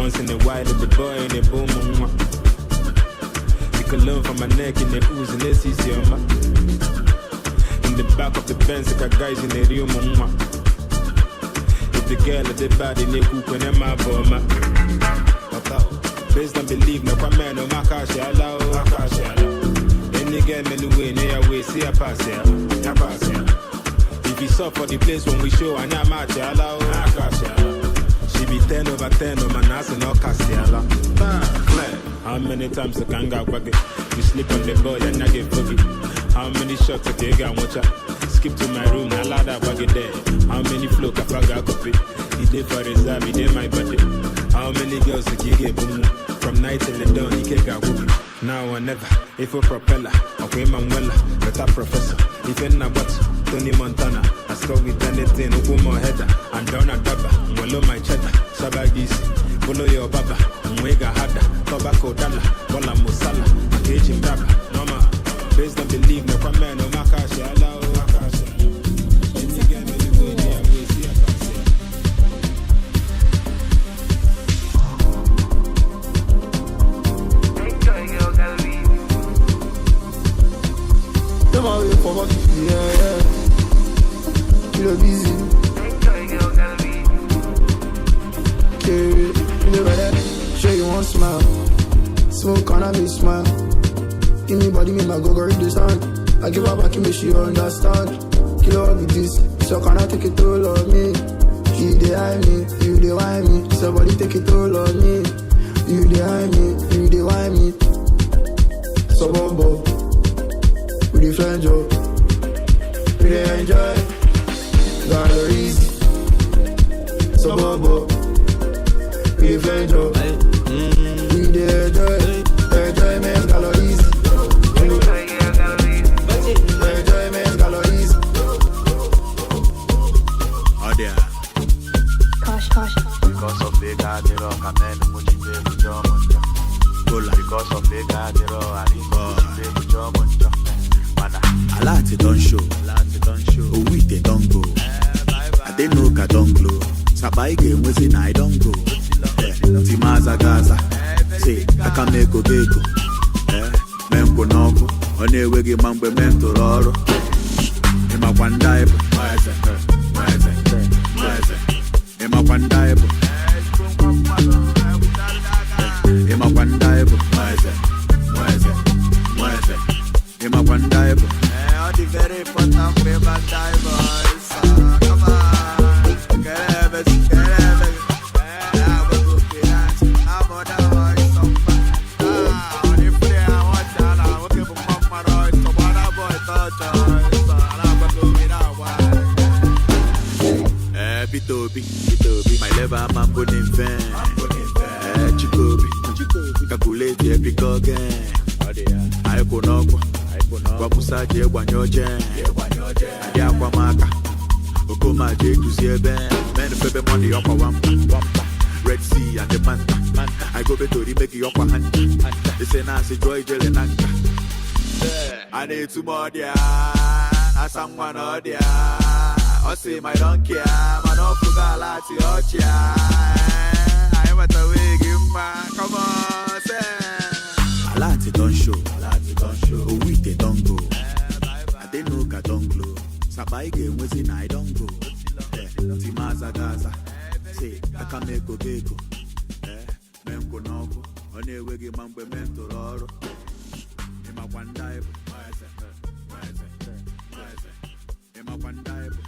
once in a while, the boy in the boom. You can learn from my neck in the ooze and this is your ma. In the back of the Benz, like guys in the room. If the girl at the body, they cook when I'm a bomber. Please don't believe no man, no makashi allow. Any girl, me way, near way, see a pass here. If you saw for the place when we show, and I'm at allow. She be 10 over 10, no man, that's no Cassiala. How many times I can go back? You sleep on the boy and I get boogie. How many shots I take and watch out? Skip to my room, I lie that buggy there. How many flow can I copy? He did for his he did my body. How many girls you get boom? From night till the dawn, he can't go whoopie. Now or never, if a propeller, okay, Manuela, better professor. If you're not what, Tony Montana, I score with anything, Ukuma header, and down a dabba, follow my cheddar, Sabagis, follow your baba, Mwega Hada, Tobacco Dalla, Bola Musala, Cajun Braba, Mama, please don't believe no man, no Makashi, allow. Yeah. Kilo busy. Okay, you never that. Show you one smile. Smoke on me smile. Give me body, me my go read the sound. I give her back, me she understand. Kilo with this, so can I take it all on me? You dey hide me, you dey wine me. Somebody take it all on me. You dey hide me, you dey wine me. So bobo, we dey flange up. We dey enjoy, galleries, so bobo. We dey flange up, we dey enjoy, enjoyment galleries, enjoyment galleries. Oh dear. Hush. Because of the gadiro, kamen mujibe mujomonja. Because of the gadiro, ani mujibe mujomonja. A lot it don't show. Oh, we they don't go. I didn't know I don't glow. Sabai game was in I don't go. Timaza Gaza. Say, I can make a gecko. Mempo Novo. On a wiggy mambo mentor. In my one dive. In my one dive. In my one dive. In my one dive. The very important paper divers. Come on. Get it. I'm on the voice of on the play, I watch all. I'm looking for Mama Roy. So what a boy touch. I'm Bitobi. My lever, I'm putting fan. Chikobi. Calculate every again. I go no. Wamusaje wanyoje ya kwa maka okoma je tuziebe men febe money up wampa Red Sea and the Manta I go beto ri make you up hand they say na say joy jele nanka I need two more dia na someone or dia I say my don't care man of galati ochia I want to wig him come on say a lot it don't show. Oh, we they don't go. I didn't know I don't glow. Sabai game was in I don't go. Timaza Gaza. Say, I can make a gecko. Mempo Novo. On a wiggy mambo mentor. In my one dive. In my one dive.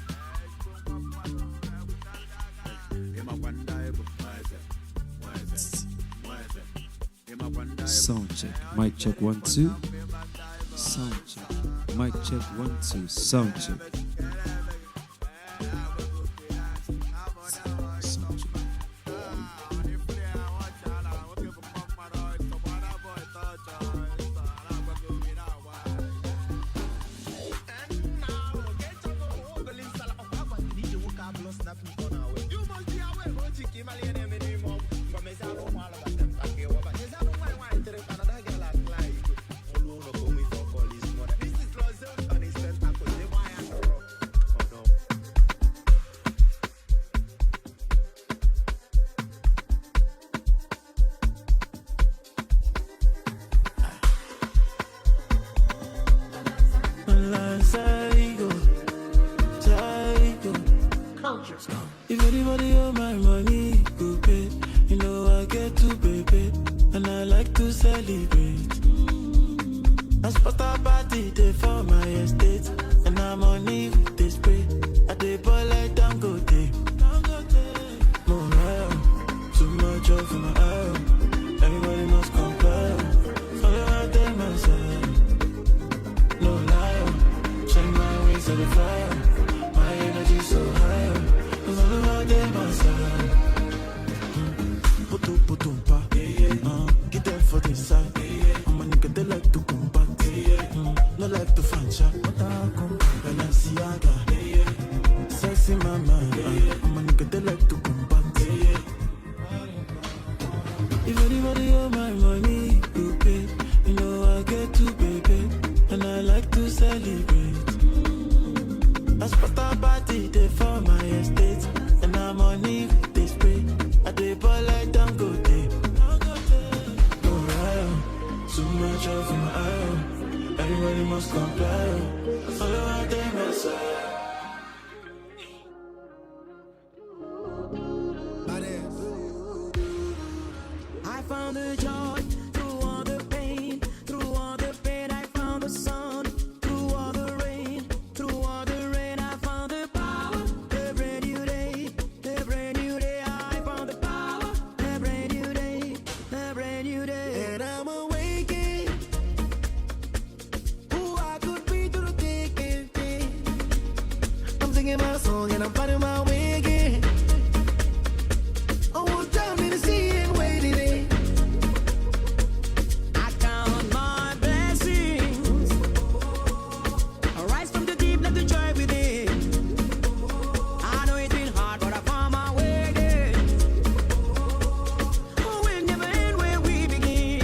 In my one dive. Sound check. Mic check 1 2. Sound check. Mic check 1 2. Sound check. Sound check. and psycho. If anybody owe my money, go pay. You know I get to pay, and I like to celebrate. I spot a party day for my estate, and I'm on leave with this spray. I dey ball like Dangote. More oil, too much oil for my oil. Everybody must comply. Follow out there myself. No lie, shine my wings to the fire. My energy so high. Follow out there myself. Putumpa, get them for this side. I'm a nigga they like to combat. No like to fan shot. Balenciaga, sexy mama. I'm a nigga they like to combat. If anybody owe my money, you pay. You know I get to pay, and I like to celebrate. I spot a party day for my estate, and I'm on leave with this spray. I dey ball like Dangote. No rhyme, too much of my eye. Everybody must comply. Follow out there myself. I found the joy through all the pain. Through all the pain, I found the sun. Through all the rain, I found the power. A brand new day, a brand new day. I found the power. A brand new day, a brand new day. And I'm awakened. Who I could be through the thick and thin. I'm singing my song and I'm finding my way again. Oh, tell me to see and wait it in. I count my blessings. I rise from the deep, let the joy within. I know it's been hard, but I found my way again. Oh, we'll never end where we begin.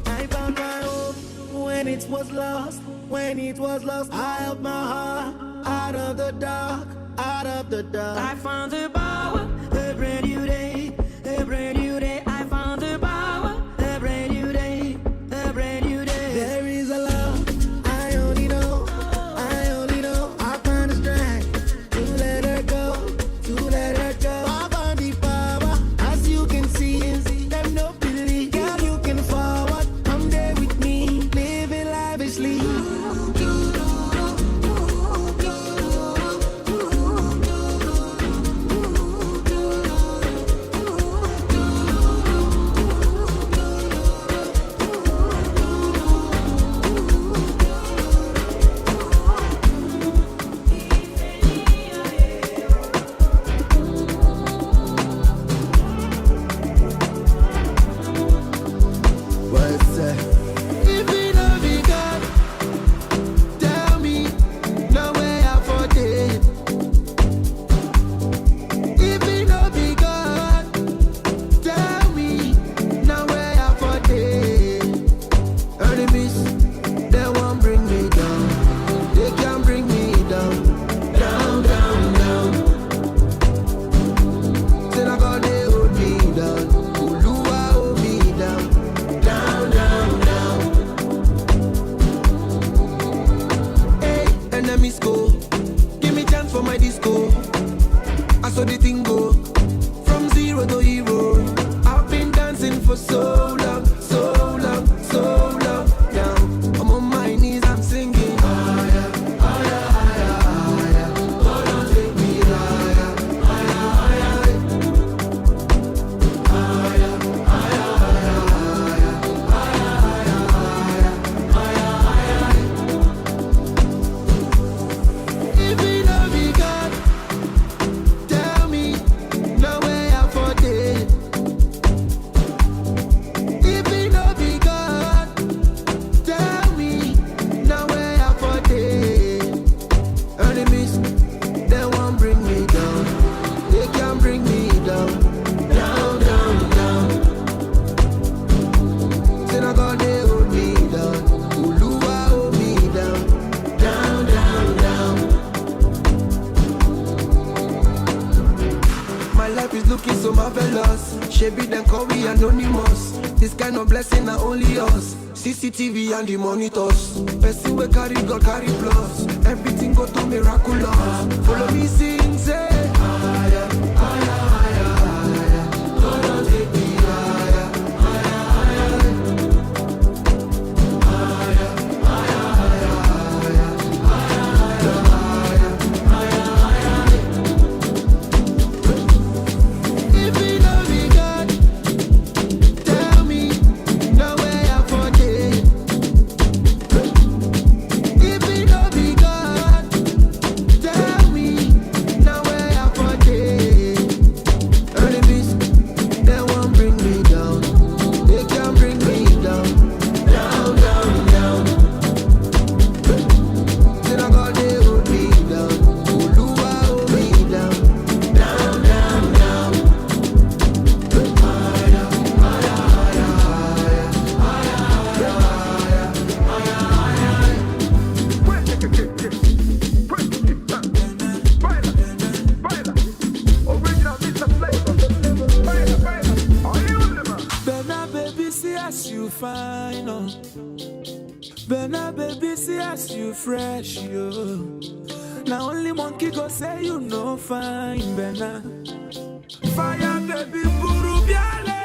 I found my hope when it was lost. When it was lost, I held my heart out of the dark, out of the dark. I found the power, a brand new day, a brand new day. I found the power, a brand new day, a brand new day. There is a love, I only know, I found the strength to let her go, to let her go. I found the power, as you can see, them no believe. Girl, you can forward, come there with me, living lavishly. What's that? If it don't be God, tell me, no way out for it. If it don't be God, tell me, no way out for it. Enemies, they won't bring me down. They can't bring me down. Down, down, down. Till I got they hold me down. Uluwa hold me down. Down, down, down. Hey, enemies go. Give me chance for my disco. I saw the thing go. From zero to hero. I've been dancing for so long, so long, so long. Now I'm on my knees, I'm singing. Higher, higher, higher, higher. Oh, don't take me higher, higher, higher. Higher, higher, higher, higher. If it don't be God, tell me, no way out for it. If it don't be God, tell me, no way out for it. Enemies, they won't bring me down. They can't bring me down. Down, down, down. Till I got they hold me down. Uluwa hold me down. Down, down, down. My life is looking so marvelous. Shebi them call me anonymous. This kind of blessing are only us. CCTV and the monitors. Person we carry God carry plus. Everything go to miraculous. Follow me sing say higher, higher, higher, higher. Gonna take me higher, higher, higher. Higher, higher, higher, higher, higher, higher. If it don't be God, tell me no way I forget. If it don't be God, tell me no way I forget. Enemies, they won't bring me down. They can't bring me down. Down, down, down. Then I got they hold me down. Oluwa hold me down. Down, down, down. Higher, higher, higher, higher, higher, Bena baby, see as you fine, oh. Bena baby, see as you fresh, yo. Now only monkey go say you no fine, Bena. Fire baby, buru biale.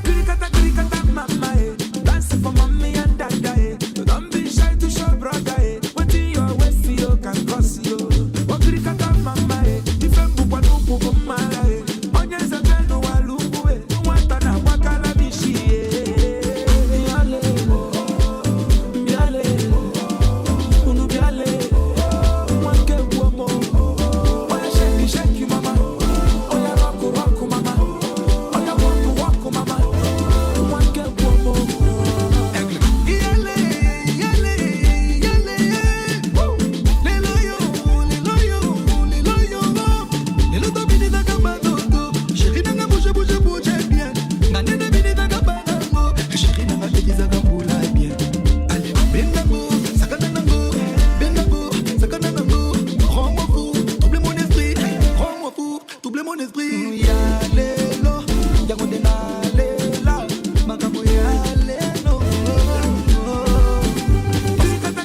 Krikata, mama, eh. Dance for mommy and dada, eh. Don't be shy to show brother, eh. What in your waist, you can cross, yo. Oh, krikata, mama, eh. Ifembu kwa nupu kumara, eh. Onyeza beno walubu, eh. Watana wakala bishi, eh. Biale, biale, unu biale. Wanke womo. Oya shake, mama. Oya rock, mama. Oya walk, mama. Wanke womo. Yale, yale, yale. Woo. Lelo yo. Lelo to bini daga badogo. Chérie nanga bouge bien. Ngane de bini daga badango. Chérie nanga bini daga boula bien. Allez, bendango, sakana nango. Bendango, sakana nango. Rends-moi fou, double mon esprit. Rends-moi fou, double mon esprit. Yalelo, yangonde na lela. Makambo yalelo.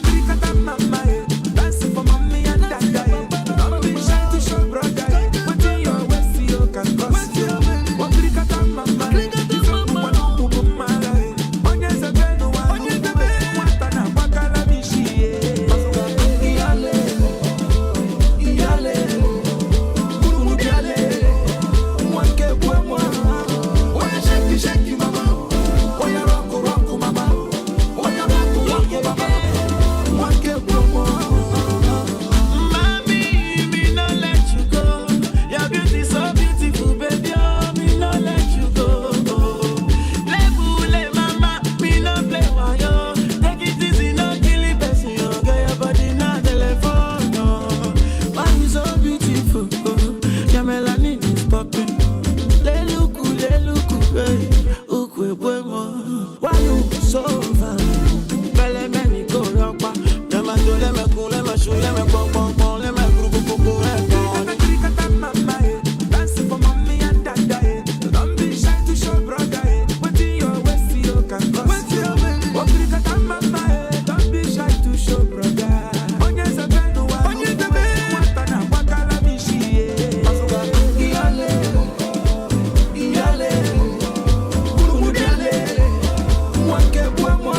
Krikata, mama, eh. Dance for mommy and dada, eh. Don't be shy to show brother, eh. What in your waist, you can cross, yo. Oh, krikata, mama, eh. Ifembu kwa nupu kumara, eh. Onyeza beno walubu, eh. Watana wakala bishi, eh. Iyale, unu biale. Wanke womo. Oya shake, mama. Oya rock, mama. Oya rock, mama. Wanke womo. Mommy, me no let you go. Your beauty so beautiful, baby. Oh, me no let you go. Lebule, mama, me no play wayo. Take it easy, no kill it, person. You get your body na telephone. No. Why you so beautiful? Your melanin is popping. Leluku, hey. Ukwe bueno. Why you so fine? Bele meni go ropa. Lema do, lema cool, lema shoe, lema pom, lema group, Krikata, mama, eh. Dance for mommy and dada, eh. Don't be shy to show brother, eh. What in your waist, you can cross, yo. Oh, krikata, mama, eh. Don't be shy to show brother. Onyeza beno walubu, eh. Watana wakala bishi, eh. Iyale, unu biale. Wanke womo.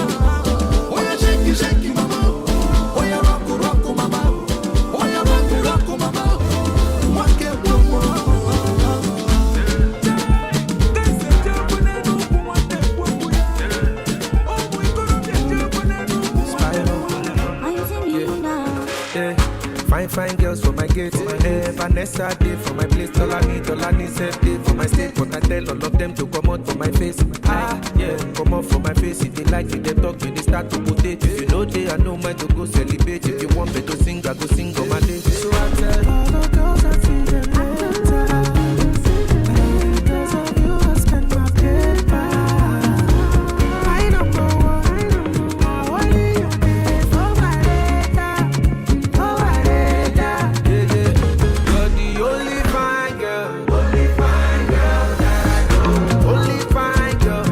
Oya shake, mama. Oya rock, mama. Oya rock, mama. Wanke womo. Yeah. Fine girls for my gate. Vanessa day for my place. Dolani said day for my state. But I tell all of them to come out for my face. Yeah, come out for my face. If they like it, they talk when they start to mutate. If you know they, I know mine to go celebrate. If you want me to sing, I go sing on my day. So I tell all the girls I see them. Because of you, I spend my paper. I don't know only you pay for my data. You're the only fine girl that I know. Only fine girl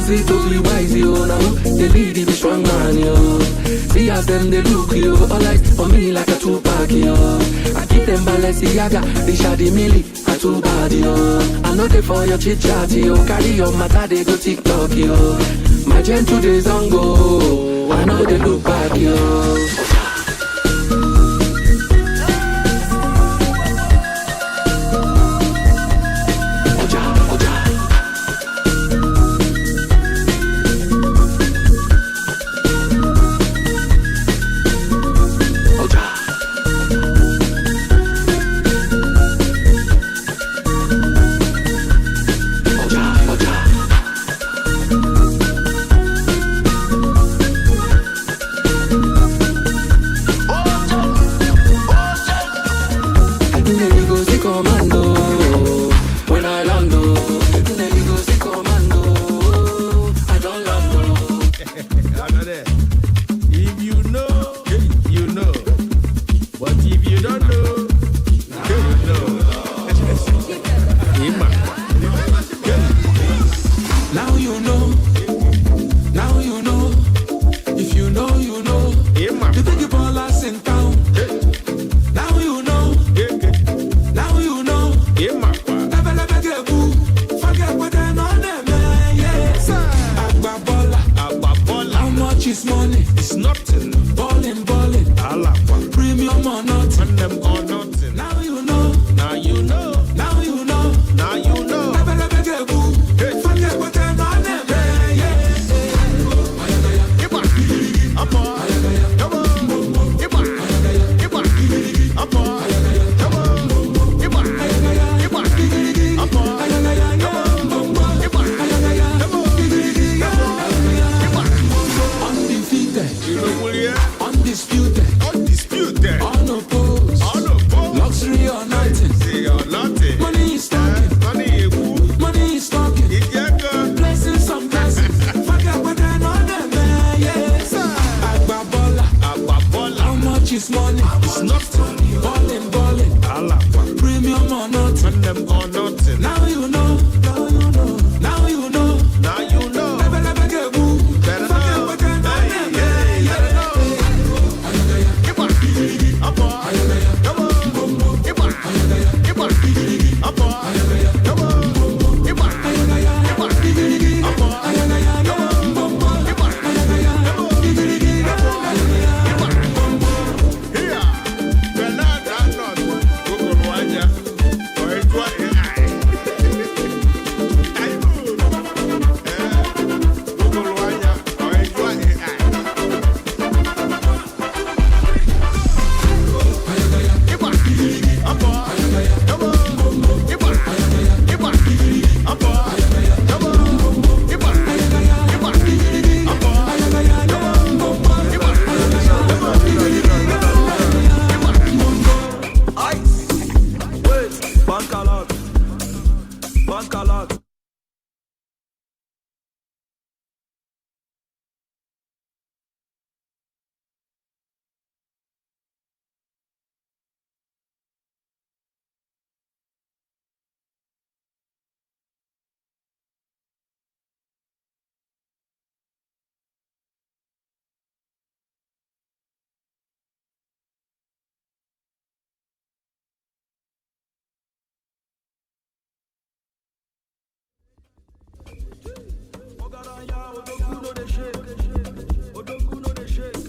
easy to be wise, yo. Now they lead the strong man, yo. See as them they look, yo. All eyes on me like a two-pack, yo. I keep them Balenciaga, they shady milli, I too bad, yo. I know they for your chit-chat, yo. Carry your matter, they go TikTok, yo. My gentle days on go, I know they look back, yo.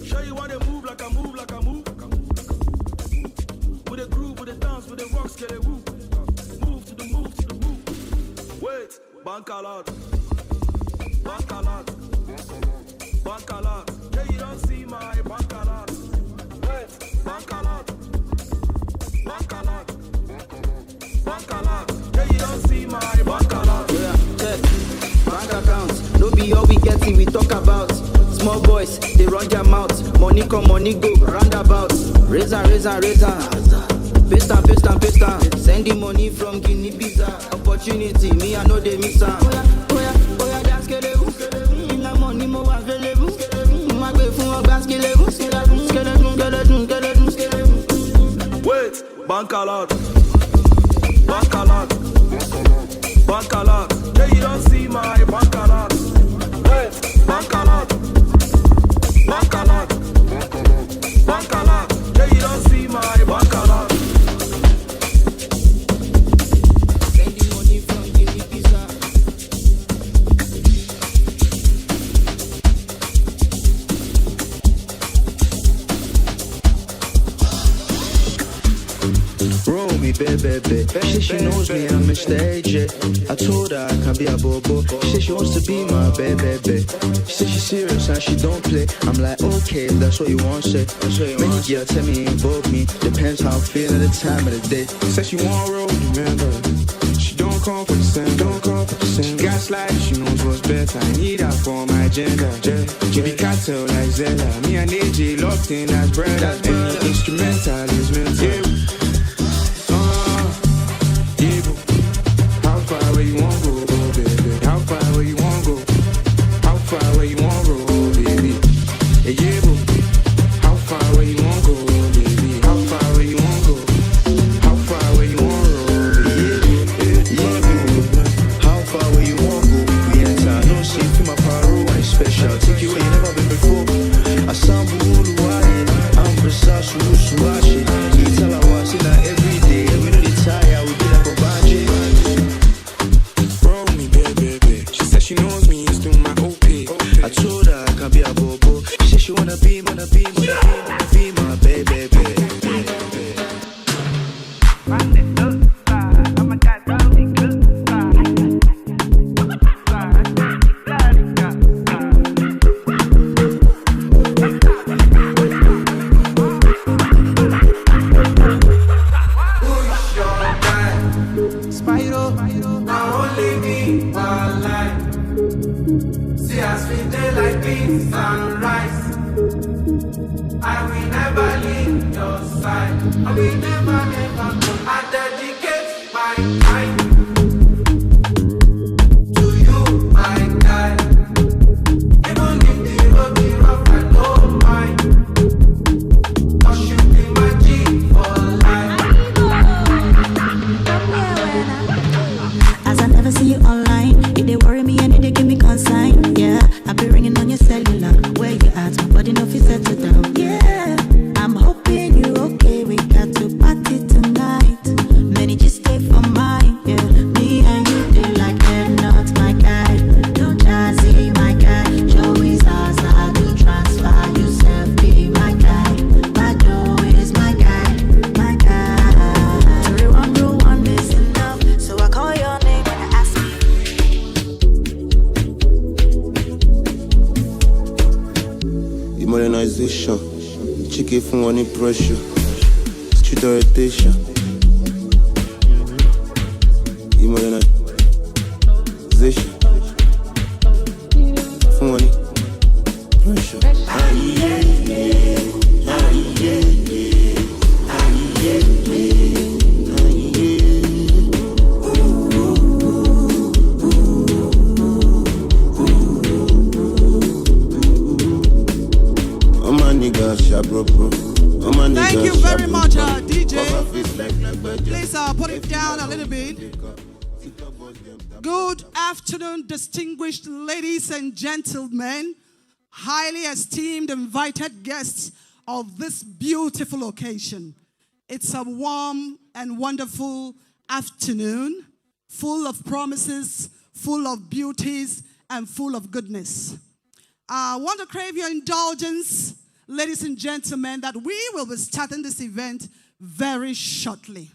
Show you wanna move like I move, like I move. With a groove, with a dance, with a rocks, get a woo. Move to the move, to the move. Wait, bank a lot. Bank a lot. Bank a lot. Yeah, you don't see my bank a lot. Wait, bank a lot. Bank a lot. Bank a lot. Yeah, you don't see my bank a lot. Yeah, check. Bank accounts. No be all we getting, we talk about. Small boys, they run their mouth. Money come, money go, roundabout. Razor, razor, razor. Paste and paste and paste and. Send the money from Guinea Pizza. Opportunity, me I know they miss out. Oh yeah, that's skeleton. In the money more available. My way from a basket. Wait, bank a lot. Bank a lot. Bank a lot. Yeah, you don't see my bank a lot. baby. She said she knows me, I'm Mr. AJ. I told her I can be a bobo. She said she wants to be my baby. She said she's serious and she don't play. I'm like, okay, if that's what you want, say. Many girls tell me involve me. Depends how I'm feeling at the time of the day. Said she want road, remember. She don't come for the same, She gaslight, she knows what's better. I need her for my agenda. She be cartel like Zella. Me and AJ locked in as brothers. Any instrumental is mental. How far where you want go, baby? How far where you want go? How far where you want go, baby? Yeah, boo. How far where you want go, baby? How far where you want go? How far where you want go, baby? Yeah, boo. How far where you want go? Yes, I know she feel my power and special. Take you where you never been before. I sound blue, I'm precise, Suwashi. You tell her what's in her every day. We know the tire, we be like a budget. Roll me, baby. She said she knows me, it's through my OP. I told her I can be a bobo. She said she wanna be my baby. Chicken from one pressure, street orientation. Modernization. From one pressure. Thank you very much, DJ. Please put it down a little bit. Good afternoon, distinguished ladies and gentlemen, highly esteemed invited guests of this beautiful occasion. It's a warm and wonderful afternoon, full of promises, full of beauties, and full of goodness. I want to crave your indulgence, ladies and gentlemen, that we will be starting this event very shortly.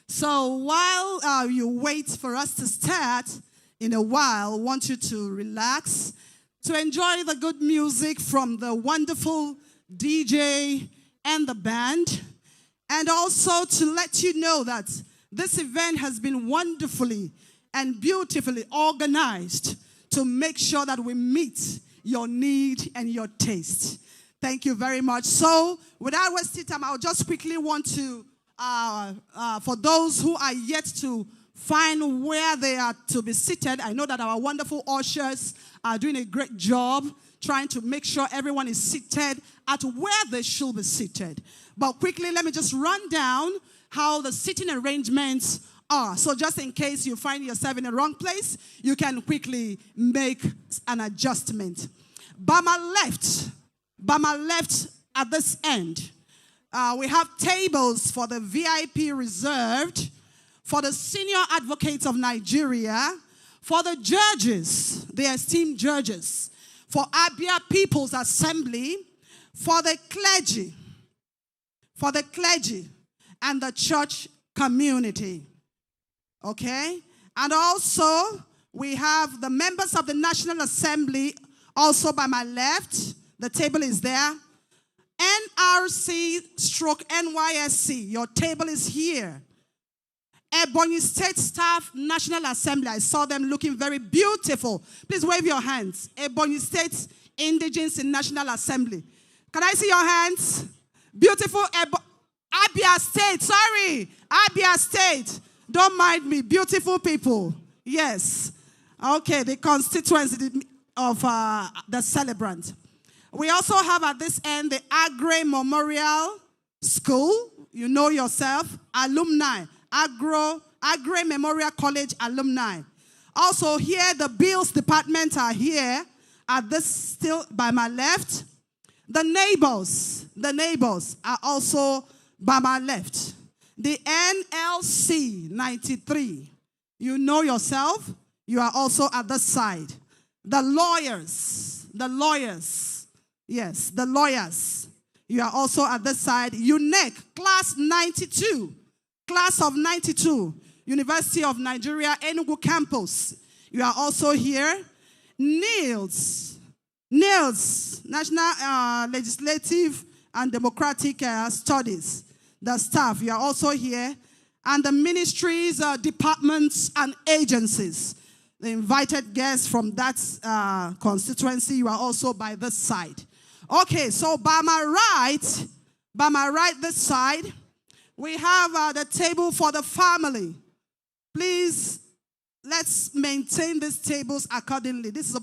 So while you wait for us to start, in a while, I want you to relax, to enjoy the good music from the wonderful DJ and the band, and also to let you know that this event has been wonderfully and beautifully organized to make sure that we meet your need and your taste. Thank you very much. So, without wasting time, I'll just quickly want to, for those who are yet to find where they are to be seated, I know that our wonderful ushers are doing a great job trying to make sure everyone is seated at where they should be seated. But quickly, let me just run down how the seating arrangements are. So just in case you find yourself in the wrong place, you can quickly make an adjustment. By my left at this end, we have tables for the VIP reserved, for the senior advocates of Nigeria, for the judges, the esteemed judges, for Abia People's Assembly, for the clergy, and the church community. Okay? And also, we have the members of the National Assembly also by my left. The table is there. NRC/NYSC, your table is here. Ebonyi State Staff National Assembly, I saw them looking very beautiful. Please wave your hands. Ebonyi State Indigenes in National Assembly. Can I see your hands? Beautiful Abia State, sorry. Abia State. Don't mind me. Beautiful people. Yes. Okay, the constituency of the celebrant. We also have at this end the Agri Memorial School. You know yourself. Alumni. Agri Memorial College alumni. Also here, the Bills Department are here. At this, still by my left. The neighbors are also by my left. The NLC 93. You know yourself. You are also at this side. The lawyers. Yes, the lawyers. You are also at this side. UNEC, class 92. Class of 92. University of Nigeria, Enugu campus. You are also here. NILS, National Legislative and Democratic Studies. The staff, you are also here. And the ministries, departments, and agencies. The invited guests from that constituency, you are also by this side. Okay, so by my right this side, we have the table for the family. Please, let's maintain these tables accordingly. This is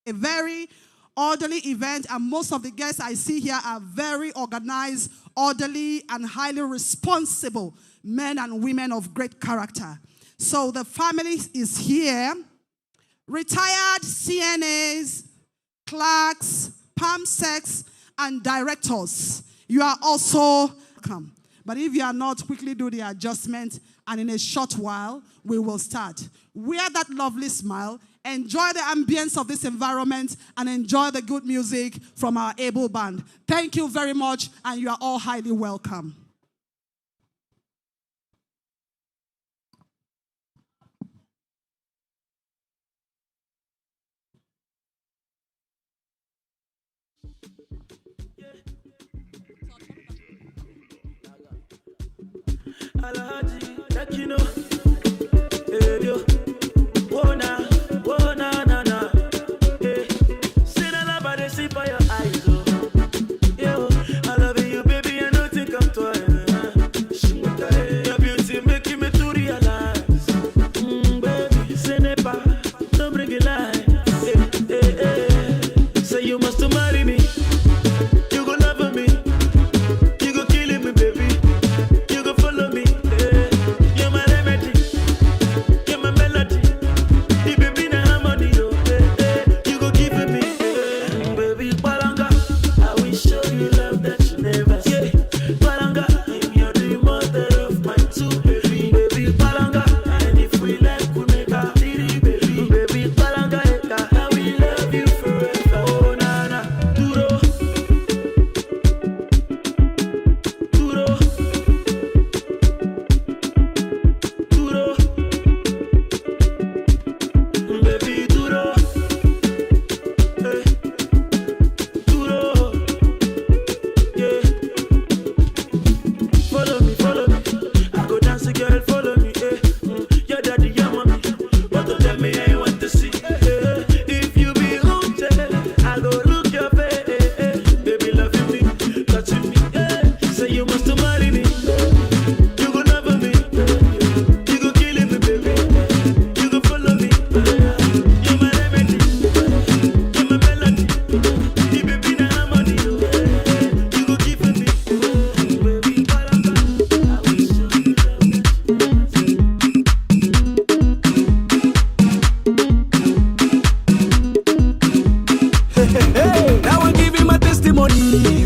a very orderly event, and most of the guests I see here are very organized, orderly, and highly responsible men and women of great character. So the family is here. Retired CNAs, clerks, PAMSECs, and directors. You are also welcome. But if you are not, quickly do the adjustment, and in a short while, we will start. Wear that lovely smile, enjoy the ambience of this environment, and enjoy the good music from our able band. Thank you very much, and you are all highly welcome. Alhaji, like you know, hey, yo, whoa na, na, hey, see the love I see by your eyes, oh, yo, I love you, baby, I know think I'm twice, your beauty making me to realize, baby, say never, don't bring it light, hey, say you must marry me, you go love me, you go kill me, baby. Follow me, you're my remedy, you're my melody, the baby na harmony, you go give me, baby Palanga, I will show you love that you never see, Palanga, you're the mother of my two baby Palanga, and if we like we make a baby Palanga, I will love you forever, oh na na, duro. Baby, duro, hey, duro, yeah. Follow me, I go dance, girl, follow me, your daddy, your mommy, but don't tell me I want to see, if you be haunted, I go look your face, baby, loving me, touching me, say you must marry me, you go love me, you go kill me, baby, you go follow me. You're my remedy, you're my melody, the baby na harmony, you go give me, baby, Palanga, I will show you love. Now I'm giving my testimony,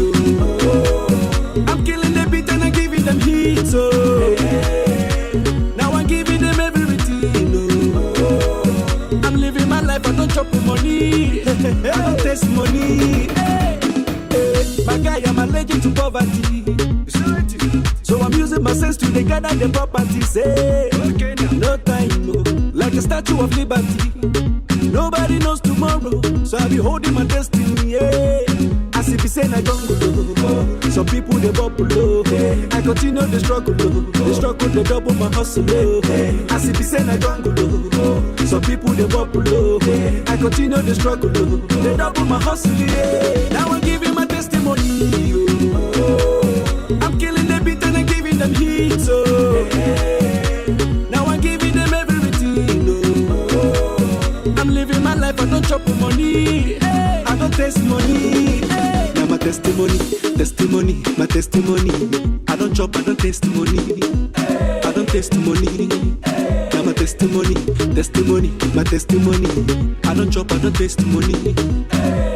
I'm killing the beat and I'm giving them heat, now I'm giving them everything, I'm living my life, I don't chop money, I don't taste money, my guy, I'm allergic to poverty, so I'm using using my sense to gather the property. Say, no time, no. Like a statue of liberty. Nobody knows tomorrow, so I be holding my destiny. Yeah. As if you say I don't go, some people they bubble low. I continue the struggle, they double my hustle. As if you say I don't go, some people they bubble low. I continue the struggle, they double my hustle. Now I'm giving my testimony. I'm killing the beat and I'm giving them heat. So now I'm giving them everything. I'm living my life, I don't chop money, I don't taste money. Now my testimony, my testimony. I don't chop, I don't taste money, I don't taste money. Now my testimony, my testimony. I don't chop, I don't taste money,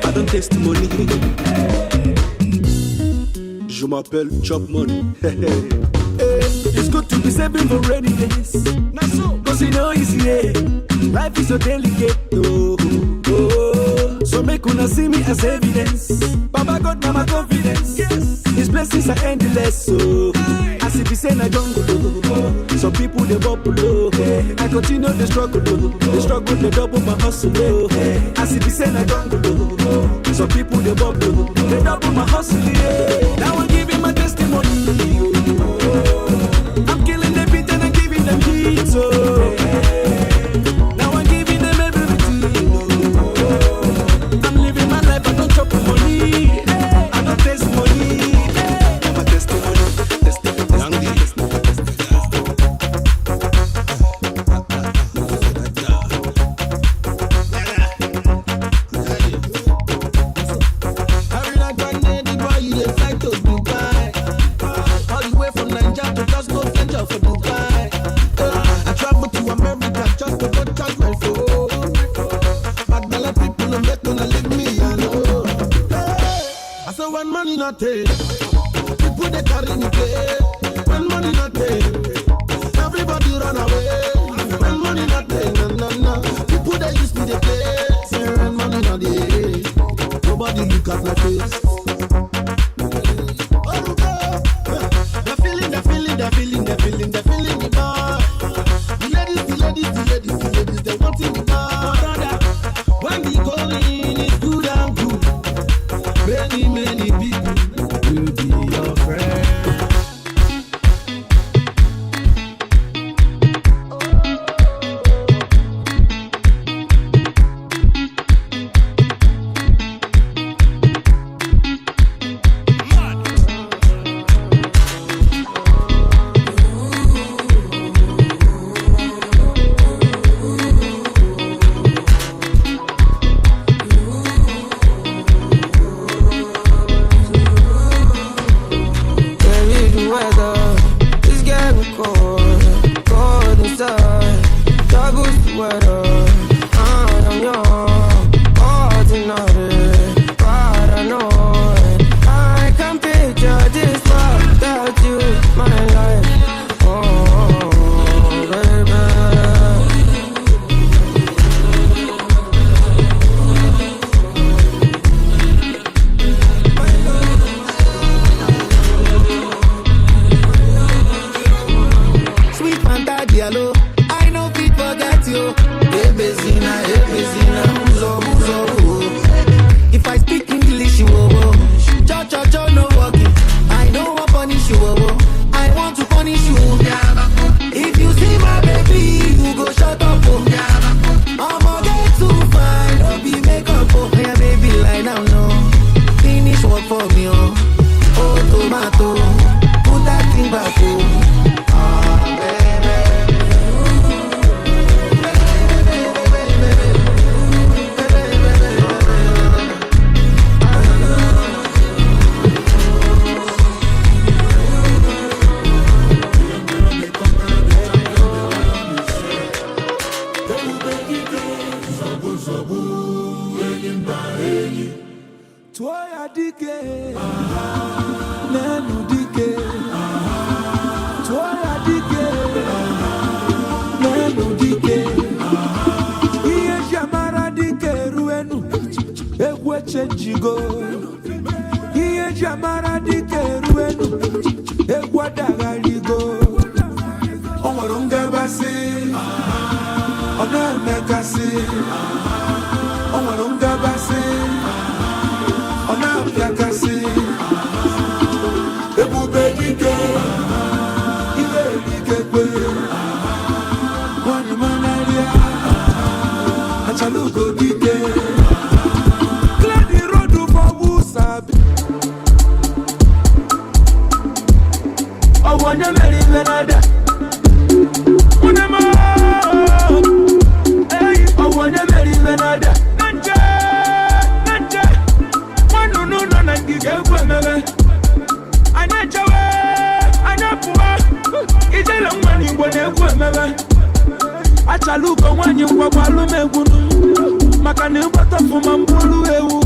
I don't taste money. Je m'appelle Chop Money. It's good to be saving for rainy days. Cause you know it's here. Life is so delicate. So make una see me as evidence. Baba God, mama confidence. Yes. His blessings are endless. So as if he say I don't go. Some people they bubble low. I continue the struggle, they double my hustle. As if he say I don't go. Some people they bubble, they double my hustle. Now I'm giving my testimony. I'm killing the beat and I'm giving them heat. So now I'm giving them everything. I'm living my life, I don't chop money, I don't taste money. I'm a testimony. People they carry me play. When money not pay, everybody run away. When money not pay, no. People they use me they play. Say when money not pay, nobody look at my face. The feeling the bar. The ladies, they want in the bar. When the going is good and good, many people will be your friend. Jamara di keruenu, egwadaga ligo. Ona mekasi, Omalunga basi, Ona mekasi, Ebu bedike, Ibe dike, Wani manaria, Achalugo dike, Clear the road for Wusabi. I wanna marry Venada. Achaluko wanyi kwa palume gunu makani upata fuma mbulu ewu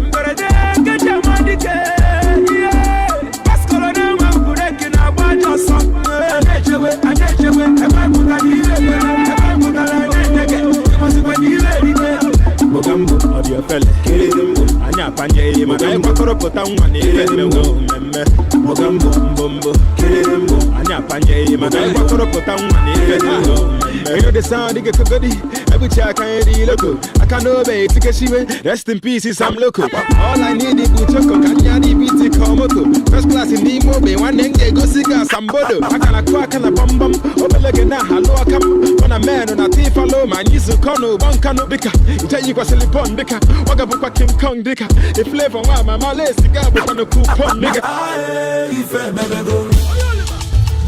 mberede keja mandike yeah paskolo na mwakureki na wajoso anechewe ewa kutadile Mogambo, of your fella, Kirimbo, Anya Panje, Madame Koropota, one meme. Mogambo, Bombo, Kirimbo, Anya Panje, Madame Koropota, one you know the sound, you get goody. Every check I can't local. I can't obey, take a shiver. Rest in peace, I'm local. All I need is Buchoko, Kanyadi, BT, Komoto. First class in Nemo, one day they go cigar, some bodo. I can a quack and a bum bum, open like a hello, I come on a man on a thief, follow my niece, Kono, Bankano, Bika. You was silly pond, Bika. Wagabuka King Kong, Dika. The flavor, my Malay cigar, but on a coupon, nigga.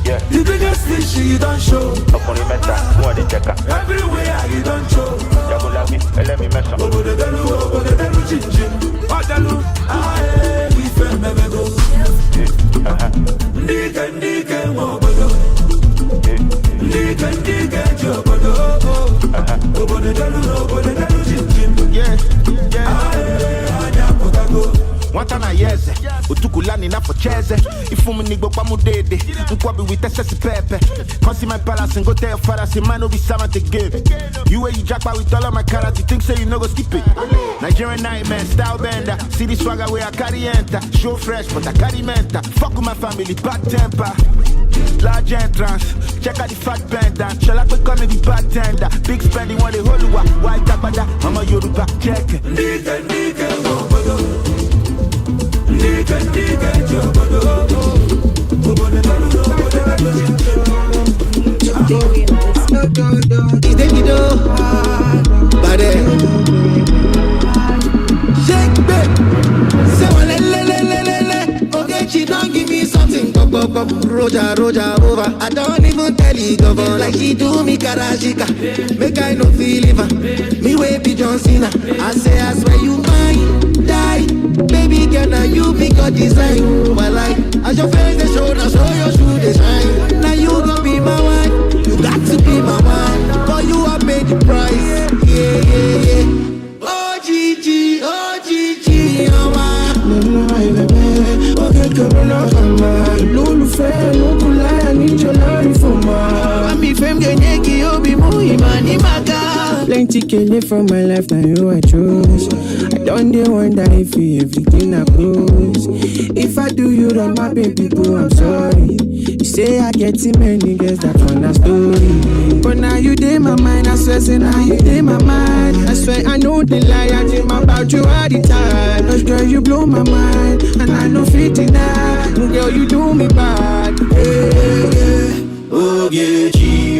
Yeah. The biggest fish you don't show. Everywhere you don't show. Let me mess up. Over the delu, chin. Odalu, we feel never go. Nike, mobodo. Nike, jobodo. Over the delu, chin. Yeah. Wantana yeze, utukulani na focheze. Ifumu nigbo kwa mudede, nkwabi witese pepe. Consi my palace and go tell your father, say man no be sama to give. You where you jackpot with all of my carrots, you think say you no go skip it. Nigerian nightmare, style bender. See the swagger where I carry enter. Show fresh, but I carry mental. Fuck with my family, bad temper. Large entrance, check out the fat bender. Shall I become the bartender? Big spending on the whole white tabada. I'm a Yoruba, check. Nigga, mobodo. Nigga, jobodo. Is there you do? Bade. Shake back. Say le. Okay, she don't give me something. Roja over. I don't even tell you govern like she do me karashika. Make I no feel it. Me way be John Cena. I say I swear you mine. Die. Baby girl, now you be God design. My life, as your face they show, now show your shoe design. Now you gon' be my wife. You got to be my wife. For you I paid the price. Yeah. Oh Gigi, oh my. No, baby. Okay, come on, Lulu fair, no kulaya, I need your love for my. I'm fem genyeki, you be muy mani maga. Plenty killing from my life, now you I chose. I don't wonder if you everything I close. If I do you wrong, my baby boo, I'm sorry. You say I get too many girls, that's one a story. But now you dey my mind, I swear, say now you dey my mind. I swear I know the lie, I dream about you all the time. Cause girl, you blow my mind, and I know fit deny. Girl, you do me bad. Yeah. Ogechi,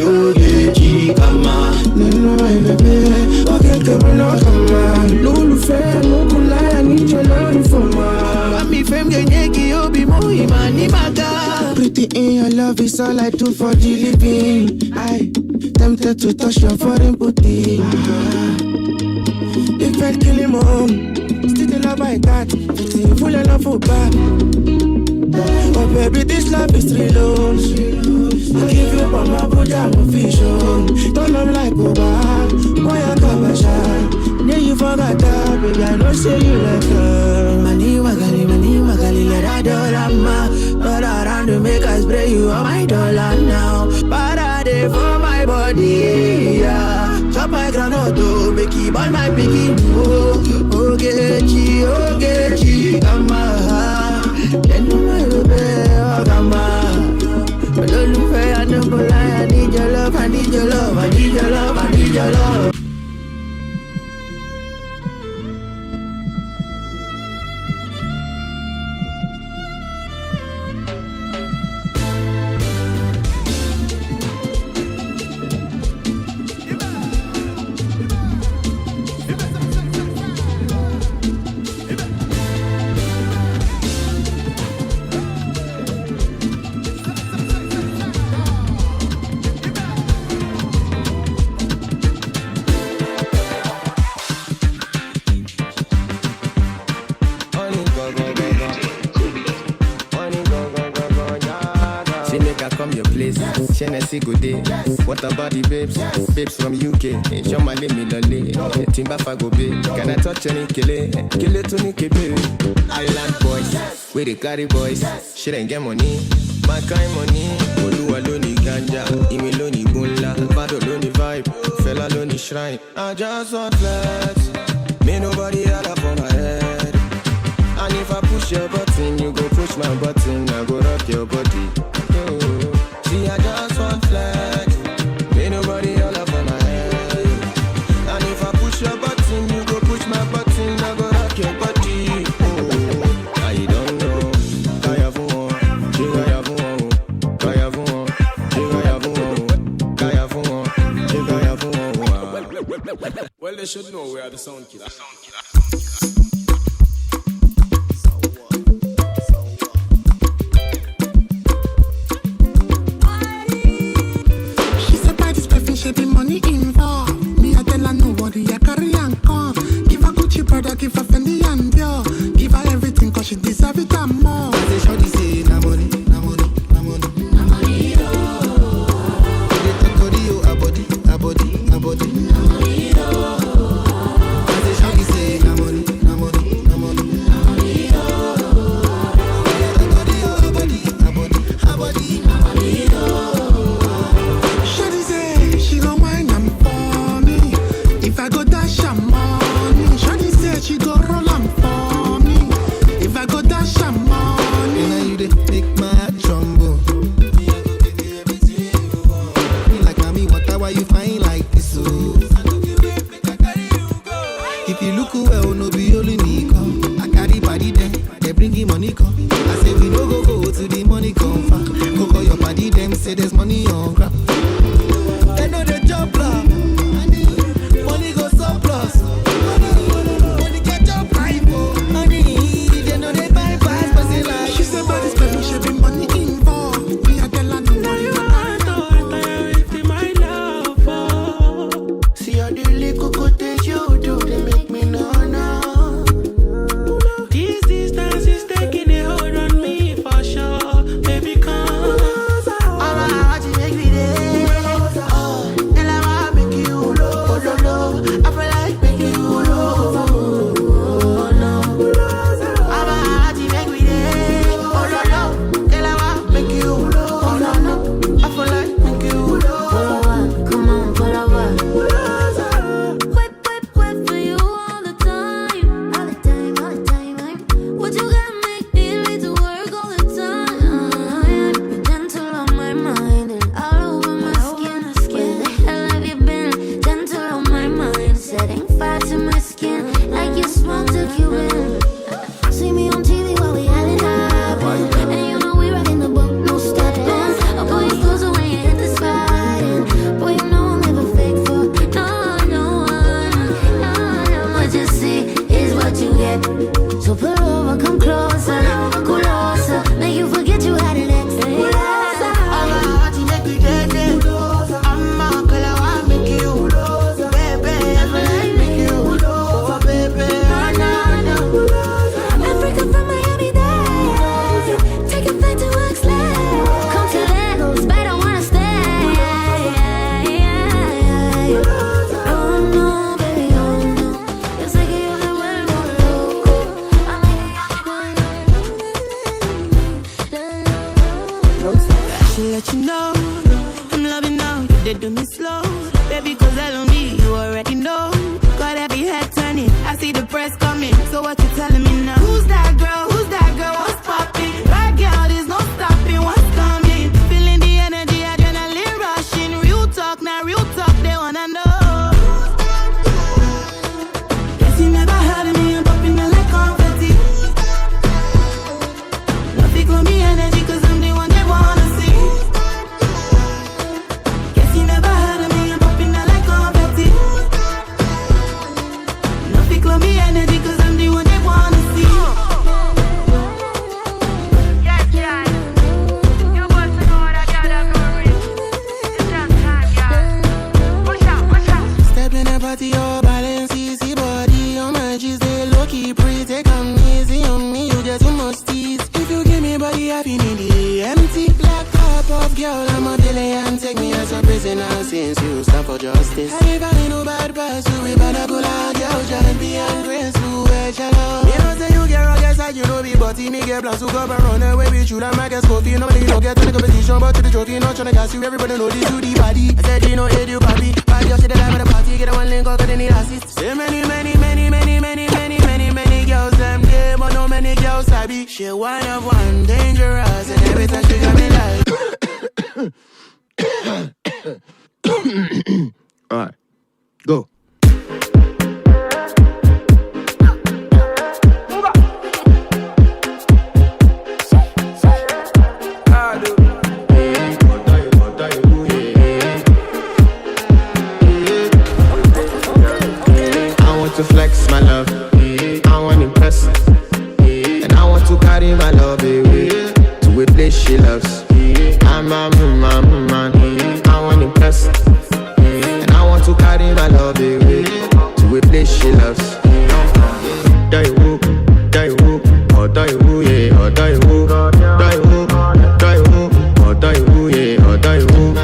come on. No, baby. Okay, come on. Lulu fair, no kulaya, I need your love for my. I'm fem genyeki, you be muy mani maga. Pretty in your love is all I do for the living. I tempted to touch your foreign booty. If I kill him home, still the love I got. See full of love for back. Oh baby, this love is real. I give you my Buddha official. Don't love like Oba. Boy, I come and shine. Then you forgot that, baby. I don't say you like her. Mani magali, let her dollar ma. But around to make us spray you on my dollar now. Parade for my body, yeah. Chop my granoto, make it burn my piggy. Ogechi, come on. Then you my baby, come on. But don't look fair, I don't go lie. I need your love, I need your love, I need your love. Genesee good day. What about the babes? Babes from UK. Show my name Lolly. Timba Fago Bay. Can I touch any kille? Kille to Nicky Bay. Island boys. We the carry boys. She ain't get money. My kind money. Olu aloni ganja. Imi loni bunla. Bado loni vibe. Fella loni shrine. I just want flex. Me nobody other for my head. And if I push your button, you go push my button. I go rock your body. See, I just want flex. Ain't nobody all up on my head. And if I push your button, you go push my button. I go rock your body. I don't know. Kaya vuo, chigaya vuo, kaya vuo, chigaya vuo, kaya vuo, chigaya vuo. Well, they should know we are the sound killer. She be money involved. Me, I tell her nobody, I carry and come. Give her Gucci brother, give her Fendi and Dior. Give her everything, cause she deserve it and more. I say, shorty say, na money, na money, na money. Na money, oh. They talk to you, a body, a body, a body. Na money, oh. I say, shorty say, na money, na money, na money. Na money, oh. They talk to you, a body, a body, a body. Na money, oh. If I go dash her money, Shawty said she go roll am for me. If I go dash her money, and now you dey make my heart tremble. Me like mommy, water, why you fine like this? So if you look well, no be only me come. I carry body them, they bring him money come. I say we no go to the money come far. Go call your body them, say there's money on ground. They know the job plan. Money go surplus. Money catch up prime. Money, they know they buy fast, but they like. She said, but it's better, she be money involved. Me, I tell her no. Now you want to retire my love for. See how the little good things you do, they make me no. This distance is taking a hold on me for sure. Baby, come. Girl, I'm a billion, take me as a prisoner since you stand for justice. And if I ain't no bad person, we better pull out, girl, champion, grace, who is your love. Me don't say you get rugged side, you know be butty, me get plans to come and run away with you, that Marcus Coffee. Nobody don't get to the competition, but to the trophy, not trying to gas you, everybody know this, you the body. I said, you know, hate you, papi. Party, you see the life of the party, get a one link, cause they need assist. Say many girls, them there, but no many girls, I be. She one of one, dangerous, and every time she got me like. Alright, go. I want to flex my love, I want to impress, and I want to carry my love away to a place she loves. I'm a man, I want to impress, and I want to carry my love away to a place she loves. Die woo, oh die woo, yeah, oh die woo, die woo, oh die woo, yeah, oh die woo,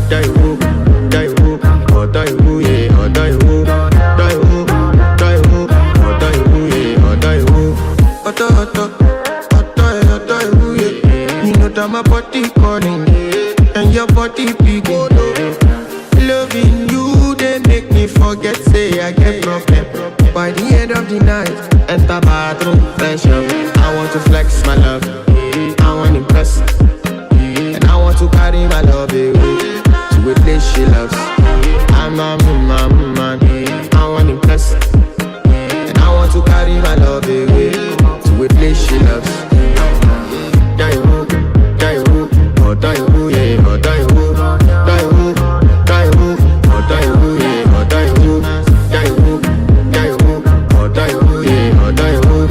die woo, oh die woo, yeah, oh die woo, die woo, oh die woo, yeah, oh die woo. You know that my body calling and your body big. Loving you, they make me forget, say I get problem. By the end of the night, enter bathroom, fresh up. I want to flex my love, I want to impress, and I want to carry my love away to a place she loves. I'm a man, I want to impress, and I want to carry my love away to a place she loves. Die woo, oh die woo, yeah, oh die woo, die woo, oh die woo, yeah, oh die woo, die woo, oh die woo, yeah, oh die woo,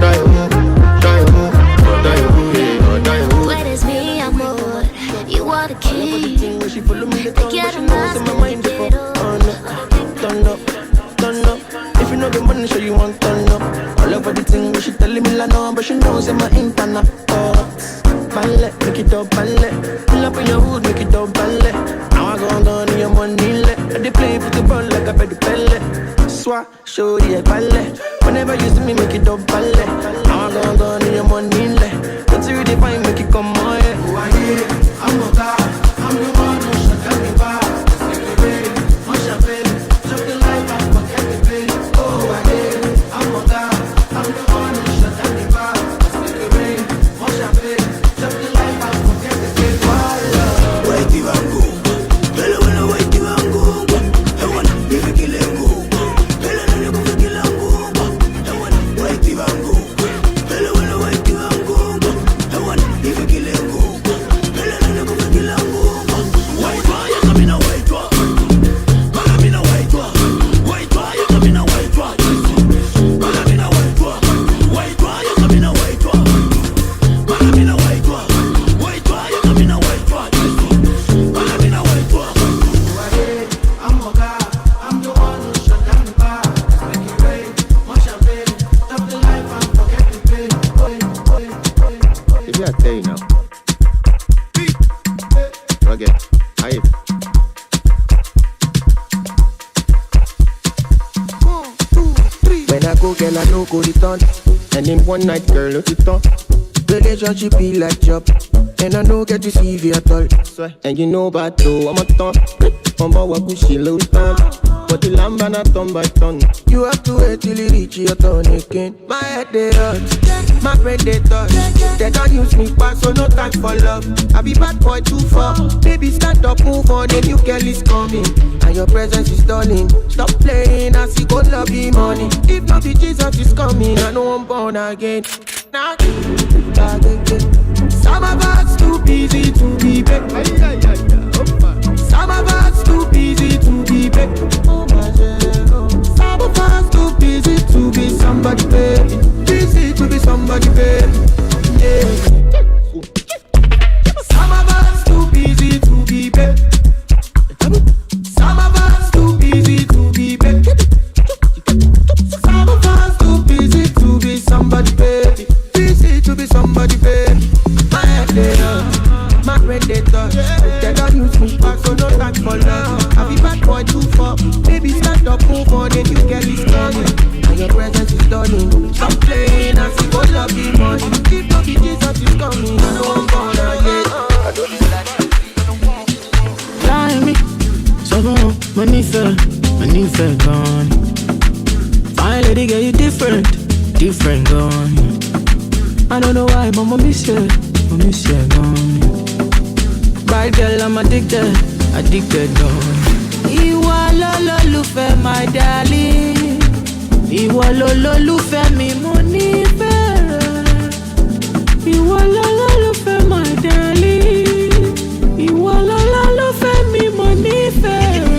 die woo, oh die woo, yeah, oh die woo. When it's me, I'm bored. You are the key. They get a mask and we get on. Turn up. If you know the money, show you want turn up. All over the thing, she telling me like no, but she knows I'm internet. Ballet, make it up, ballet. Pull up in your hood, make it up, ballet. Now I go on in your money, let. They play football like a bed pellet. Swat, show you ballet. Whenever you see me, make it up, ballet. Now I go on in your money, let. Don't you define, make it come on, yeah. Oh, I hear it, I'm a god. I'm the one who shut down the bar. Make it rain, much of it. Jump the life and forget the pain. Oh, I hear it, I'm a god. I'm the one who shut down the bar. Make it rain, much of it. girl, I no go return. And in one night, girl, no it on. Relationship be like job, and I no get to see you at all. And you know about though, I'm a ton. Mama wa pushi low turn, but the lamb and a ton by ton. You have to wait till you reach your turn again. My head they hurt, my brain they touch. They don't use me back, so no time for love. I be bad boy too far. Baby, stand up, move on, a new girl is coming, and your presence is stalling. Stop playing, I see God love the money. If not the Jesus is coming, I know I'm born again. Now, some of us too busy to be back. Some of us too busy to be back. Some of us too busy to be somebody, baby. Busy to be somebody, baby. Yeah. Some of us too busy to be back. Some of us too busy to be back. Some of us too busy to be somebody, baby. Busy to be somebody, baby. My head they up, my brain they touch. fair gone. Fine lady, girl, you different gone. I don't know why, but I miss you gone. Bad girl, I'm addicted gone. Ìwọ lolólùfẹ́ my darling. Ìwọ lolólùfẹ́ mi mo nífẹ̀ẹ́ rẹ. Ìwọ lolólùfẹ́ my darling. Ìwọ lolólùfẹ́ mi mo nífẹ̀ẹ́ rẹ.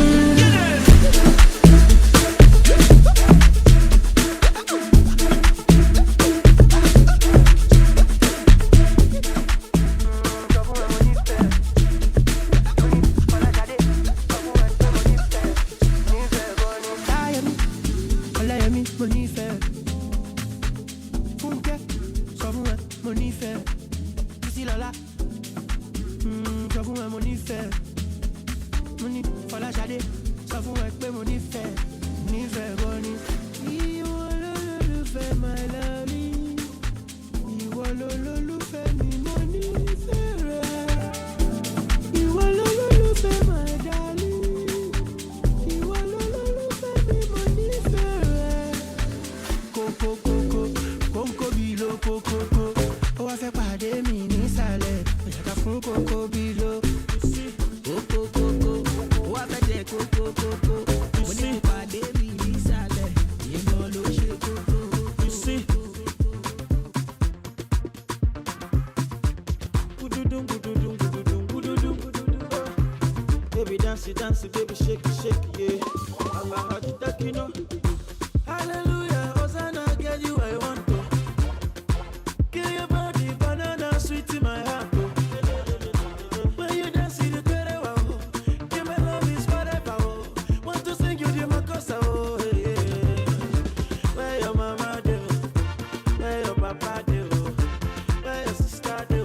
Dance, baby, shake it, yeah. Allah, you know. Hallelujah, Hosanna, get you I want to. Give your body banana sweet in my heart. When you dance, you better wow. Give my love is forever. Want to sing you the makosa. Where your mama do? Where your papa do? Where your sister do?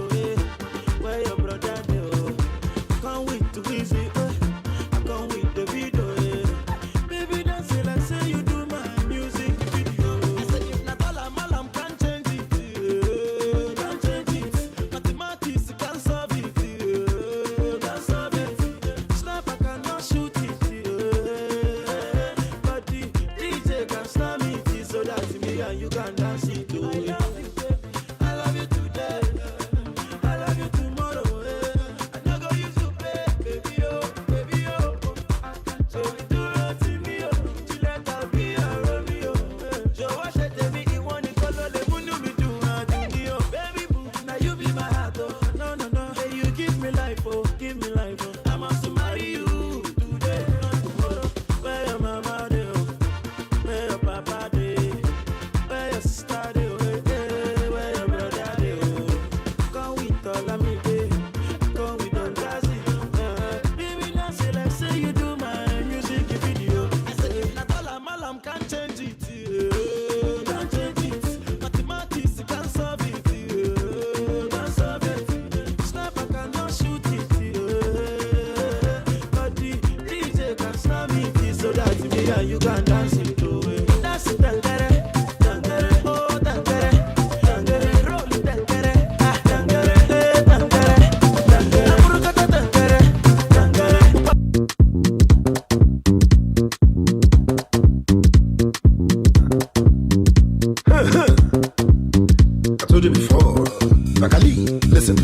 Where your brother do? Can't wait to visit. You can dance it to it. Dance it, dangere, dangere, oh dangere, dangere, roll it, dangere, dangere, dangere, dangere, amurukata, dangere, dangere. I told you before, Bakali, listen.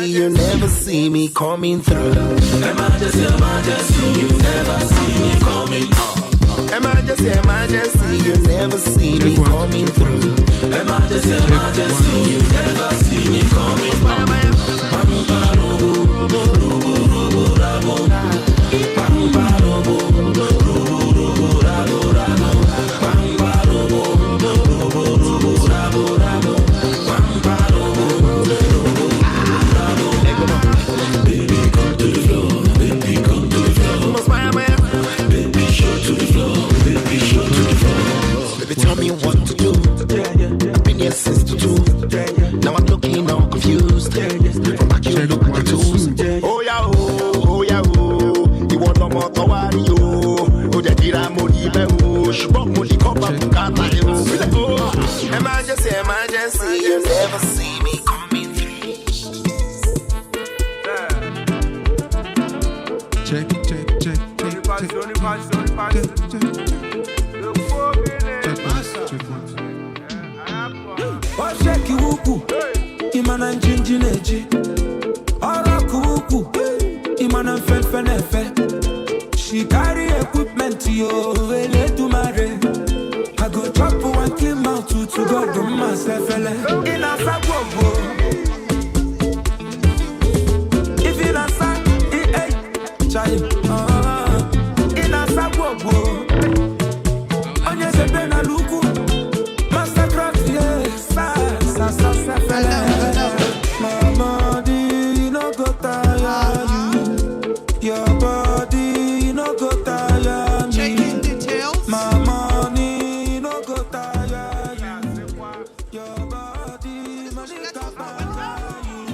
You never see me coming through. Emergency, you never see me coming through. Emergency, you never see me coming through. Emergency, you never see me coming through. Baby, come to the floor. push rock, money come back, Emergency, emergency, you never see me coming through. Check. Shake you, Imana Jinjineji. Arakuku, Imana Fenefe. She carry equipment, yo, ele to marry. I go drop one clean out to go to myself. In a sago, if in a sack, child, in a sago, on your sepena luku, master craft, yes, Mama, you no go tire you. Your body, you no go tire me. Checking details. My money, no go tire you. Your body, money go tire you.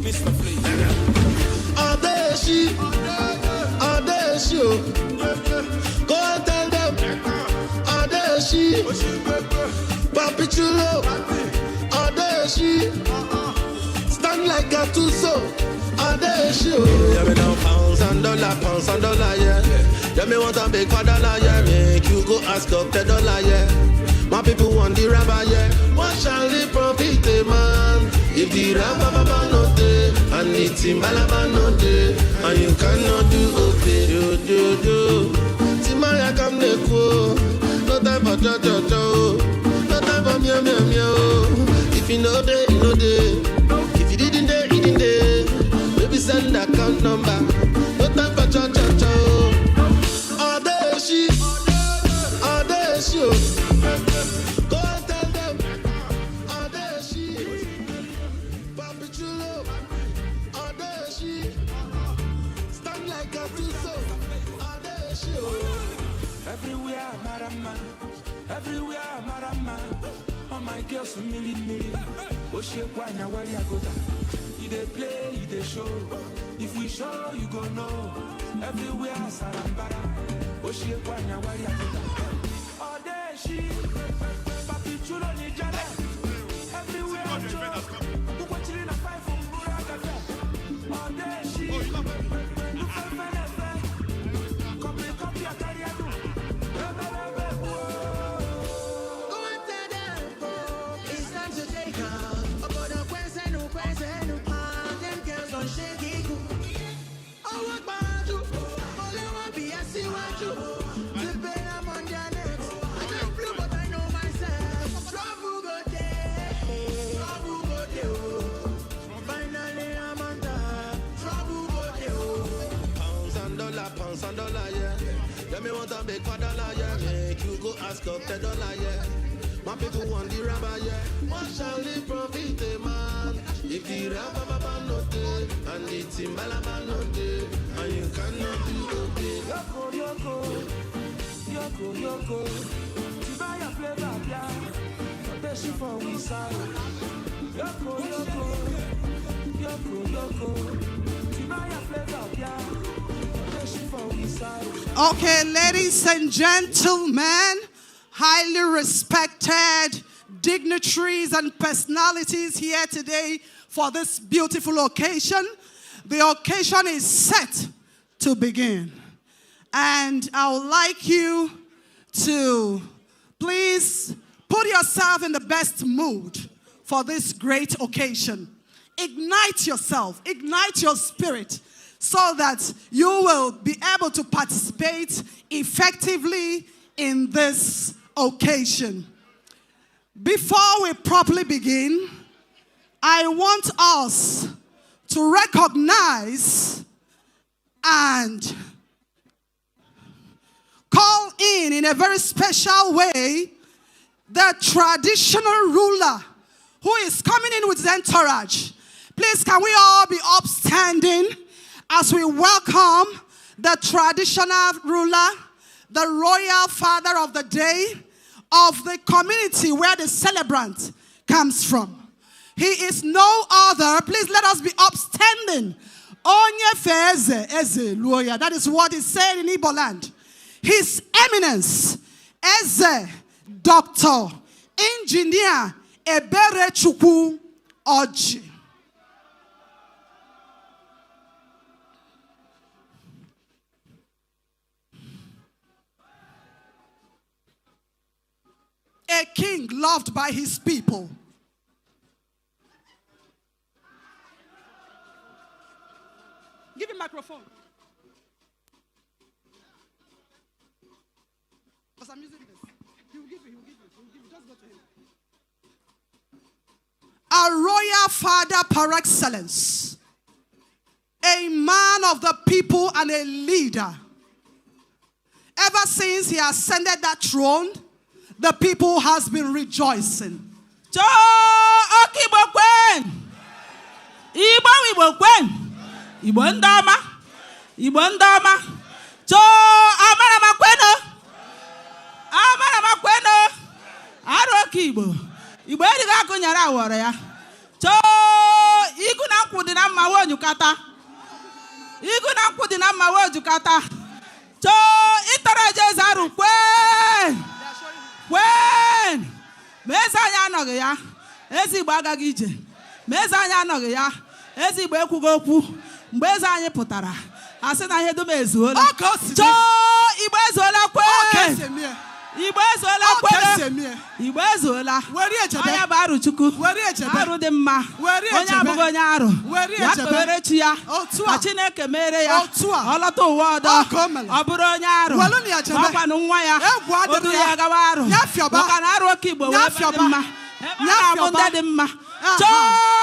Mr. Flea. Adeshi, go and tell them. Adeshi, Papi Chulo, Adeshi, stand like a tuso. Adeshi, yeah, me now pounds and dollar, yeah. Yeah, me want a big $1, yeah. Make you go ask up $10, yeah. My people want the rubber, yeah. What shall they profit, man? If the rubber no day, and the timbalaba no day, and you cannot do okay, do. Timaya come the quo, no time for cho, no time for meow. If you know day, you know day. If you didn't day, maybe send account number. No time for cho. Adeshi. Go and tell them. Adeshi. Papi Chulo. Adeshi. Stand like a tuso. Adeshi. Everywhere, Marama. All my girls, million. Oshekwana, where you go? You they play, you they show. If we show, you go know. Everywhere, Sarambara. Oshekwana, where you go? Odeshi, Papi Chulo, Nijana. Everywhere, I show. You watch it in a fight from Buraka. Odeshi, copy, I carry a do. It's time to take off. About the question, no. Them girls don't shake it. Oh, what about you? Only one be a see what you. The pain I'm on their necks. I just flew, but I know myself. Trouble go there. Finally, I'm on top. Trouble go there. Pounds and dollar, yeah. Yeah, me want a big $1, yeah. Make you go ask up $10, yeah. My people want the rubber, yeah. What shall they profit, man? If the rubber no day, and the timbalaba no day, and you cannot do okay. Yoko. Tibaya flavor, yeah. Protection for we side. Yoko. Tibaya flavor, yeah. Protection for we side. Okay, ladies and gentlemen, highly respected dignitaries and personalities here today for this beautiful occasion. The occasion is set to begin. And I would like you to please put yourself in the best mood for this great occasion. Ignite yourself, ignite your spirit so that you will be able to participate effectively in this occasion. Before we properly begin, I want us to recognize and call in a very special way the traditional ruler who is coming in with his entourage. Please, can we all be upstanding as we welcome the traditional ruler the royal father of the day of the community where the celebrant comes from. He is no other. Please let us be upstanding. Onye feze eze luoya. That is what is said in Igbo land. His Eminence, Eze, Dr. Engineer Ebere Chukwu Oji. A king loved by his people. Give him microphone. Because I'm using this. He will give you. Just go to him. A royal father par excellence. A man of the people and a leader. Ever since he ascended that throne, the people has been rejoicing. Cho okibokwen. Ibokwen. Ibondama. Cho amara makweno. Aro kibo. Ibo ediga kunyara awore ya. Cho igu na nkwudi na mma wo onyukata. Cho itara jezaru kwen. Meza anya anọghị ya. Ezigbo agaghị ije. Meza anya anọghị ya. Ezigbo ekwugo okwu. Mgbe eze anyị pụtara, asị na ihe dum ezuola. Chọọ Igbo ezuola kwe. Igbo ezuola kwe. Igbo ezuola. Onye bụ arụ Chukwu. Arụ dị mma. Onye abụghị onye arụ. Ya kpewere chi ya. Ka Chineke mere ya. Ọ lọta ụwa ọdọ. Ọ bụrụ onye arụ. Ọkwanụ nwa ya. O duru ya gawa arụ. Maka na arụ oke Igbo wee dị mma. Ebe a na-abụ ndị dị mma. Chọọ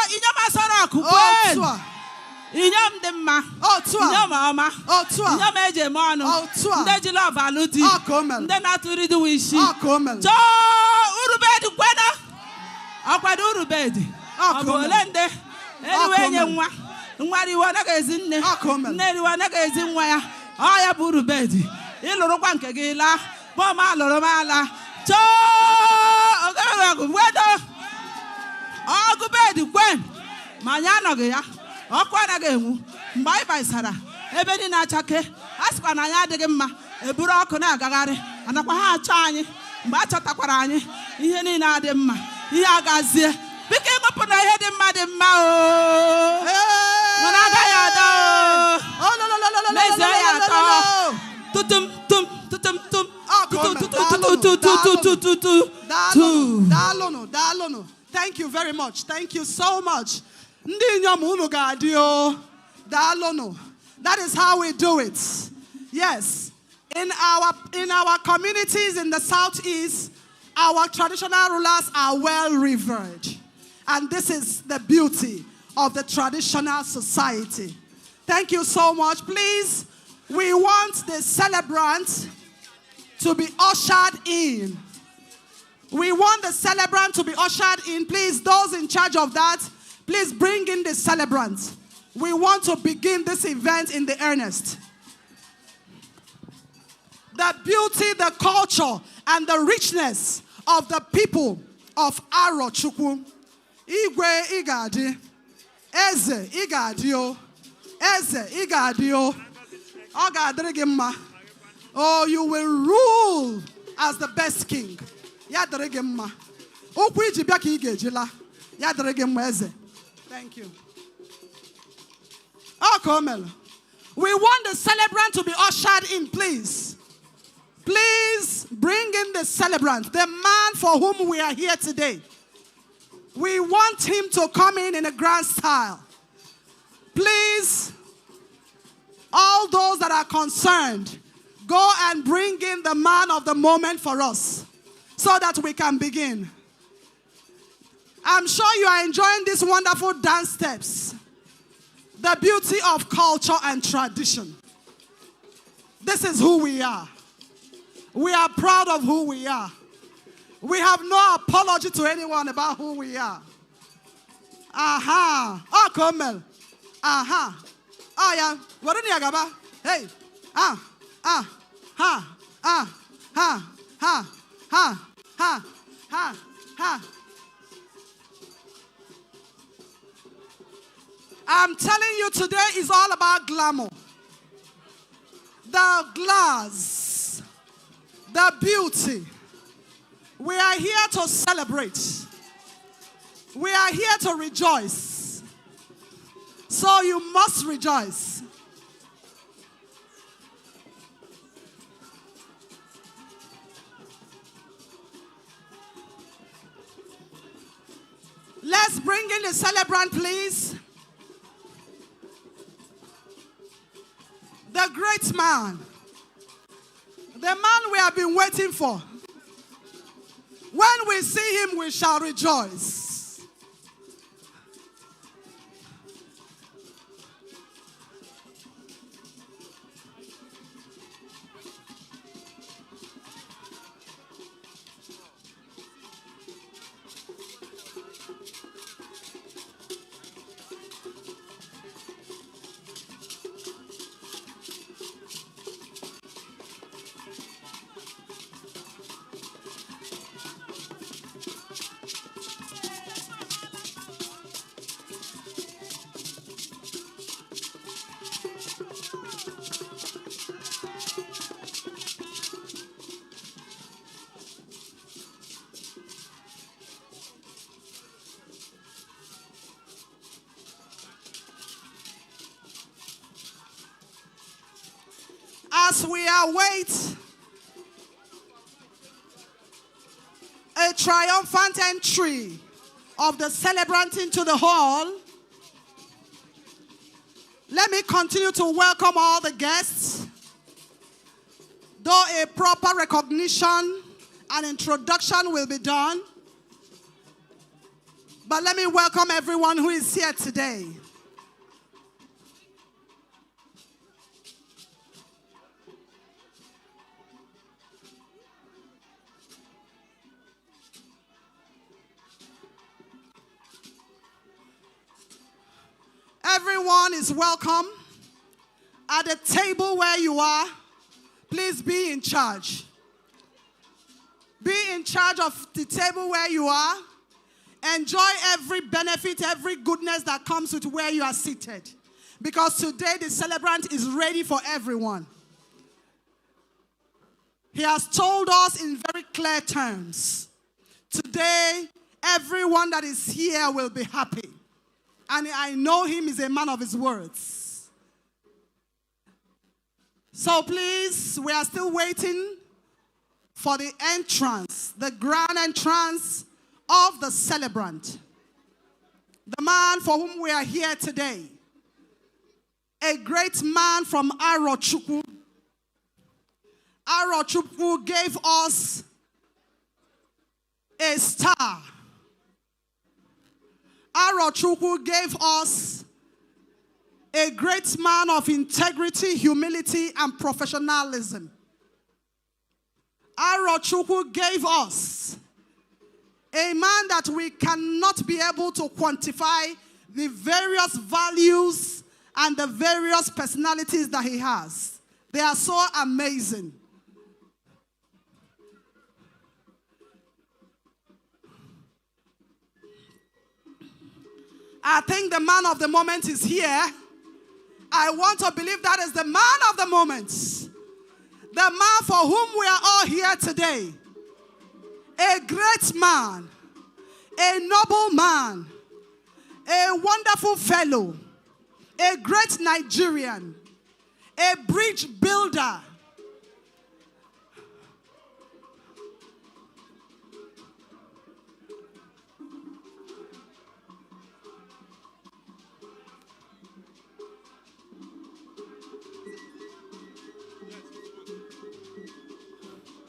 inyom asọrọ akụkwe. Inyom dị mma. Inyom ọma. Inyom eji eme ọnụ. Ndị ji lọv alụ di. Ndị na-atụrụ di wishi. Chọọ urubedi kwena. Ọkwado urubedi. Ọ bụ ole ndị eriwe enye nwa. Nwa riwe anaghị ezi nne. Nne riwe anaghị ezi nwa ya. Ọ ya bụ urubedi. Ịlụrụkwa nke gị laa. Bọm alụrụ m ala. Chọọ ogere ọgụ wedo. Ọgụ bedi kwen. Ma anyị anọghị ya. Ọkụ anaghị enwu. Mgbe anyị baisara ebe dị na-achake, a sịkwa na anyị adịghị mma, eburu ọkụ na-agagharị. Anakwa ha achọ anyị. Mgbe a chọtakwara anyị, ihe niile adị mma. Ihe agazie. Biko ịṅụpụ na ihe dị mma dị mma o. Mana agaghị ada o. Mezie ya atọ. Tutum. Dalono. Thank you very much. Thank you so much. That is how we do it. Yes. In our communities in the southeast, our traditional rulers are well revered. And this is the beauty of the traditional society. Thank you so much. Please, we want the celebrant to be ushered in. We want the celebrant to be ushered in. Please, those in charge of that, please bring in the celebrant. We want to begin this event in the earnest. The beauty, the culture, and the richness of the people of Aro Chukwu. Igwe igadi. Eze igadio. Eze igadio. Ogadrigimma. Oh, you will rule as the best king. Yadrigimma. Okwi jibiaki igejila. Yadrigimma eze. Thank you. Oh, Komel. We want the celebrant to be ushered in, please. Please bring in the celebrant, the man for whom we are here today. We want him to come in a grand style. Please, all those that are concerned, go and bring in the man of the moment for us so that we can begin. I'm sure you are enjoying these wonderful dance steps. The beauty of culture and tradition. This is who we are. We are proud of who we are. We have no apology to anyone about who we are. Aha. Oh, Komel. Aha. Oh, yeah. What do you gaba? Hey. Ha. ha, ha, ha, ha, ha, ha, ha. I'm telling you, today is all about glamour. The glass, the beauty. We are here to celebrate. We are here to rejoice. So you must rejoice. Let's bring in the celebrant, please. The great man. The man we have been waiting for. When we see him, we shall rejoice. As we await a triumphant entry of the celebrant into the hall, let me continue to welcome all the guests. Though a proper recognition and introduction will be done, but let me welcome everyone who is here today. Everyone is welcome. At the table where you are, please be in charge. Be in charge of the table where you are. Enjoy every benefit, every goodness that comes with where you are seated. Because today the celebrant is ready for everyone. He has told us in very clear terms, today everyone that is here will be happy. And I know him is a man of his words. So please, we are still waiting for the entrance, the grand entrance of the celebrant. The man for whom we are here today. A great man from Aro Chukwu. Aro Chukwu gave us a star. Aro Chukwu gave us a great man of integrity, humility, and professionalism. Aro Chukwu gave us a man that we cannot be able to quantify the various values and the various personalities that he has. They are so amazing. I think the man of the moment is here. I want to believe that is the man of the moment. The man for whom we are all here today. A great man. A noble man. A wonderful fellow. A great Nigerian. A bridge builder.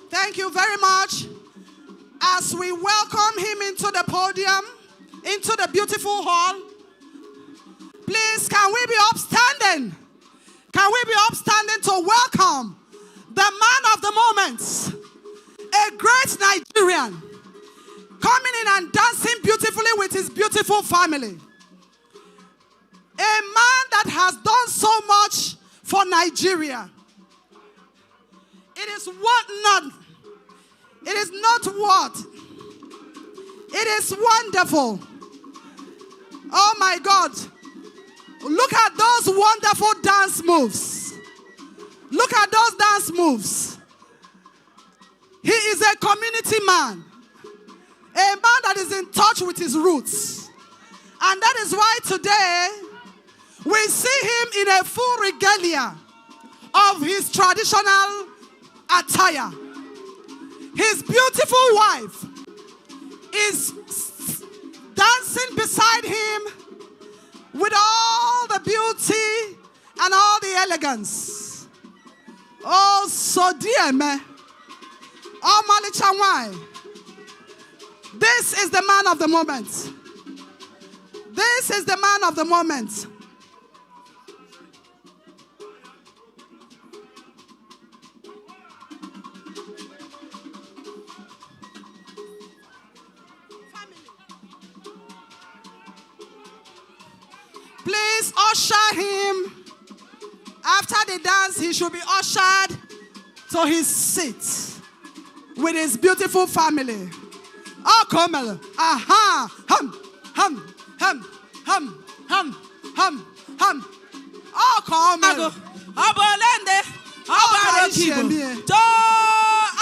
Thank you very much. As we welcome him into the podium, into the beautiful hall, please, can we be upstanding? Can we be upstanding to welcome the man of the moment, a great Nigerian, coming in and dancing beautifully with his beautiful family. A man that has done so much for Nigeria. It It is what not. It is not what. It is wonderful. Oh my God. Look at those wonderful dance moves. Look at those dance moves. He is a community man. A man that is in touch with his roots. And that is why today we see him in a full regalia of his traditional attire. His beautiful wife is dancing beside him with all the beauty and all the elegance. Oh, so dear me. Oh, Malichawai. This is the man of the moment. This is the man of the moment. Please usher him. After the dance, he should be ushered to his seat with his beautiful family. Oh, come on. Aha. Hum, hum, hum, hum, hum, hum, hum. Oh, come on. Abolende. Abolende. To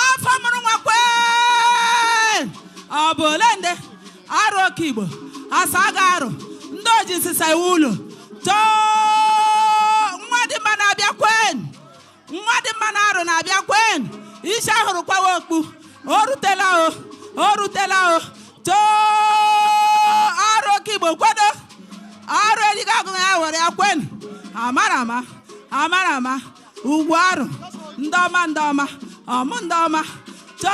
afamurungakwe. Abolende. Arokibo. Asagaro. Ndoji sisaiwulo. To mwadi manabia kwen. Mwadi manaro nabia kwen. Isha hurukwa wokbu. Orutela o. Orutela o. To arokibo kwado. Aro eligagunga wari akwen. Amarama. Amarama. Ugwu Aro. Ndoma ndoma. Ndoma. To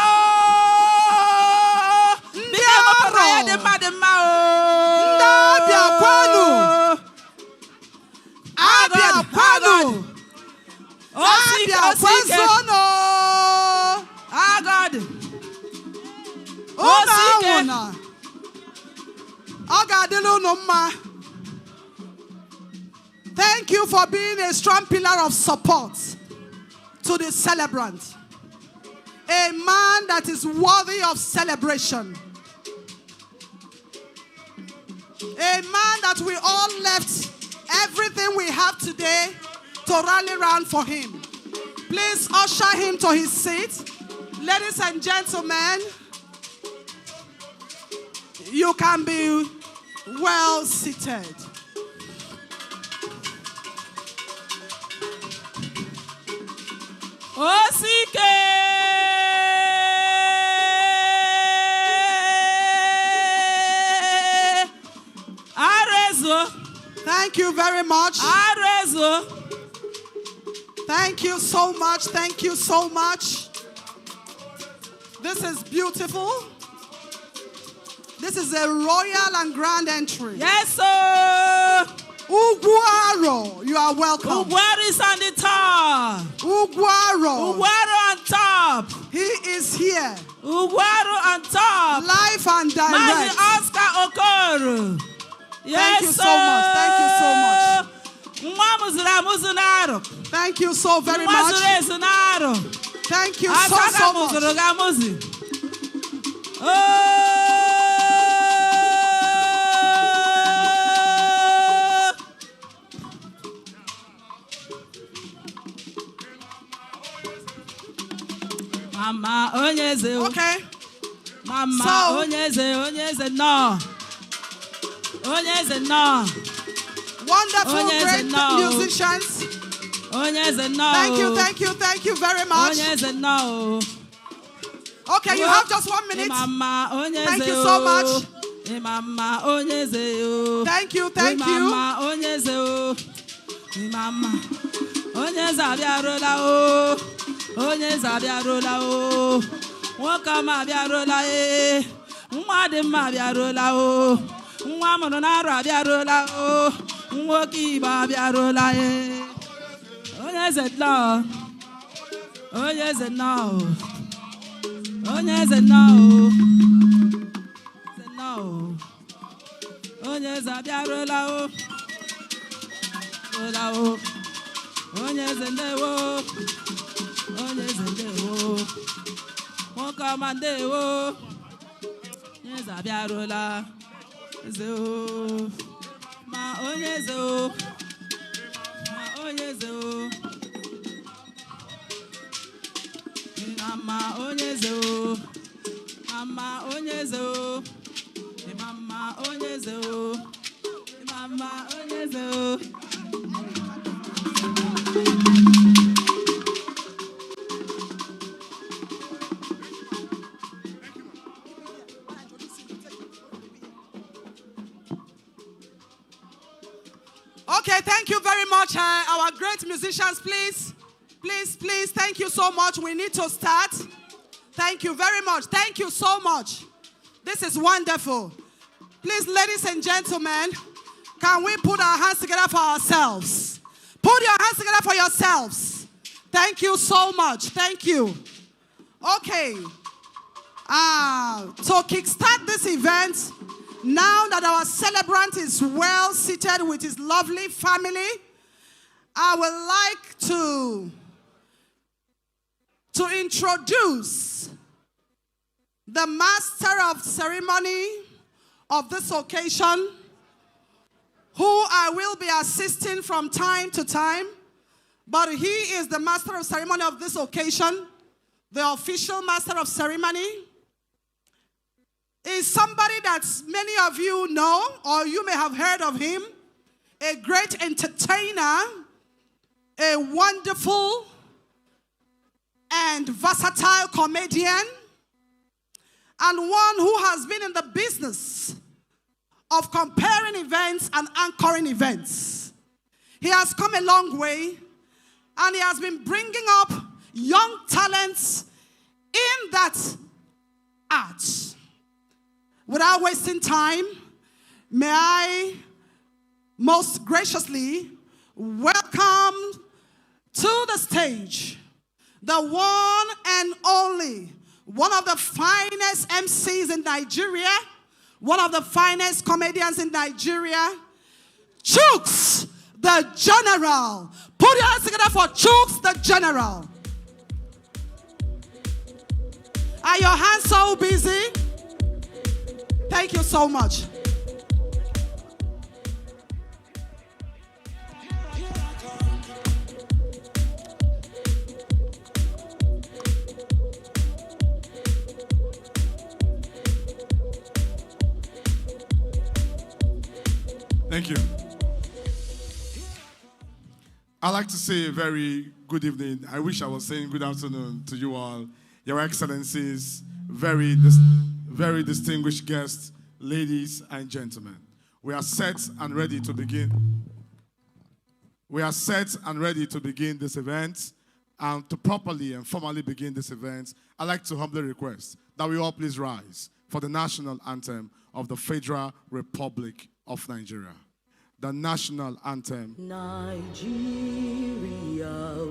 Ndabia kwanu. Abia kwanu. Abia kwanzono. Agad. Ona. Agadilu numma. Thank you for being a strong pillar of support to the celebrant. A man that is worthy of celebration. A man that we all left everything we have today to rally around for him. Please usher him to his seat. Ladies and gentlemen, you can be well seated. Osike. Arezo. Thank you very much. Arezo. Thank you so much. Thank you so much. This is beautiful. This is a royal and grand entry. Yes, sir. Ugwu Aro, you are welcome. Ugwu Aro is on the top. Ugwu Aro. Ugwu Aro on top. He is here. Ugwu Aro on top. Live and direct. Mazi Okoro. Yes, thank you so much. Thank you so much. Thank you so very much. Thank you so much. Mama onyeze. Okay. Mama onyeze no. Onyeze no. Wonderful, great musicians. Onyeze no. Thank you very much. Onyeze no. Okay, you have just 1 minute. Mama onyeze. Thank you so much. Mama onyeze. Thank you. Mama onyeze. Mama onyeze abiarola o. Onyeze abiarola o. Nwokama abiarola e. Nwa dị mma abiarola o. Nwa mụrụ n'arụ abiarola o. Nwoke Igbo abiarola e. Onyeze no. Onyeze no. Onyeze no. No. Onyeze abiarola o. Rola o. Onyeze ndewo. Onyezewo. Mokamandewo. Nyezabiarola. Zeo. Ma onyezewo. Ma onyezewo. Mama onyezewo. Mama onyezewo. Mama onyezewo. Mama onyezewo. Okay, thank you very much, our great musicians, please. Please, thank you so much. We need to start. Thank you very much. Thank you so much. This is wonderful. Please, ladies and gentlemen, can we put our hands together for ourselves? Put your hands together for yourselves. Thank you so much. Thank you. Okay. To kickstart this event, now that our celebrant is well seated with his lovely family, I would like to introduce the master of ceremony of this occasion, who I will be assisting from time to time, but he is the master of ceremony of this occasion, the official master of ceremony. Is somebody that many of you know, or you may have heard of him, a great entertainer, a wonderful and versatile comedian, and one who has been in the business of comparing events and anchoring events. He has come a long way, and he has been bringing up young talents in that art. Without wasting time, may I most graciously welcome to the stage the one and only, one of the finest MCs in Nigeria, one of the finest comedians in Nigeria, Chuks the General. Put your hands together for Chuks the General. Are your hands so busy? Thank you so much. Thank you. I'd like to say a very good evening. I wish I was saying good afternoon to you all, Your Excellencies, very distinguished guests, ladies and gentlemen. We are set and ready to begin. We are set and ready to begin this event. And to properly and formally begin this event, I'd like to humbly request that we all please rise for the national anthem of the Federal Republic of Nigeria. The national anthem. Nigeria,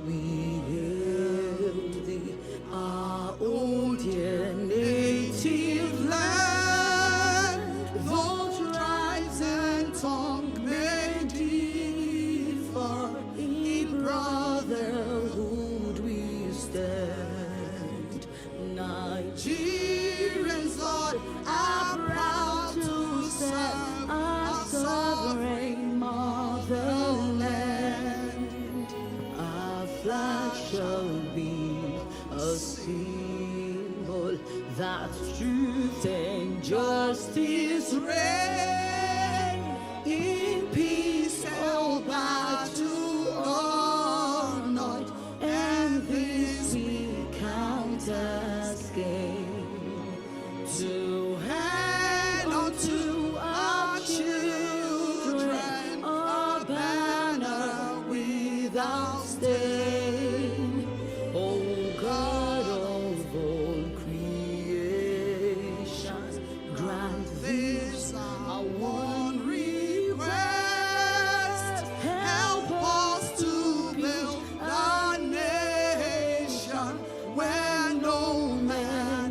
we hail thee, our own dear native land. Though tribes and tongue may differ, in brotherhood we stand. Nigerians all are proud to serve our sovereign motherland. Our flag shall be a symbol that truth and justice reign. In peace all battle honored, and this we count as gain. To hand unto our children a banner without stain. O God of all creation, grant this our one request. Help us to build a nation where no man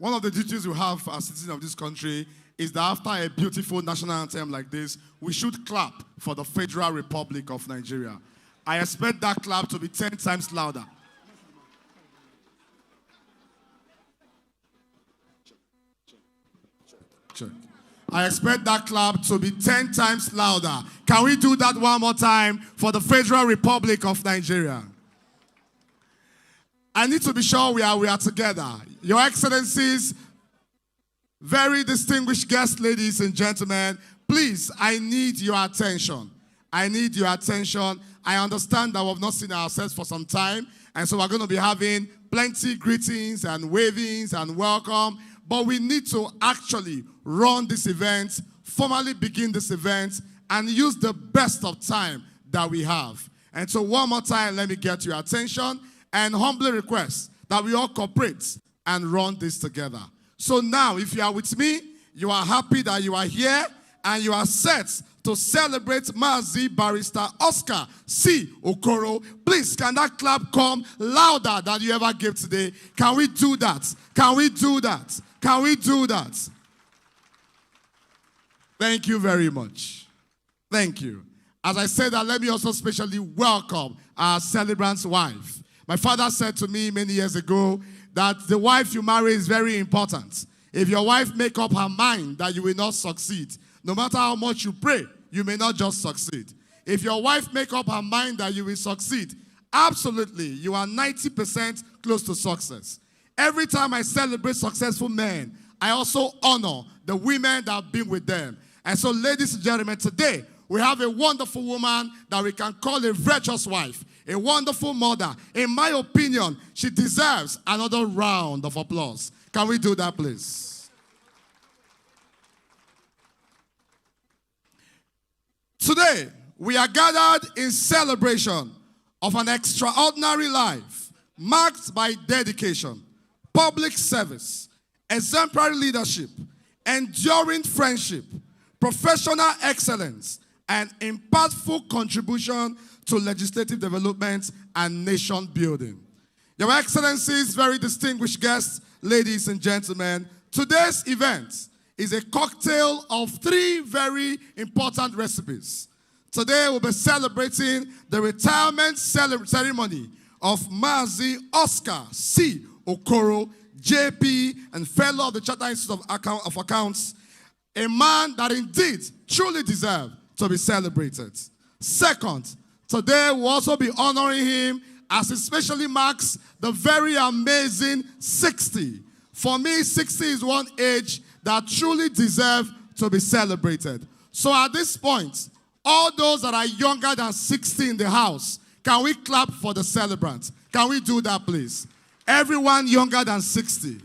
one of the duties we have as citizens of this country is that after a beautiful national anthem like this, we should clap for the Federal Republic of Nigeria. I expect that clap to be 10 times louder. Check. I expect that clap to be 10 times louder. Can we do that one more time for the Federal Republic of Nigeria? I need to be sure we are together. Your Excellencies, very distinguished guests, ladies and gentlemen, please, I need your attention. I need your attention. I understand that we've not seen ourselves for some time, and so we're going to be having plenty greetings and wavings and welcome, but we need to actually run this event, formally begin this event, and use the best of time that we have. And so one more time, let me get your attention and humbly request that we all cooperate and run this together. So now, if you are with me, you are happy that you are here, and you are set to celebrate Mazi Barrister Oscar C. Okoro. Please, can that clap come louder than you ever gave today? Can we do that? Can we do that? Can we do that? Thank you very much. Thank you. As I said that, let me also specially welcome our celebrant's wife. My father said to me many years ago that the wife you marry is very important. If your wife make up her mind that you will not succeed, no matter how much you pray, you may not just succeed. If your wife make up her mind that you will succeed, absolutely, you are 90% close to success. Every time I celebrate successful men, I also honor the women that have been with them. And so, ladies and gentlemen, today, we have a wonderful woman that we can call a virtuous wife, a wonderful mother. In my opinion, she deserves another round of applause. Can we do that, please? Today, we are gathered in celebration of an extraordinary life marked by dedication, public service, exemplary leadership, enduring friendship, professional excellence, and impactful contribution to legislative development and nation building. Your Excellencies, very distinguished guests, ladies and gentlemen, today's event is a cocktail of 3 very important recipes. Today we'll be celebrating the retirement ceremony of Mazi Oscar C. Okoro, JP, and fellow of the Chartered Institute of Accounts, a man that indeed truly deserves to be celebrated. Second, today we'll also be honoring him as it specially marks the very amazing 60. For me, 60 is one age that truly deserve to be celebrated. So at this point, all those that are younger than 60 in the house, can we clap for the celebrants? Can we do that, please? Everyone younger than 60.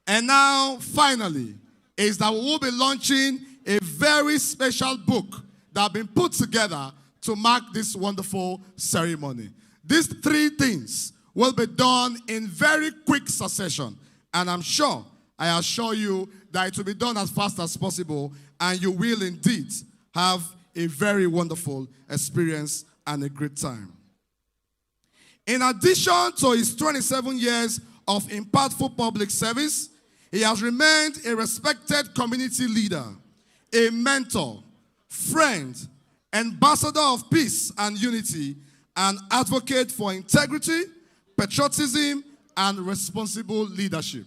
And now, finally, is that we will be launching a very special book that has been put together to mark this wonderful ceremony. These 3 things will be done in very quick succession. And I'm sure, I assure you, that it will be done as fast as possible, and you will indeed have a very wonderful experience and a great time. In addition to his 27 years of impactful public service, he has remained a respected community leader, a mentor, friend, ambassador of peace and unity, and advocate for integrity, patriotism, and responsible leadership.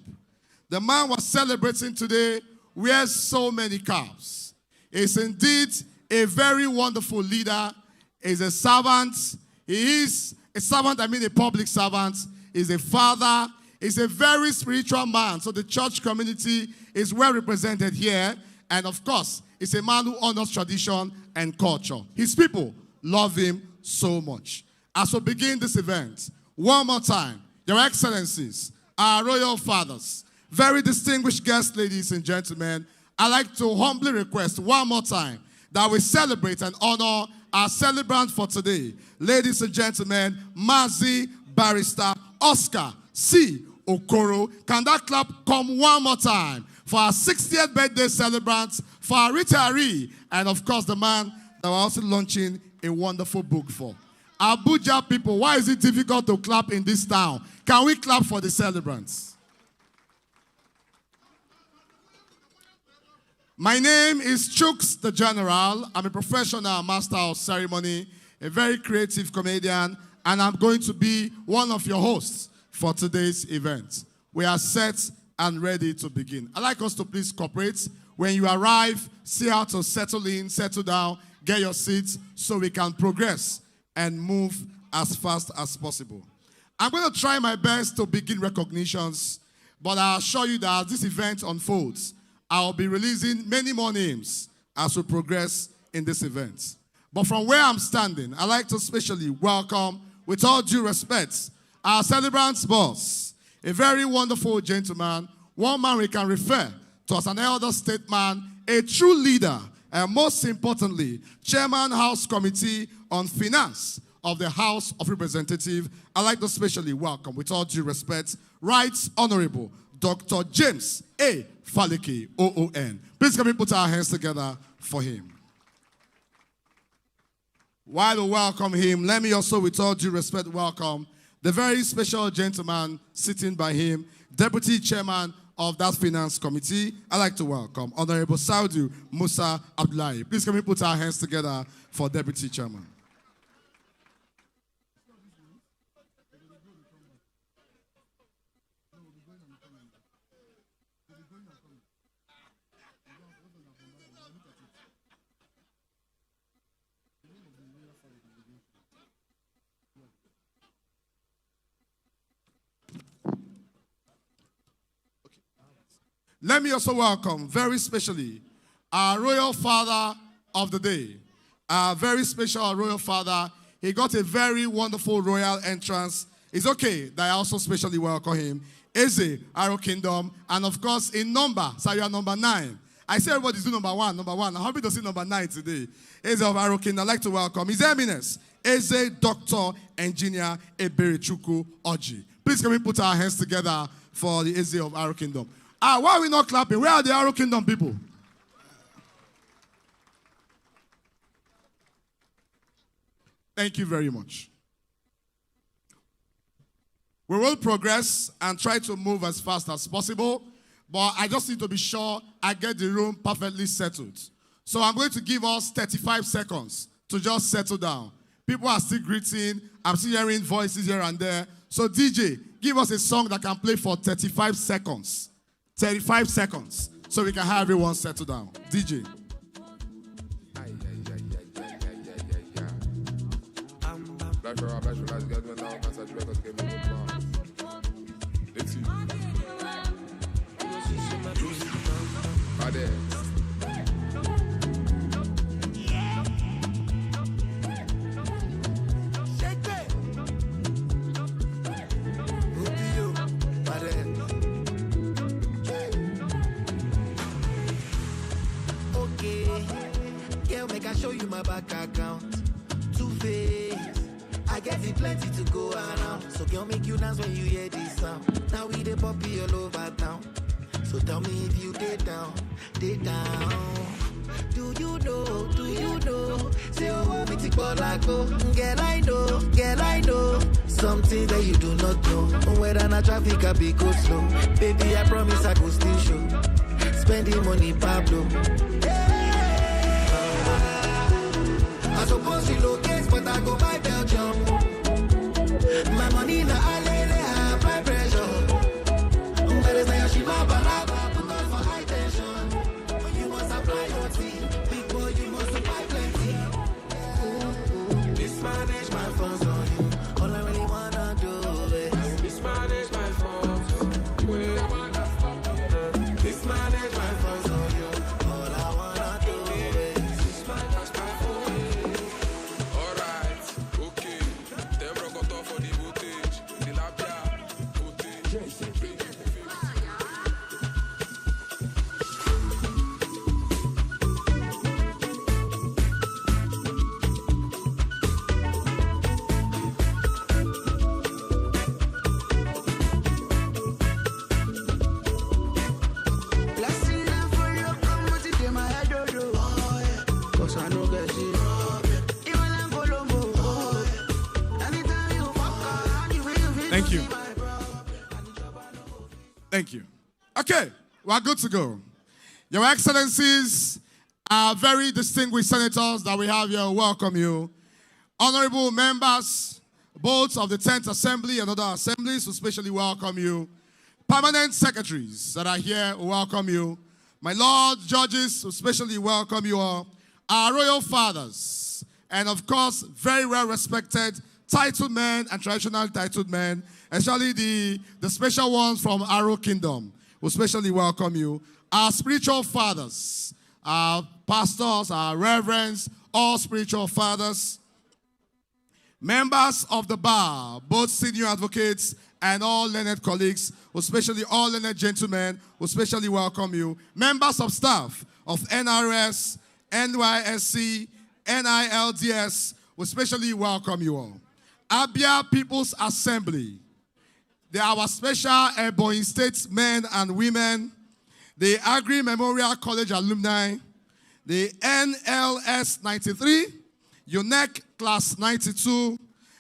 The man we're celebrating today wears so many caps. He's indeed a very wonderful leader. He's a servant. He is a servant, I mean a public servant. He's a father. He's a very spiritual man. So the church community is well represented here. And of course, he's a man who honors tradition and culture. His people love him so much. As we begin this event, one more time, Your Excellencies, our royal fathers, very distinguished guests, ladies and gentlemen, I'd like to humbly request one more time that we celebrate and honor our celebrant for today. Ladies and gentlemen, Mazi Barrister Oscar C. Okoro. Can that clap come one more time for our 60th birthday celebrant, for our retiree, and of course the man that we're also launching a wonderful book for. Abuja people, why is it difficult to clap in this town? Can we clap for the celebrants? My name is Chuks the General. I'm a professional master of ceremony, a very creative comedian, and I'm going to be one of your hosts for today's event. We are set and ready to begin. I'd like us to please cooperate. When you arrive, see how to settle in, settle down, get your seats so we can progress and move as fast as possible. I'm going to try my best to begin recognitions, but I assure you that as this event unfolds, I'll be releasing many more names as we progress in this event. But from where I'm standing, I'd like to especially welcome, with all due respect, our celebrant's boss, a very wonderful gentleman, one man we can refer to as an elder statesman, a true leader, and most importantly, Chairman House Committee on Finance of the House of Representatives. I'd like to especially welcome, with all due respect, Right Honorable Dr. James A. Faleke, OON. Please can we put our hands together for him. While we welcome him, let me also, with all due respect, welcome the very special gentleman sitting by him, Deputy Chairman of that Finance Committee. I'd like to welcome Honorable Saudu Musa Abdullahi. Please can we put our hands together for Deputy Chairman. Let me also welcome, very specially, our royal father of the day. Our very special royal father. He got a very wonderful royal entrance. It's okay that I also specially welcome him. Eze, Aro Kingdom, and of course, in number, so you are number 9. I say everybody's doing number 1, number 1. I'm happy to see number 9 today. Eze of Aro Kingdom, I'd like to welcome His Eminence, Eze Dr. Engineer Eberichukwu Oji. Please can we put our hands together for the Eze of Aro Kingdom. Why are we not clapping? Where are the Aro Kingdom people? Thank you very much. We will progress and try to move as fast as possible, but I just need to be sure I get the room perfectly settled. So I'm going to give us 35 seconds to just settle down. People are still greeting. I'm still hearing voices here and there. So DJ, give us a song that can play for 35 seconds. 35 seconds, so we can have everyone settle down. DJ. Show you my back account. Two-Face, I get it plenty to go around. So girl, make you dance when you hear this sound. Now we the poppy all over town. So tell me if you did down, did down. Do you know? Say oh, me take ball like go. Girl I know. Something that you do not know. Whether na traffic I be go slow. Baby, I promise I go still show. Spending money, Pablo. I suppose you locate, but I go buy Belgium. My money na alele, I apply pressure. Better say she ma balaba, put on for high tension. You must apply your team, big boy, you must apply plenty. Mismanage my funds on you, all I really wanna do is mismanage my funds. Mismanage my funds on you, all I wanna do is mismanage my funds. Thank you. Thank you. Okay, we're good to go. Your Excellencies, our very distinguished senators that we have here, welcome you. Honorable members, both of the 10th Assembly and other assemblies, we especially welcome you. Permanent secretaries that are here, welcome you. My Lord Judges, especially welcome you all. Our royal fathers, and of course, very well respected titled men and traditional titled men, especially the special ones from Aro Kingdom, we especially welcome you. Our spiritual fathers, our pastors, our reverends, all spiritual fathers, members of the bar, both senior advocates and all learned colleagues, especially all learned gentlemen, we especially welcome you. Members of staff of NRS, NYSC, NILDS, we especially welcome you all. Abia People's Assembly, they are our special Ebonyi State men and women, the Agri Memorial College alumni, the NLS 93, UNEC Class 92,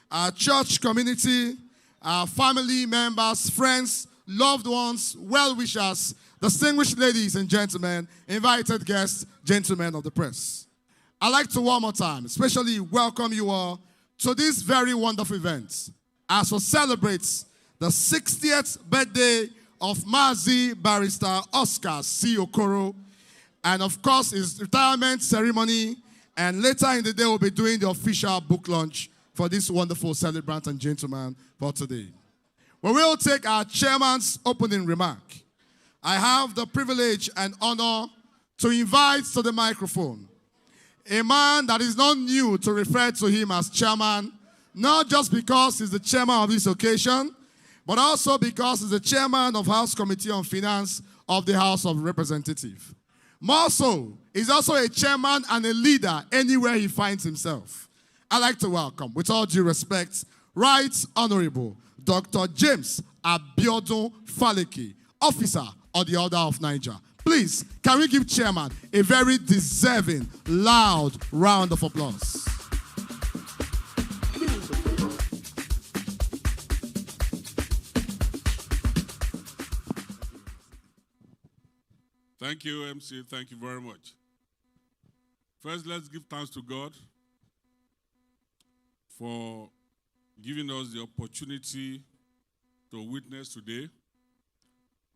our church community, our family members, friends, loved ones, well-wishers, distinguished ladies and gentlemen, invited guests, gentlemen of the press. I'd like to one more time especially welcome you all to this very wonderful event as we celebrate the 60th birthday of Mazi Barrister Oscar C. Okoro, and of course his retirement ceremony, and later in the day we'll be doing the official book launch for this wonderful celebrant and gentleman for today. We will take our chairman's opening remark. I have the privilege and honor to invite to the microphone a man that is not new to refer to him as chairman, not just because he's the chairman of this occasion, but also because he's the chairman of House Committee on Finance of the House of Representatives. More so, he's also a chairman and a leader anywhere he finds himself. I'd like to welcome, with all due respect, Right Honorable Dr. James Abiodun Faleke, officer of the Order of Niger. Please, can we give chairman a very deserving, loud round of applause? Thank you, MC. Thank you very much. First, let's give thanks to God for giving us the opportunity to witness today.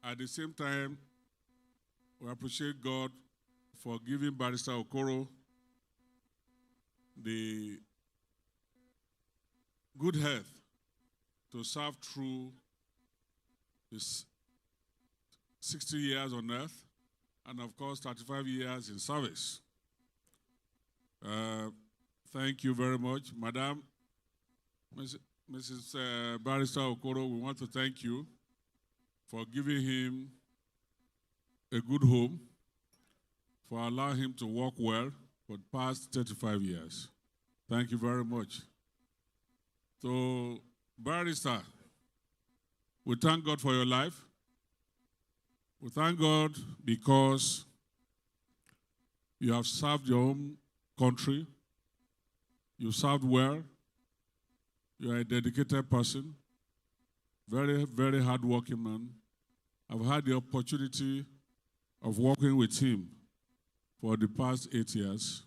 At the same time, we appreciate God for giving Barrister Okoro the good health to serve through his 60 years on earth, and of course 35 years in service. Thank you very much. Madam, Mrs. Barrister Okoro, we want to thank you for giving him a good home, for allowing him to work well for the past 35 years. Thank you very much. So, Barrister, we thank God for your life. We thank God because you have served your own country. You served well. You are a dedicated person. Very, very hardworking man. I've had the opportunity of working with him for the past 8 years.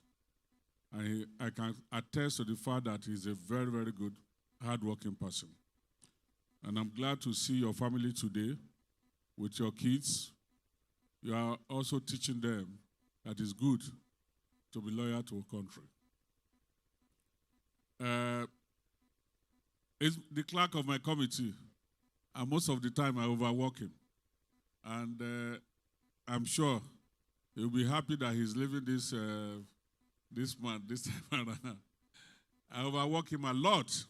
I can attest to the fact that he's a very, very good, hardworking person. And I'm glad to see your family today with your kids. You are also teaching them that it's good to be loyal to a country. It's the clerk of my committee, and most of the time I overwork him. And I'm sure he'll be happy that he's leaving this month, this time around. I overwork him a lot,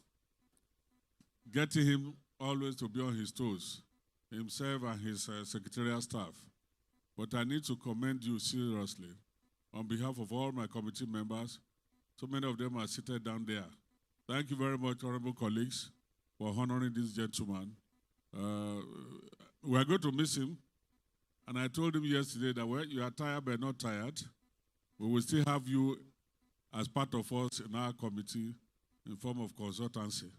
getting him always to be on his toes, himself and his secretarial staff. But I need to commend you seriously on behalf of all my committee members. So many of them are seated down there. Thank you very much, honorable colleagues, for honoring this gentleman. We are going to miss him. And I told him yesterday that, well, you are tired but not tired. We will still have you as part of us in our committee in form of consultancy.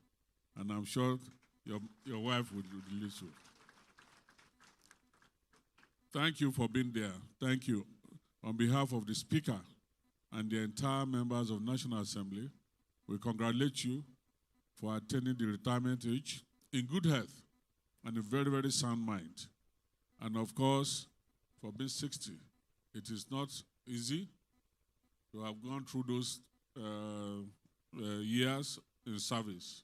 And I'm sure your wife will release you. Thank you for being there. Thank you. On behalf of the Speaker and the entire members of National Assembly, we congratulate you for attaining the retirement age in good health and a very, very sound mind. And of course, for being 60, it is not easy to have gone through those years in service.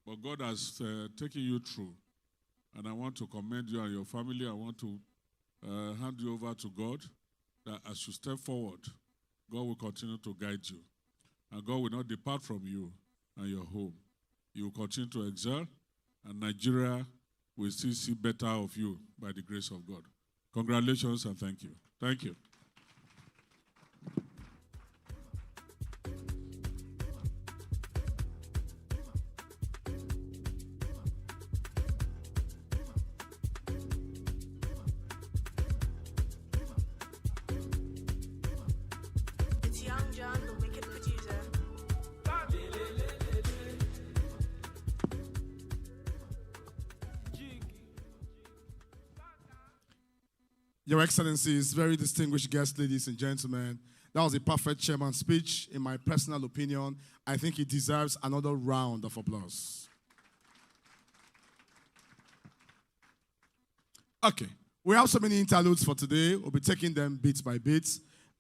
But God has taken you through. And I want to commend you and your family. I want to hand you over to God, that as you step forward, God will continue to guide you. And God will not depart from you and your home. You will continue to excel, and Nigeria will still see better of you by the grace of God. Congratulations and thank you. Thank you. It's Young John, the wicked producer. Your Excellencies, very distinguished guests, ladies and gentlemen, that was a perfect chairman speech. In my personal opinion, I think he deserves another round of applause. Okay, we have so many interludes for today. We'll be taking them bit by bit.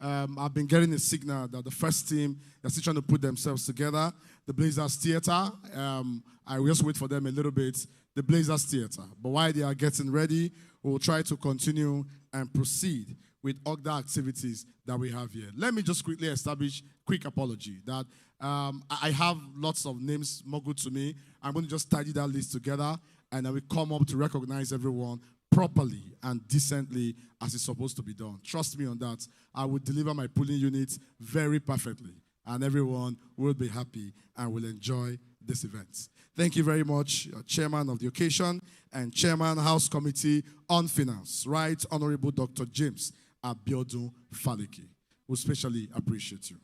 I've been getting a signal that the first team, they're still trying to put themselves together. The Blazers Theater, I will just wait for them a little bit. The Blazers Theater. But while they are getting ready, we'll try to continue and proceed with other activities that we have here. Let me just quickly establish quick apology that I have lots of names smuggled to me. I'm going to just tidy that list together, and I will come up to recognize everyone properly and decently as it's supposed to be done. Trust me on that. I will deliver my polling units very perfectly, and everyone will be happy and will enjoy this event. Thank you very much, Chairman of the occasion and Chairman House Committee on Finance, Right Honorable Dr. James Abiodun Faleke. We especially appreciate you.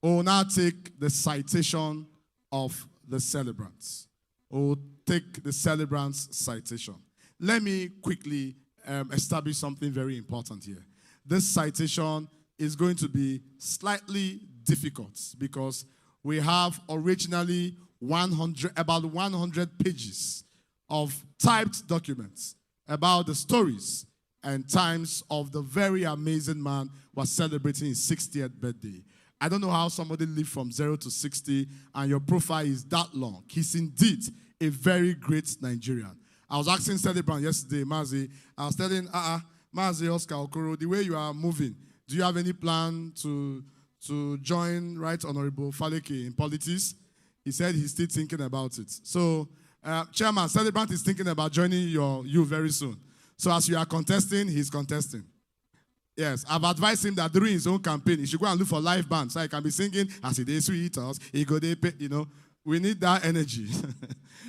We'll now take the citation of the celebrants. We'll take the celebrants' citation. Let me quickly establish something very important here. This citation is going to be slightly difficult because we have originally about 100 pages of typed documents about the stories and times of the very amazing man who was celebrating his 60th birthday. I don't know how somebody lived from 0 to 60 and your profile is that long. He's indeed a very great Nigerian. I was asking celebrant yesterday, Mazi, I was telling Mazi Oscar Okoro, the way you are moving, do you have any plan to join Right Honorable Faleke in politics? He said he's still thinking about it. So, Chairman, celebrant is thinking about joining you very soon. So as you are contesting, he's contesting. Yes, I've advised him that during his own campaign, he should go and look for live bands so he can be singing as he dey sweet us. He go dey pay, we need that energy.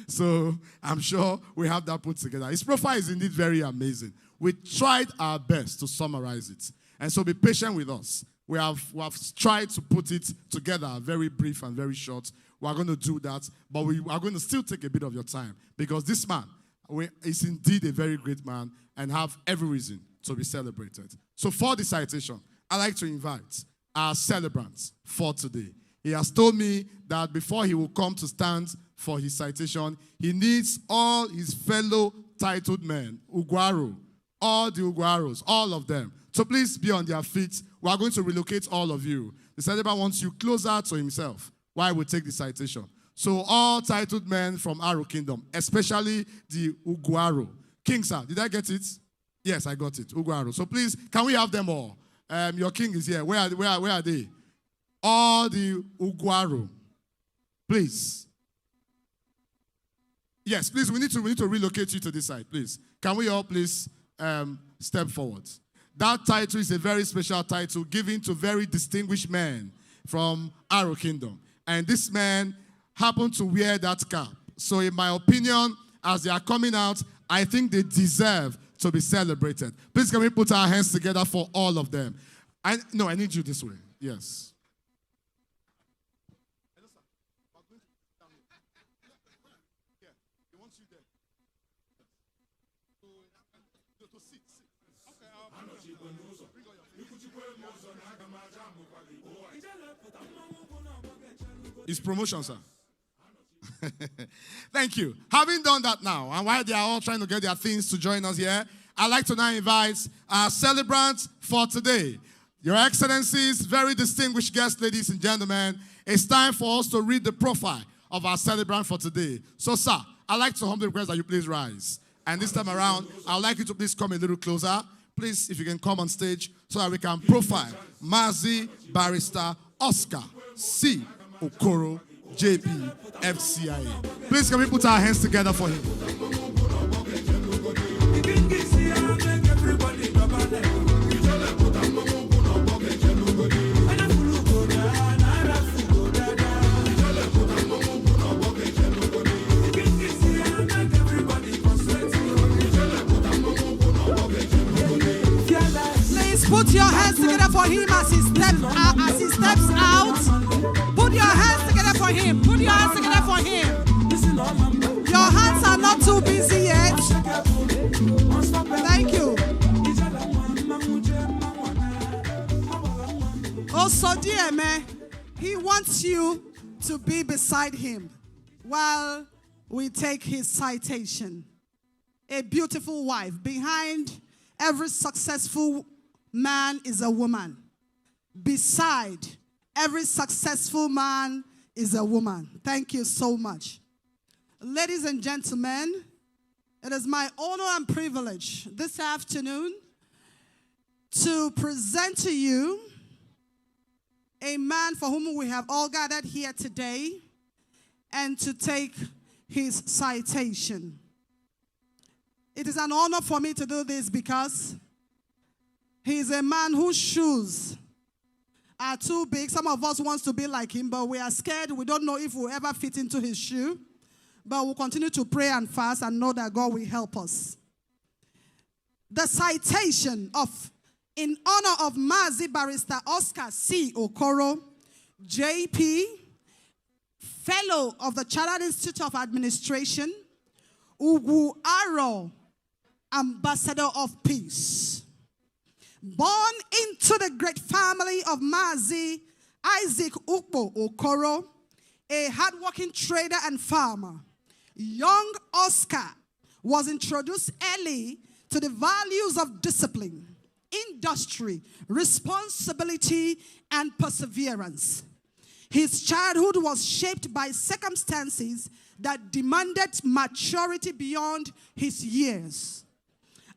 So I'm sure we have that put together. His profile is indeed very amazing. We tried our best to summarize it. And so be patient with us. We have tried to put it together, very brief and very short. We are going to do that, but we are going to still take a bit of your time because this man is indeed a very great man and have every reason to be celebrated. So for the citation, I'd like to invite our celebrants for today. He has told me that before he will come to stand for his citation, he needs all his fellow titled men, Ugwu Aro, all the Ugwu Aros, all of them. So please be on their feet. We are going to relocate all of you. The celebrant wants you closer to himself while we take the citation. So all titled men from Aro Kingdom, especially the Ugwu Aro. King, sir, did I get it? Yes, I got it, Ugwu Aro. So please, can we have them all? Your king is here. Where are they? All the Ugwu Aro. Please. Yes, please, we need to relocate you to this side, please. Can we all please step forward? That title is a very special title given to very distinguished men from Aro Kingdom. And this man happened to wear that cap. So in my opinion, as they are coming out, I think they deserve to be celebrated. Please can we put our hands together for all of them? I need you this way. Yes. It's promotion, sir. Thank you. Having done that now, and while they are all trying to get their things to join us here, I'd like to now invite our celebrants for today. Your Excellencies, very distinguished guests, ladies and gentlemen, it's time for us to read the profile of our celebrant for today. So, sir, I'd like to humbly request that you please rise. And this time around, I'd like you to please come a little closer. Please, if you can come on stage so that we can profile Mazi Barrister Oscar C. Okoro, JP, FCIA. Please, can we put our hands together for him? Please put your hands together for him as he steps out. Put your hands together for him. Put your hands together for him. Your hands are not too busy yet. Thank you. Also, dear man, he wants you to be beside him while we take his citation. A beautiful wife. Behind every successful man is a woman. Beside every successful man is a woman. Thank you so much. Ladies and gentlemen, it is my honor and privilege this afternoon to present to you a man for whom we have all gathered here today and to take his citation. It is an honor for me to do this because he is a man whose shoes are too big. Some of us want to be like him, but we are scared. We don't know if we'll ever fit into his shoe. But we'll continue to pray and fast and know that God will help us. The citation in honor of Mazi Barrister Oscar C. Okoro, JP, Fellow of the Chartered Institute of Administration, Ugwu Aro, Ambassador of Peace. Born into the great family of Mazi Isaac Ukpo Okoro, a hardworking trader and farmer, young Oscar was introduced early to the values of discipline, industry, responsibility, and perseverance. His childhood was shaped by circumstances that demanded maturity beyond his years.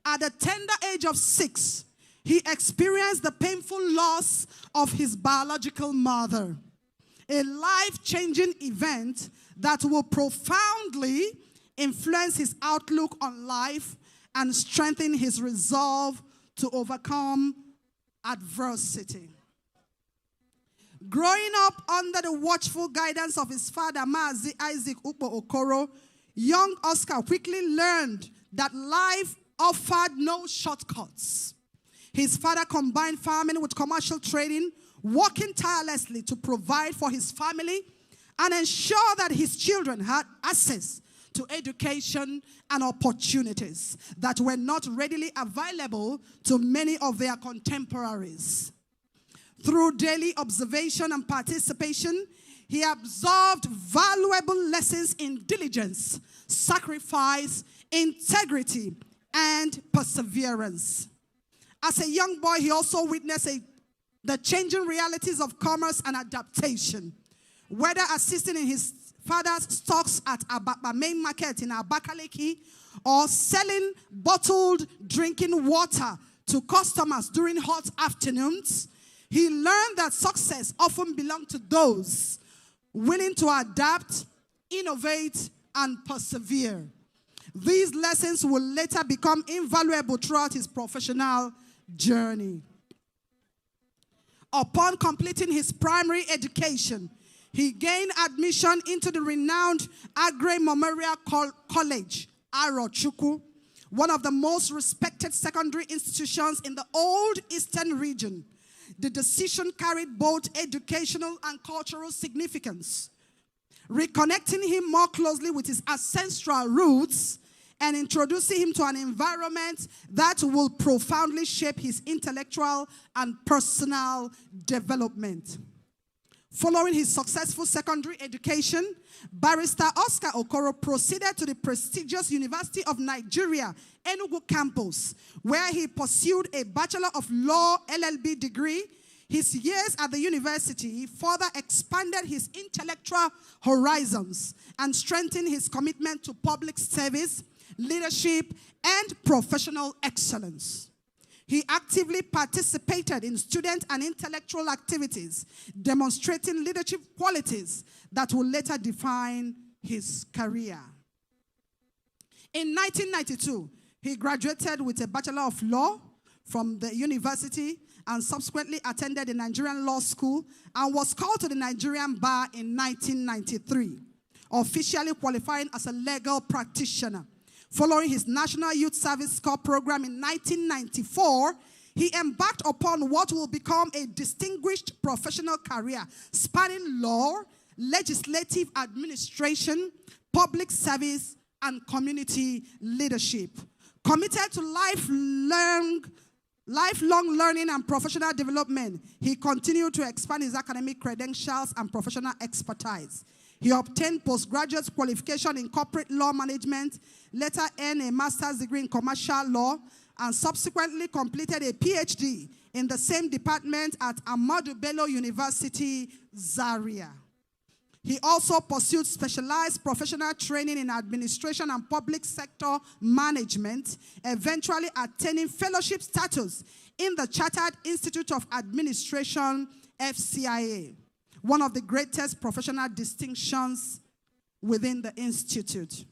At the tender age of 6, he experienced the painful loss of his biological mother, a life-changing event that will profoundly influence his outlook on life and strengthen his resolve to overcome adversity. Growing up under the watchful guidance of his father, Mazi Isaac Ukpo Okoro, young Oscar quickly learned that life offered no shortcuts. His father combined farming with commercial trading, working tirelessly to provide for his family and ensure that his children had access to education and opportunities that were not readily available to many of their contemporaries. Through daily observation and participation, he absorbed valuable lessons in diligence, sacrifice, integrity, and perseverance. As a young boy, he also witnessed the changing realities of commerce and adaptation, whether assisting in his father's stocks at Ababa main market in Abakaliki or selling bottled drinking water to customers during hot afternoons. He learned that success often belonged to those willing to adapt, innovate, and persevere. These lessons will later become invaluable throughout his professional journey. Upon completing his primary education, he gained admission into the renowned Agre Memorial College, Aro Chukwu, one of the most respected secondary institutions in the old Eastern region. The decision carried both educational and cultural significance. reconnecting him more closely with his ancestral roots and introducing him to an environment that will profoundly shape his intellectual and personal development. Following his successful secondary education, Barrister Oscar Okoro proceeded to the prestigious University of Nigeria, Enugu campus, where he pursued a Bachelor of Law LLB degree. His years at the university further expanded his intellectual horizons and strengthened his commitment to public service, leadership, and professional excellence. He actively participated in student and intellectual activities, demonstrating leadership qualities that will later define his career. In 1992, he graduated with a Bachelor of Law from the university and subsequently attended the Nigerian Law School and was called to the Nigerian Bar in 1993, officially qualifying as a legal practitioner. Following his National Youth Service Corps program in 1994, he embarked upon what will become a distinguished professional career spanning law, legislative administration, public service, and community leadership. Committed to lifelong learning and professional development, he continued to expand his academic credentials and professional expertise. He obtained postgraduate qualification in corporate law management, later earned a master's degree in commercial law, and subsequently completed a PhD in the same department at Ahmadu Bello University, Zaria. He also pursued specialized professional training in administration and public sector management, eventually attaining fellowship status in the Chartered Institute of Administration, FCIA, one of the greatest professional distinctions within the institute.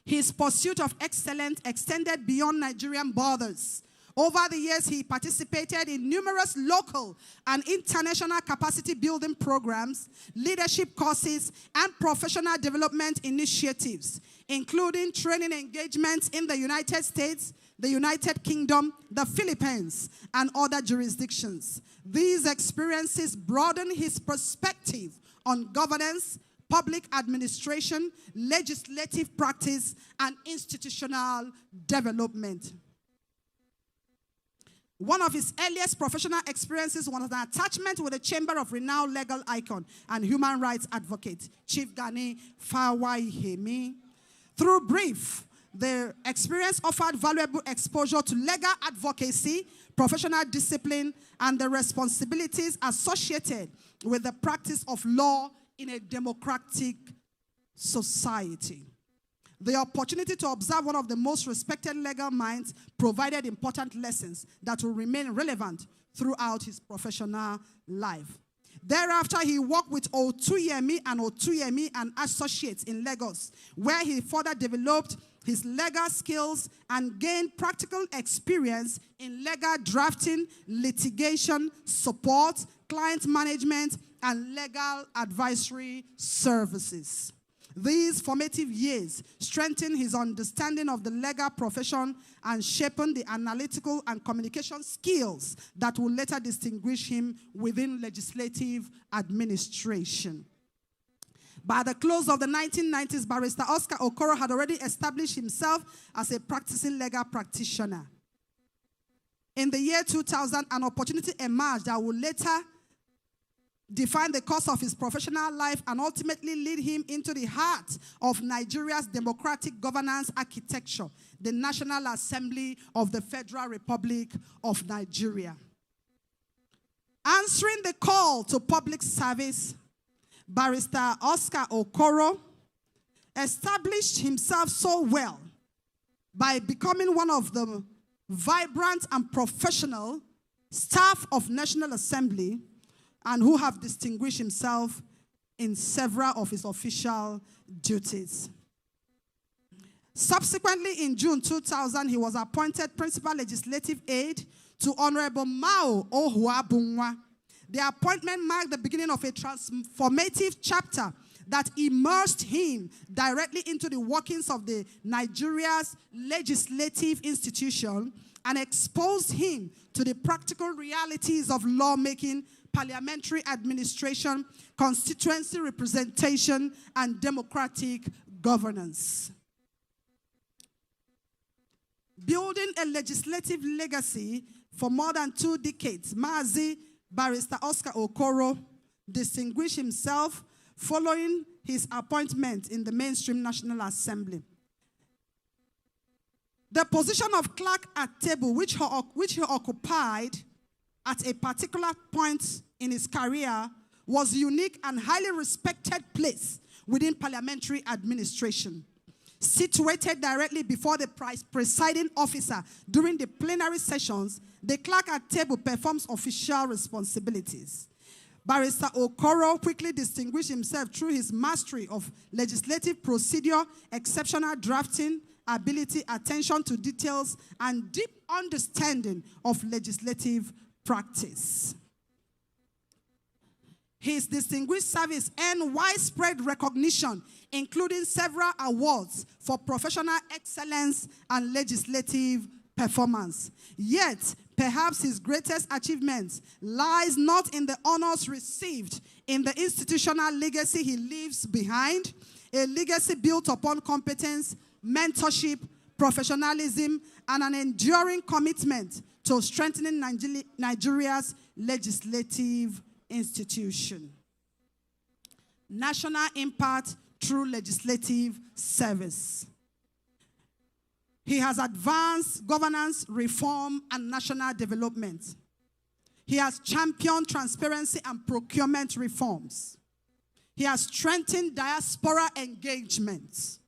His pursuit of excellence extended beyond Nigerian borders. Over the years, he participated in numerous local and international capacity building programs, leadership courses, and professional development initiatives, including training engagements in the United States, the United Kingdom, the Philippines, and other jurisdictions. These experiences broadened his perspective on governance, public administration, legislative practice, and institutional development. One of his earliest professional experiences was an attachment with the chamber of renowned legal icon and human rights advocate, Chief Gani Fawaihemi. Through brief, the experience offered valuable exposure to legal advocacy, professional discipline, and the responsibilities associated with the practice of law in a democratic society. The opportunity to observe one of the most respected legal minds provided important lessons that will remain relevant throughout his professional life. Thereafter, he worked with Otuyemi and Associates in Lagos, where he further developed his legal skills and gained practical experience in legal drafting, litigation, support, client management, and legal advisory services. These formative years strengthened his understanding of the legal profession and shaped the analytical and communication skills that will later distinguish him within legislative administration. By the close of the 1990s, Barrister Oscar Okoro had already established himself as a practicing legal practitioner. In the year 2000, an opportunity emerged that would later define the course of his professional life and ultimately lead him into the heart of Nigeria's democratic governance architecture, the National Assembly of the Federal Republic of Nigeria. Answering the call to public service, Barrister Oscar Okoro established himself so well by becoming one of the vibrant and professional staff of National Assembly and who have distinguished himself in several of his official duties. Subsequently, in June 2000, he was appointed Principal Legislative Aide to Honorable Mao Ohuabunwa. The appointment marked the beginning of a transformative chapter that immersed him directly into the workings of Nigeria's legislative institution and exposed him to the practical realities of lawmaking, parliamentary administration, constituency representation, and democratic governance. Building a legislative legacy for more than 2 decades, Mazi Barrister Oscar Okoro distinguished himself following his appointment in the mainstream National Assembly. The position of clerk at table, which he occupied at a particular point in his career, was a unique and highly respected place within parliamentary administration. Situated directly before the presiding officer during the plenary sessions, the clerk at table performs official responsibilities. Barrister Okoro quickly distinguished himself through his mastery of legislative procedure, exceptional drafting ability, attention to details, and deep understanding of legislative practice. His distinguished service earned widespread recognition, including several awards for professional excellence and legislative performance. Yet, perhaps his greatest achievement lies not in the honors received in the institutional legacy he leaves behind, a legacy built upon competence, mentorship, professionalism, and an enduring commitment to strengthening Nigeria's legislative institution. National impact through legislative service. He has advanced governance, reform, and national development. He has championed transparency and procurement reforms. He has strengthened diaspora engagement.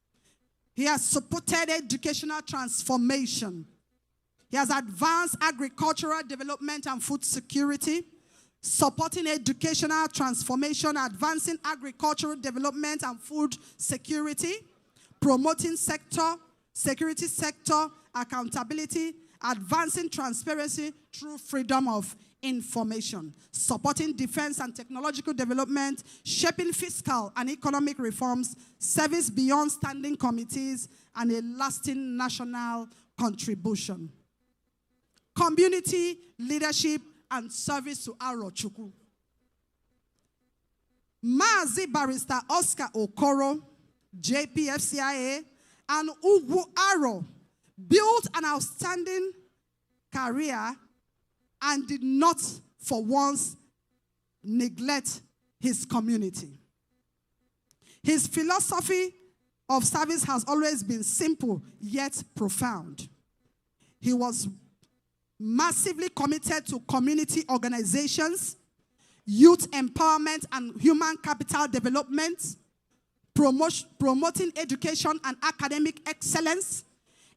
He has supported educational transformation. He has advanced agricultural development and food security, supporting educational transformation, advancing agricultural development and food security, promoting security sector accountability, advancing transparency through freedom of information, supporting defense and technological development, shaping fiscal and economic reforms, service beyond standing committees, and a lasting national contribution. Community leadership and service to Arochukwu. Mazi Barrister Oscar Okoro, JPFCIA, and Ugwu Aro built an outstanding career and did not for once neglect his community. His philosophy of service has always been simple yet profound. He was massively committed to community organizations, youth empowerment and human capital development, promoting education and academic excellence,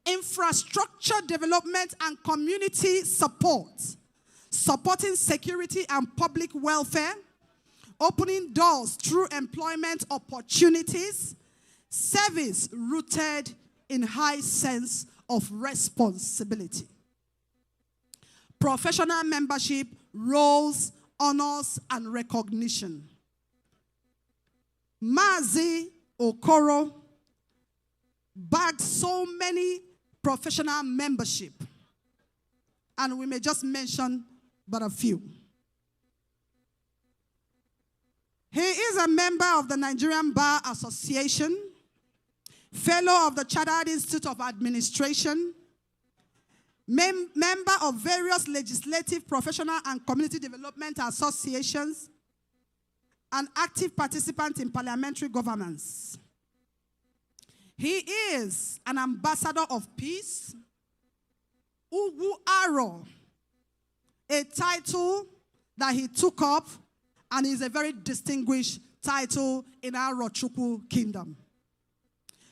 infrastructure development and community support, supporting security and public welfare, opening doors through employment opportunities, service rooted in high sense of responsibility. Professional membership, roles, honors, and recognition. Mazi Okoro bagged so many professional membership, and we may just mention but a few. He is a member of the Nigerian Bar Association, fellow of the Chartered Institute of Administration, member of various legislative, professional, and community development associations, an active participant in parliamentary governance. He is an ambassador of peace, Ugwu Aro, a title that he took up and is a very distinguished title in our Arochukwu kingdom.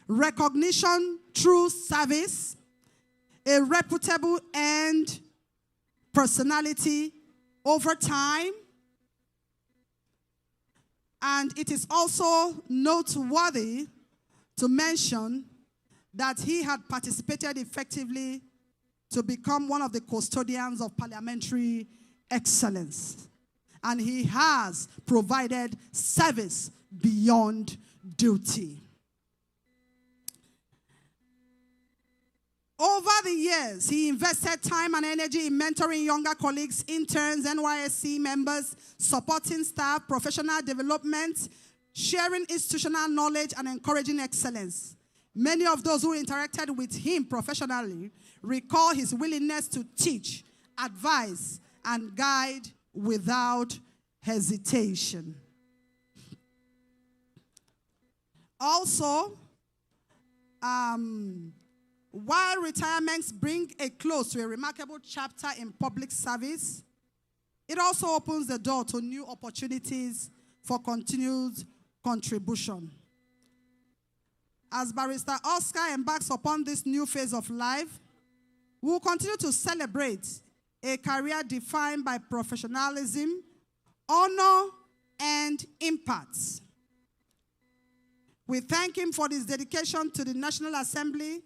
Recognition through service, a reputable and personality over time. And it is also noteworthy to mention that he had participated effectively to become one of the custodians of parliamentary excellence. And he has provided service beyond duty. Over the years, he invested time and energy in mentoring younger colleagues, interns, NYSC members, supporting staff, professional development, sharing institutional knowledge, and encouraging excellence. Many of those who interacted with him professionally recall his willingness to teach, advise, and guide without hesitation. Also, while retirements bring a close to a remarkable chapter in public service, it also opens the door to new opportunities for continued contribution. As Barrister Oscar embarks upon this new phase of life, we will continue to celebrate a career defined by professionalism, honor, and impact. We thank him for his dedication to the National Assembly,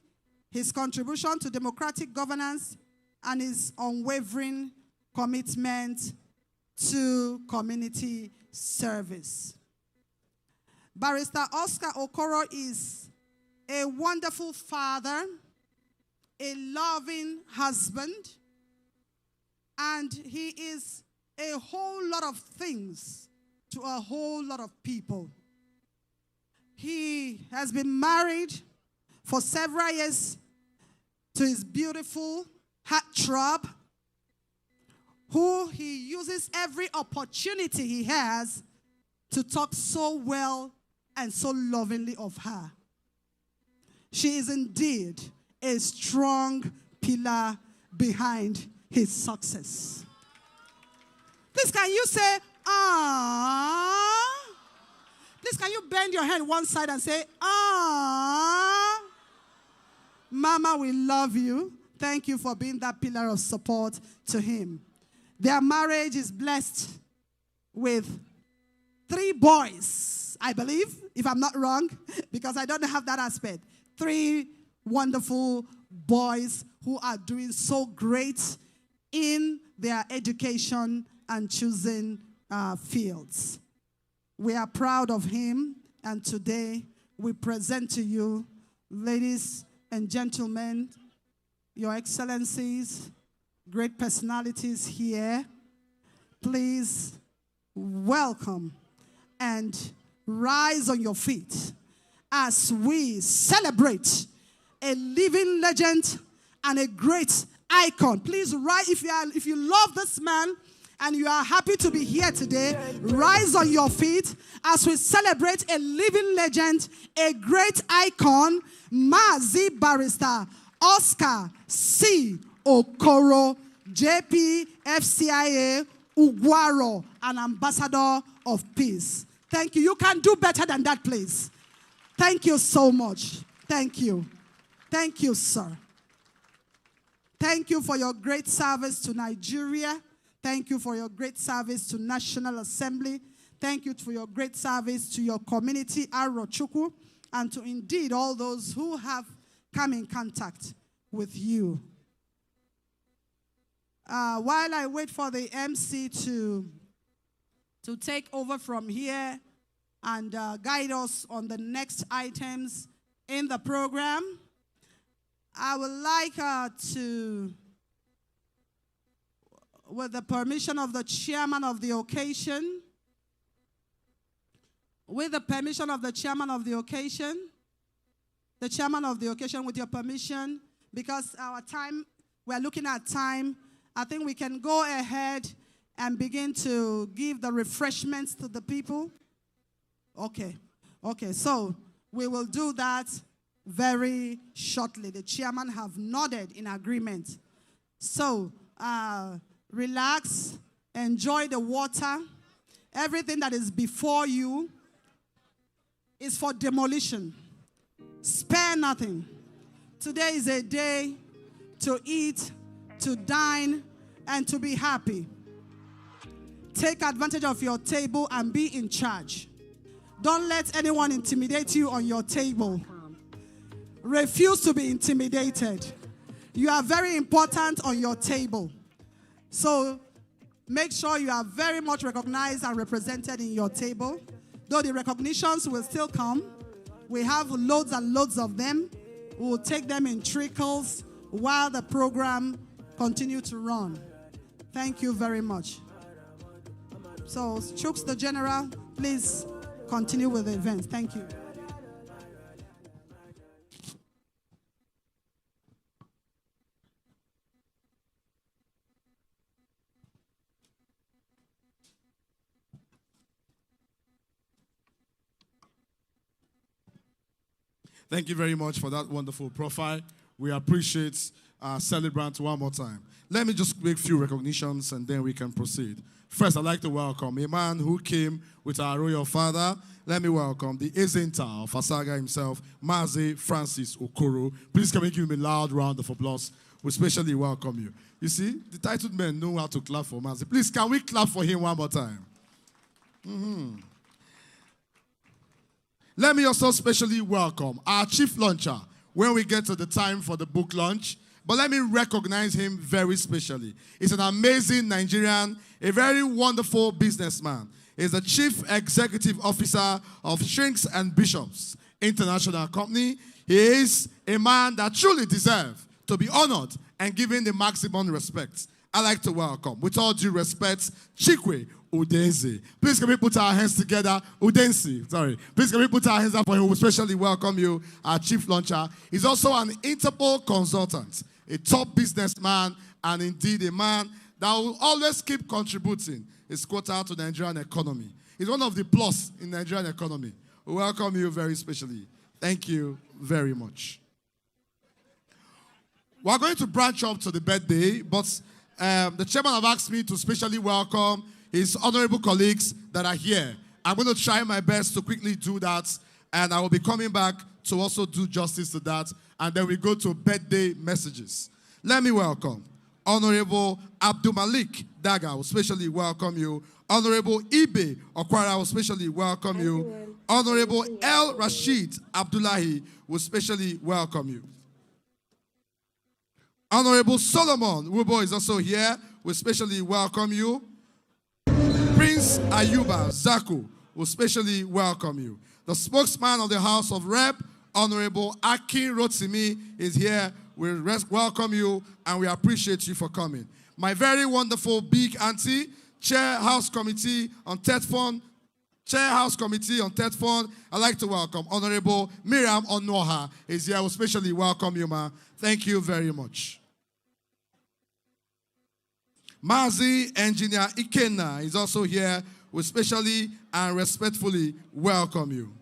his contribution to democratic governance, and his unwavering commitment to community service. Barrister Oscar Okoro is a wonderful father, a loving husband, and he is a whole lot of things to a whole lot of people. He has been married for several years to his beautiful heartthrob, who he uses every opportunity he has to talk so well and so lovingly of her. She is indeed a strong pillar behind his success. Please, can you say, ah? Please, can you bend your head one side and say, ah? Mama, we love you. Thank you for being that pillar of support to him. Their marriage is blessed with 3 boys, I believe, if I'm not wrong, because I don't have that aspect. 3 wonderful boys who are doing so great in their education and choosing fields. We are proud of him, and today we present to you, ladies and gentlemen, your excellencies, great personalities here. Please welcome and rise on your feet as we celebrate a living legend and a great icon. Please rise. If you love this man and you are happy to be here today, rise on your feet as we celebrate a living legend, a great icon, Mazi Barrister Oscar C. Okoro, JP, FCIA, Ugwu Aro, an ambassador of peace. Thank you. You can do better than that, please. Thank you so much. Thank you. Thank you, sir. Thank you for your great service to Nigeria. Thank you for your great service to National Assembly. Thank you for your great service to your community, Aro Chukwu, and to indeed all those who have come in contact with you. While I wait for the MC to take over from here and guide us on the next items in the program, I would like to, with the permission of the chairman of the occasion, with the chairman of the occasion, with your permission, because our time, we're looking at time, I think we can go ahead and begin to give the refreshments to the people. Okay, so we will do that very shortly. The chairman have nodded in agreement. So, relax, enjoy the water. Everything that is before you is for demolition. Spare nothing. Today is a day to eat, to dine, and to be happy. Take advantage of your table and be in charge. Don't let anyone intimidate you on your table. Refuse to be intimidated. You are very important on your table. So make sure you are very much recognized and represented in your table. Though the recognitions will still come. We have loads and loads of them. We will take them in trickles while the program continues to run. Thank you very much. So, Chooks the General, please continue with the event. Thank you. Thank you very much for that wonderful profile. We appreciate our celebrant one more time. Let me just make a few recognitions and then we can proceed. First, I'd like to welcome a man who came with our royal father. Let me welcome the Ezenta of Asaga himself, Mazi Francis Okoro. Please can we give him a loud round of applause. We especially welcome you. You see, the titled men know how to clap for Mazi. Please, can we clap for him one more time? Let me also specially welcome our chief launcher when we get to the time for the book launch. But let me recognize him very specially. He's an amazing Nigerian, a very wonderful businessman. He's the chief executive officer of Shrinks and Bishops International Company. He is a man that truly deserves to be honored and given the maximum respect. I'd like to welcome, with all due respect, Chikwe Udensi. Please can we put our hands together? Udensi, sorry. Please can we put our hands up for him? We especially welcome you, our chief launcher. He's also an Interpol consultant, a top businessman, and indeed a man that will always keep contributing his quota to the Nigerian economy. He's one of the plus in the Nigerian economy. We welcome you very specially. Thank you very much. We're going to branch up to the birthday, but the chairman have asked me to specially welcome his honorable colleagues that are here. I'm going to try my best to quickly do that, and I will be coming back to also do justice to that, and then we go to birthday messages. Let me welcome Honorable Abdul Malik Daga, will specially welcome you. Honorable Ibe Okwara will specially welcome you. Honorable El Rashid Abdullahi will specially welcome you. Honorable Solomon Wubo is also here. We specially welcome you. Prince Ayuba Zaku will specially welcome you. The spokesman of the House of Rep, Honorable Akin Rotimi, is here. We welcome you and we appreciate you for coming. My very wonderful big auntie, Chair House Committee on Third Fund, I'd like to welcome Honorable Miriam Onoha is here. We specially welcome you, ma. Thank you very much. Mazi Engineer Ikenna is also here. We specially and respectfully welcome you.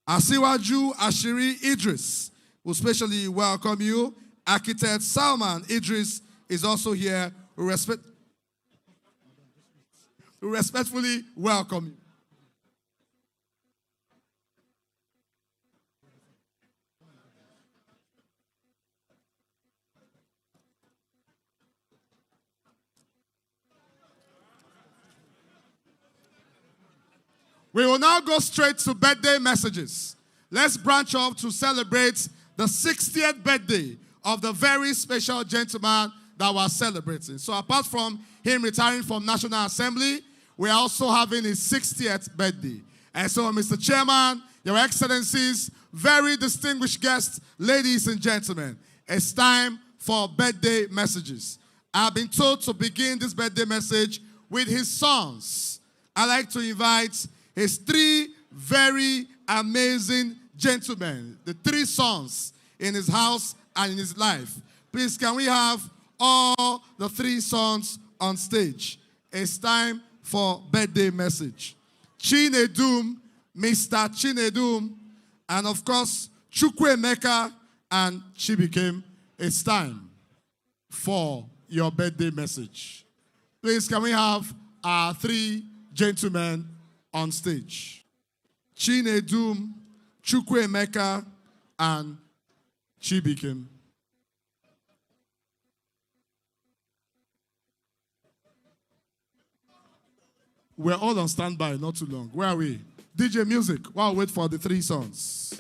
Asiwaju Ashiri Idris will specially welcome you. Architect Salman Idris is also here. We respectfully welcome you. We will now go straight to birthday messages. Let's branch off to celebrate the 60th birthday of the very special gentleman that we're celebrating. So apart from him retiring from National Assembly, we're also having his 60th birthday. And so, Mr. Chairman, Your Excellencies, very distinguished guests, ladies and gentlemen, it's time for birthday messages. I've been told to begin this birthday message with his sons. I'd like to invite his three very amazing gentlemen, the three sons in his house and in his life. Please, can we have all the three sons on stage? It's time for birthday message. Chinedum, Mr. Chinedum, and of course, Chukwemeka and Chibikem. It's time for your birthday message. Please, can we have our three gentlemen on stage? Chinedum, Chukwemeka, and Chibikem. We're all on standby, not too long. Where are we? DJ music, while we wait for the three sons.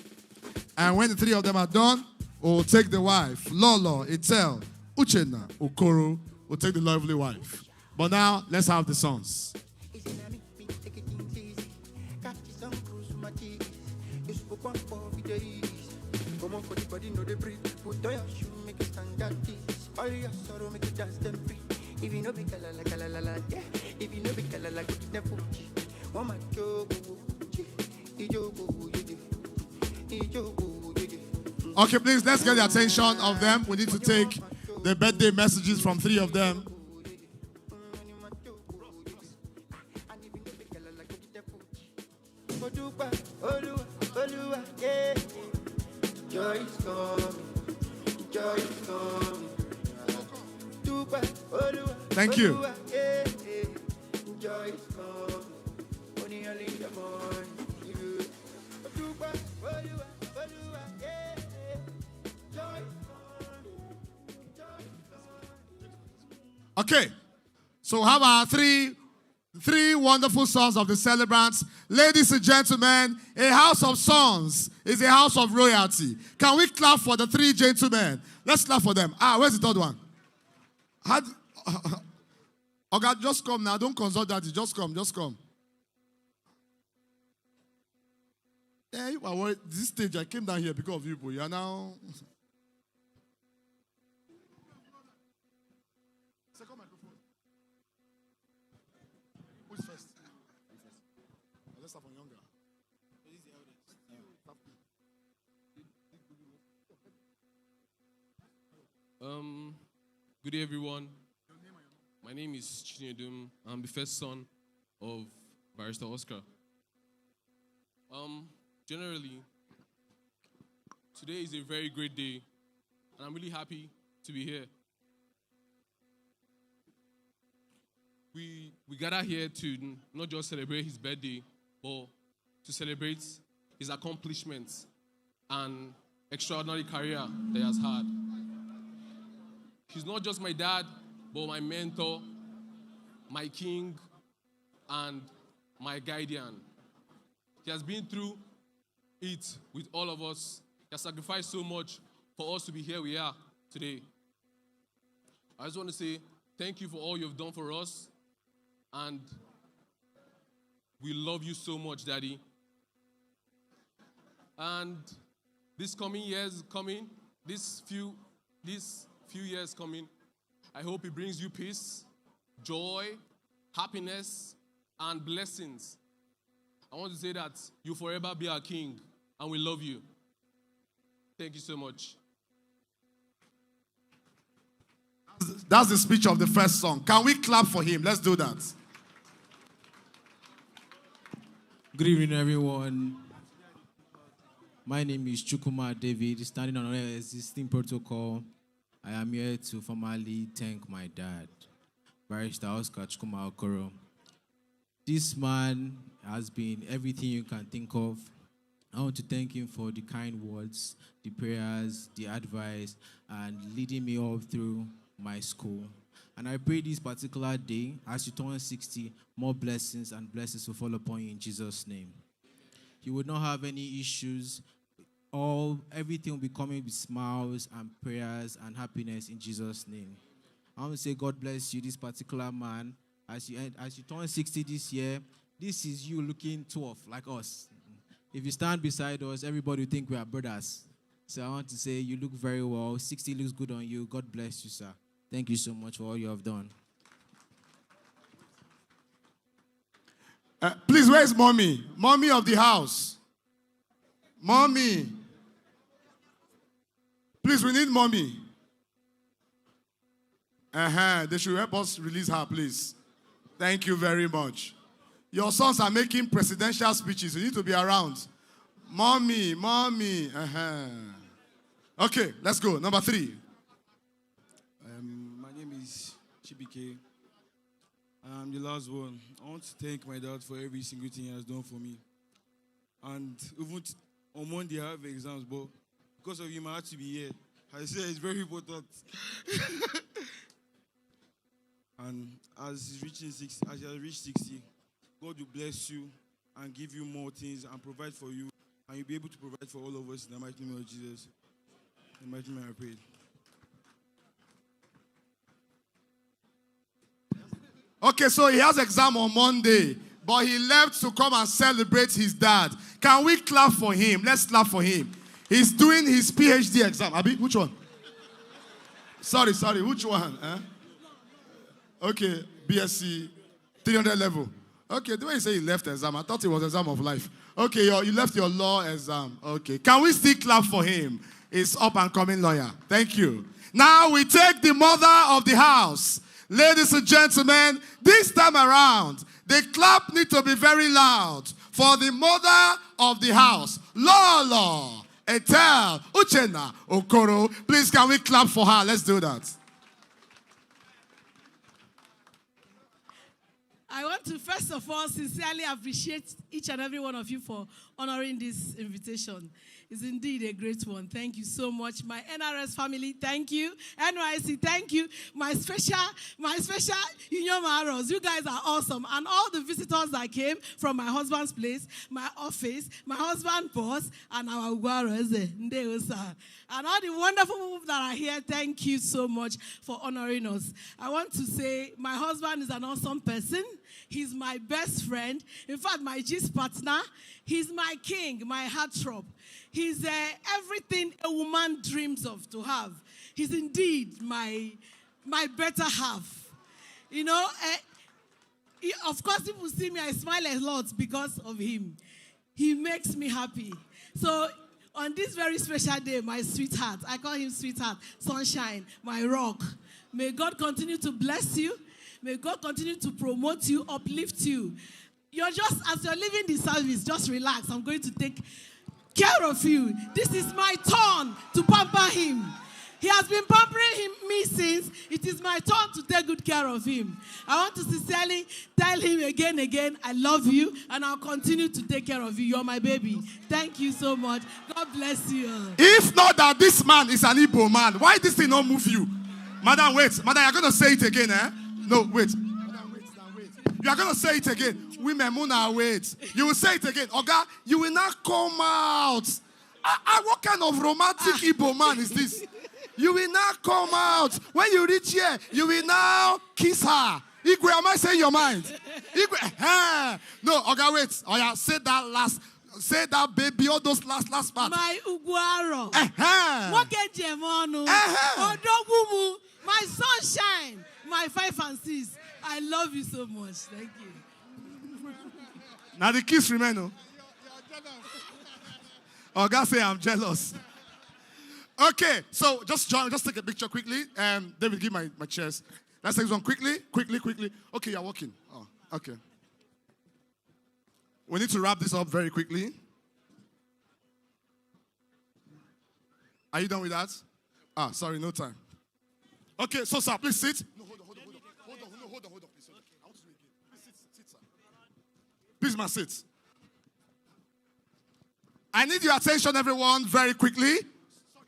And when the three of them are done, we'll take the wife, Lolo, Etel, Uchenna, Okoro. We'll take the lovely wife. But now, let's have the sons. my teeth. You spoke one for days. Come on for the body, no they breathe. Put on your shoe, make it stand at this. All your sorrow, make it dance them free. If you know be kalala, yeah. If you know be kalala, go to the Fuji. One man go, Okay, please, let's get the attention of them. We need to take the birthday messages from 3 of them. Joy is coming. Joy is coming. Thank you. Joy is coming. Only early in the morning. Okay, so how about three wonderful sons of the celebrants? Ladies and gentlemen, a house of sons is a house of royalty. Can we clap for the 3 gentlemen? Let's clap for them. Where's the third one? Okay, just come now. Don't consult that. Just come. Yeah, you are worried. This stage, I came down here because of you, but you are now... Second microphone. Who's first? Let's start from younger. Who's the eldest? Good day, everyone. My name is Chinedum. I'm the first son of Barrister Oscar. Generally, today is a very great day, and I'm really happy to be here. We gather here to not just celebrate his birthday, but to celebrate his accomplishments and extraordinary career that he has had. He's not just my dad, but my mentor, my king, and my guardian. He has been through it with all of us. He has sacrificed so much for us to be here we are today. I just want to say thank you for all you've done for us, and we love you so much, Daddy. And these few years coming, I hope it brings you peace, joy, happiness, and blessings. I want to say that you'll forever be our king, and we love you. Thank you so much. That's the speech of the first song. Can we clap for him? Let's do that. Good evening, everyone. My name is Chukwuma David. Standing on an existing protocol, I am here to formally thank my dad, Barrister Oscar Chukwuma Okoro. This man has been everything you can think of. I want to thank him for the kind words, the prayers, the advice, and leading me all through my school. And I pray this particular day, as you turn 60, more blessings and blessings will fall upon you in Jesus' name. You will not have any issues. Everything will be coming with smiles and prayers and happiness in Jesus' name. I want to say God bless you, this particular man. As you turn 60 this year, this is you looking 12 like us. If you stand beside us, everybody will think we are brothers. So I want to say you look very well. 60 looks good on you. God bless you, sir. Thank you so much for all you have done. Please, where's mommy? Mommy of the house. Mommy. Please, we need mommy. They should help us release her, please. Thank you very much. Your sons are making presidential speeches. You need to be around. Mommy. Okay, let's go. Number 3. My name is Chibike. I'm the last one. I want to thank my dad for every single thing he has done for me. And even on Monday I have exams, but because of him I had to be here. I say it's very important. And as he has reached 60, God will bless you and give you more things and provide for you. And you'll be able to provide for all of us in the mighty name of Jesus. In the mighty name I pray. Okay, so he has exam on Monday. but he left to come and celebrate his dad. Can we clap for him? Let's clap for him. He's doing his PhD exam. Abi, which one? Sorry, which one? Okay, BSc 300 level. Okay, the way you say you left exam, I thought it was exam of life. Okay, you left your law exam. Okay, can we still clap for him? He's up and coming lawyer. Thank you. Now we take the mother of the house. Ladies and gentlemen, this time around, the clap need to be very loud for the mother of the house, Lolo Etel Uchenna Okoro. Please, can we clap for her? Let's do that. I want to first of all sincerely appreciate each and every one of you for honoring this invitation. It's indeed a great one. Thank you so much. My NRS family, thank you. NYC, thank you. My special Ugwu Aros, you guys are awesome. And all the visitors that came from my husband's place, my office, my husband's boss, and our Ugwu Aro, and all the wonderful people that are here, thank you so much for honoring us. I want to say my husband is an awesome person. He's my best friend. In fact, my gist partner. He's my king, my heartthrob. He's everything a woman dreams of to have. He's indeed my better half. You know, of course, people see me, I smile a lot because of him. He makes me happy. So on this very special day, my sweetheart, I call him sweetheart, sunshine, my rock. May God continue to bless you. May God continue to promote you, uplift you. You're just, as you're leaving the service, just relax. I'm going to take care of you. This is my turn to pamper him. He has been pampering me since. It is my turn to take good care of him. I want to sincerely tell him again, I love you, and I'll continue to take care of you. You're my baby. Thank you so much. God bless you. If not that this man is an Igbo man, why this thing not move you? Madam, wait. Madam, you're going to say it again, eh? No, wait. Madam, wait. You are going to say it again. Women, Muna, wait. You will say it again. Oga, you will not come out. What kind of romantic Igbo man is this? You will not come out. When you reach here, you will now kiss her. Igwe, am I saying your mind? Igwe, no, Oga, wait. Oh yeah, say that baby, all those last parts. My Ugwu Aro. My sunshine. My 5 and 6. I love you so much. Thank you. Now the kiss remain. Oh. Oga say I'm jealous. Okay, so just take a picture quickly. David, give my chairs. Let's take this one quickly. Okay, you're walking. Oh, okay. We need to wrap this up very quickly. Are you done with that? Sorry, no time. Okay, so sir, please sit. No, hold on, please. I want to do it again. Please sit, sir. Please, my sit. I need your attention, everyone, very quickly. Sorry,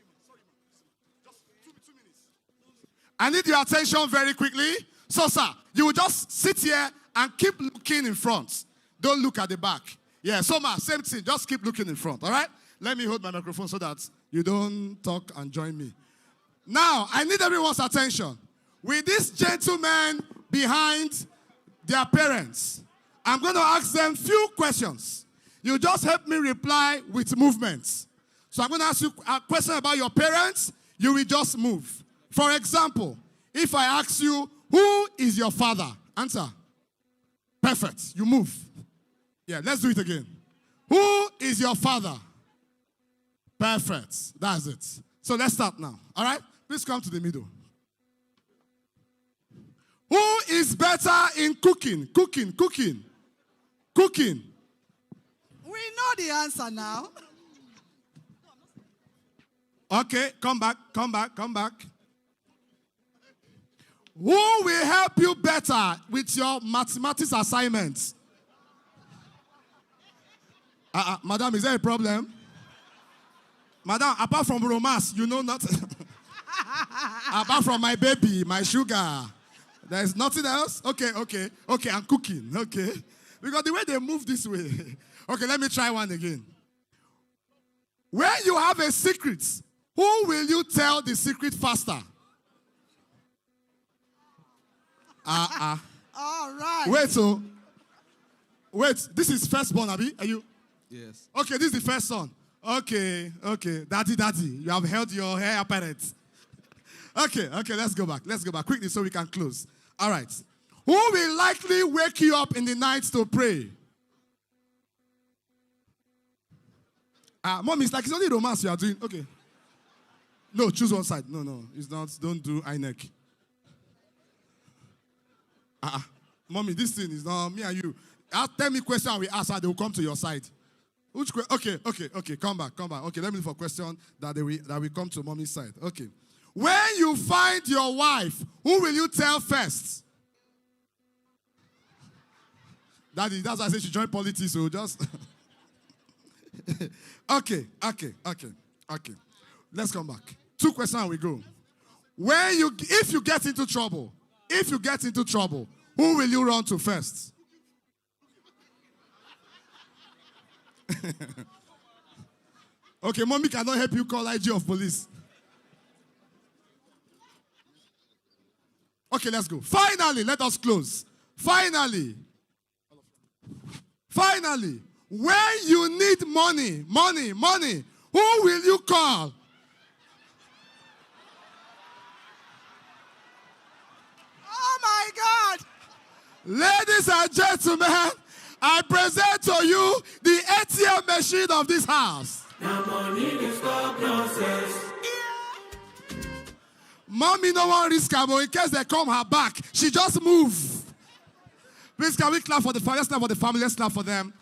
just 2 minutes. I need your attention very quickly. So, sir, you will just sit here and keep looking in front. Don't look at the back. Yeah, so, ma, same thing. Just keep looking in front, all right? Let me hold my microphone so that you don't talk and join me. Now, I need everyone's attention. With these gentlemen behind their parents, I'm going to ask them few questions. You just help me reply with movements. So I'm going to ask you a question about your parents. You will just move. For example, if I ask you, who is your father? Answer. Perfect. You move. Yeah, let's do it again. Who is your father? Perfect. That's it. So let's start now. All right? Please come to the middle. Who is better in cooking? Cooking. We know the answer now. Okay, come back. Who will help you better with your mathematics assignments? Madam, is there a problem? Madam, apart from romance, you know nothing. Apart from my baby, my sugar. There's nothing else? Okay, I'm cooking, okay. Because the way they move this way. Okay, let me try one again. When you have a secret, who will you tell the secret faster? All right. Wait, so Wait, this is firstborn, Abi? Are you? Yes. Okay, this is the first son. Okay. Daddy, you have held your hair apparent. Okay, let's go back quickly so we can close. All right. Who will likely wake you up in the night to pray? Mom, it's like it's only romance you are doing. Okay. No, choose one side. No, it's not. Don't do eye neck. Mommy, this thing is not me and you. Tell me question and we ask her, they will come to your side. Which okay, come back. Okay, let me look for question that will come to mommy's side. Okay. When you find your wife, who will you tell first? Daddy, that's why I said she joined politics, so just... Okay. Let's come back. 2 questions and we go. If you get into trouble, who will you run to first? Okay, mommy cannot help you call IG of police. Okay, let's go. Finally, let us close. Finally, when you need money, who will you call? Oh my God! Ladies and gentlemen, I present to you the ATM machine of this house. Now money is stop nonsense. Mommy, no one risk her, but in case they come her back, she just move. Please, can we clap for the family? Let's clap for the family. Let's clap for them.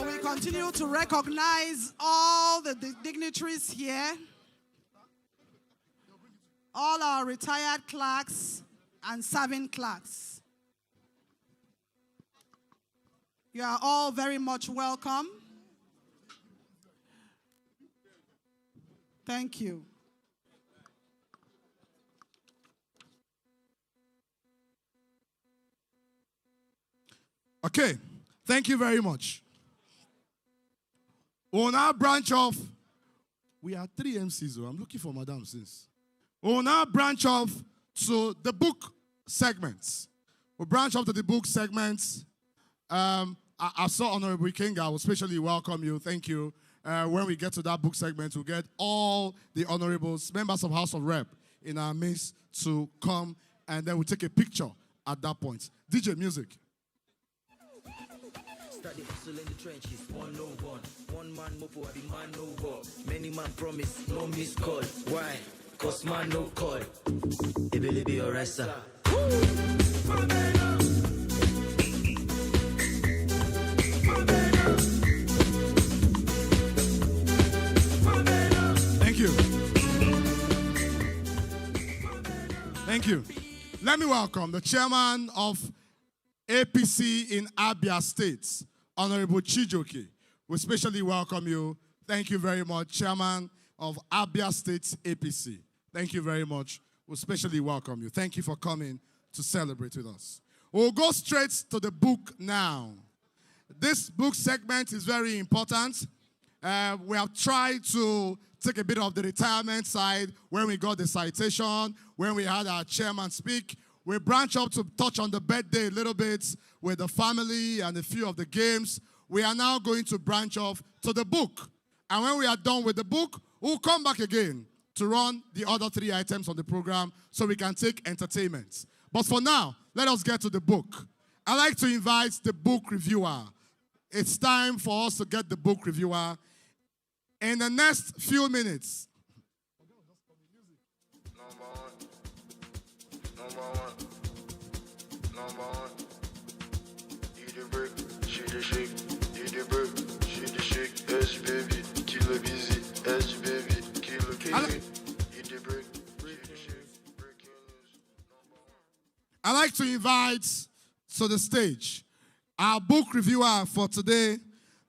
We continue to recognize all the dignitaries here, all our retired clerks and serving clerks. You are all very much welcome. Thank you. Okay, thank you very much. On our branch off, we are 3 MCs, so I'm looking for Madam since. On our branch off to the book segments. We branch off to the book segments. I saw Honorable Ikenga. I will especially welcome you. Thank you. When we get to that book segment, we'll get all the honorables, members of House of Rep in our midst to come, and then we'll take a picture at that point. DJ, music. Study hustle in the trenches, 101. One man mopo, I be man no war. Many man promise, no miss call. Why? Cause man no call. Ebelebe alright, sir. Thank you. Thank you. Let me welcome the chairman of APC in Abia State, Honorable Chijoke. We especially welcome you. Thank you very much, Chairman of Abia State APC. Thank you very much. We especially welcome you. Thank you for coming to celebrate with us. We'll go straight to the book now. This book segment is very important. We have tried to take a bit of the retirement side when we got the citation, when we had our chairman speak. We branch up to touch on the birthday a little bit with the family and a few of the games. We are now going to branch off to the book. And when we are done with the book, we'll come back again to run the other 3 items on the program so we can take entertainment. But for now, let us get to the book. I'd like to invite the book reviewer. It's time for us to get the book reviewer. In the next few minutes, I'd like to invite to the stage our book reviewer for today,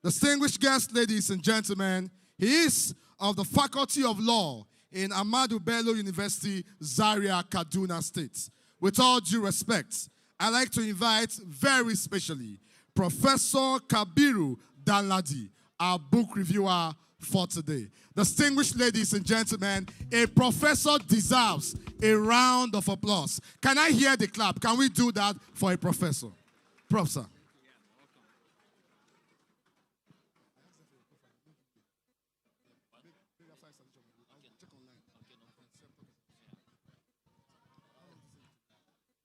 distinguished guests, ladies and gentlemen. He is of the Faculty of Law in Ahmadu Bello University, Zaria, Kaduna State. With all due respect, I'd like to invite very specially Professor Kabiru Danladi, our book reviewer for today. Distinguished ladies and gentlemen, a professor deserves a round of applause. Can I hear the clap? Can we do that for a professor? Professor.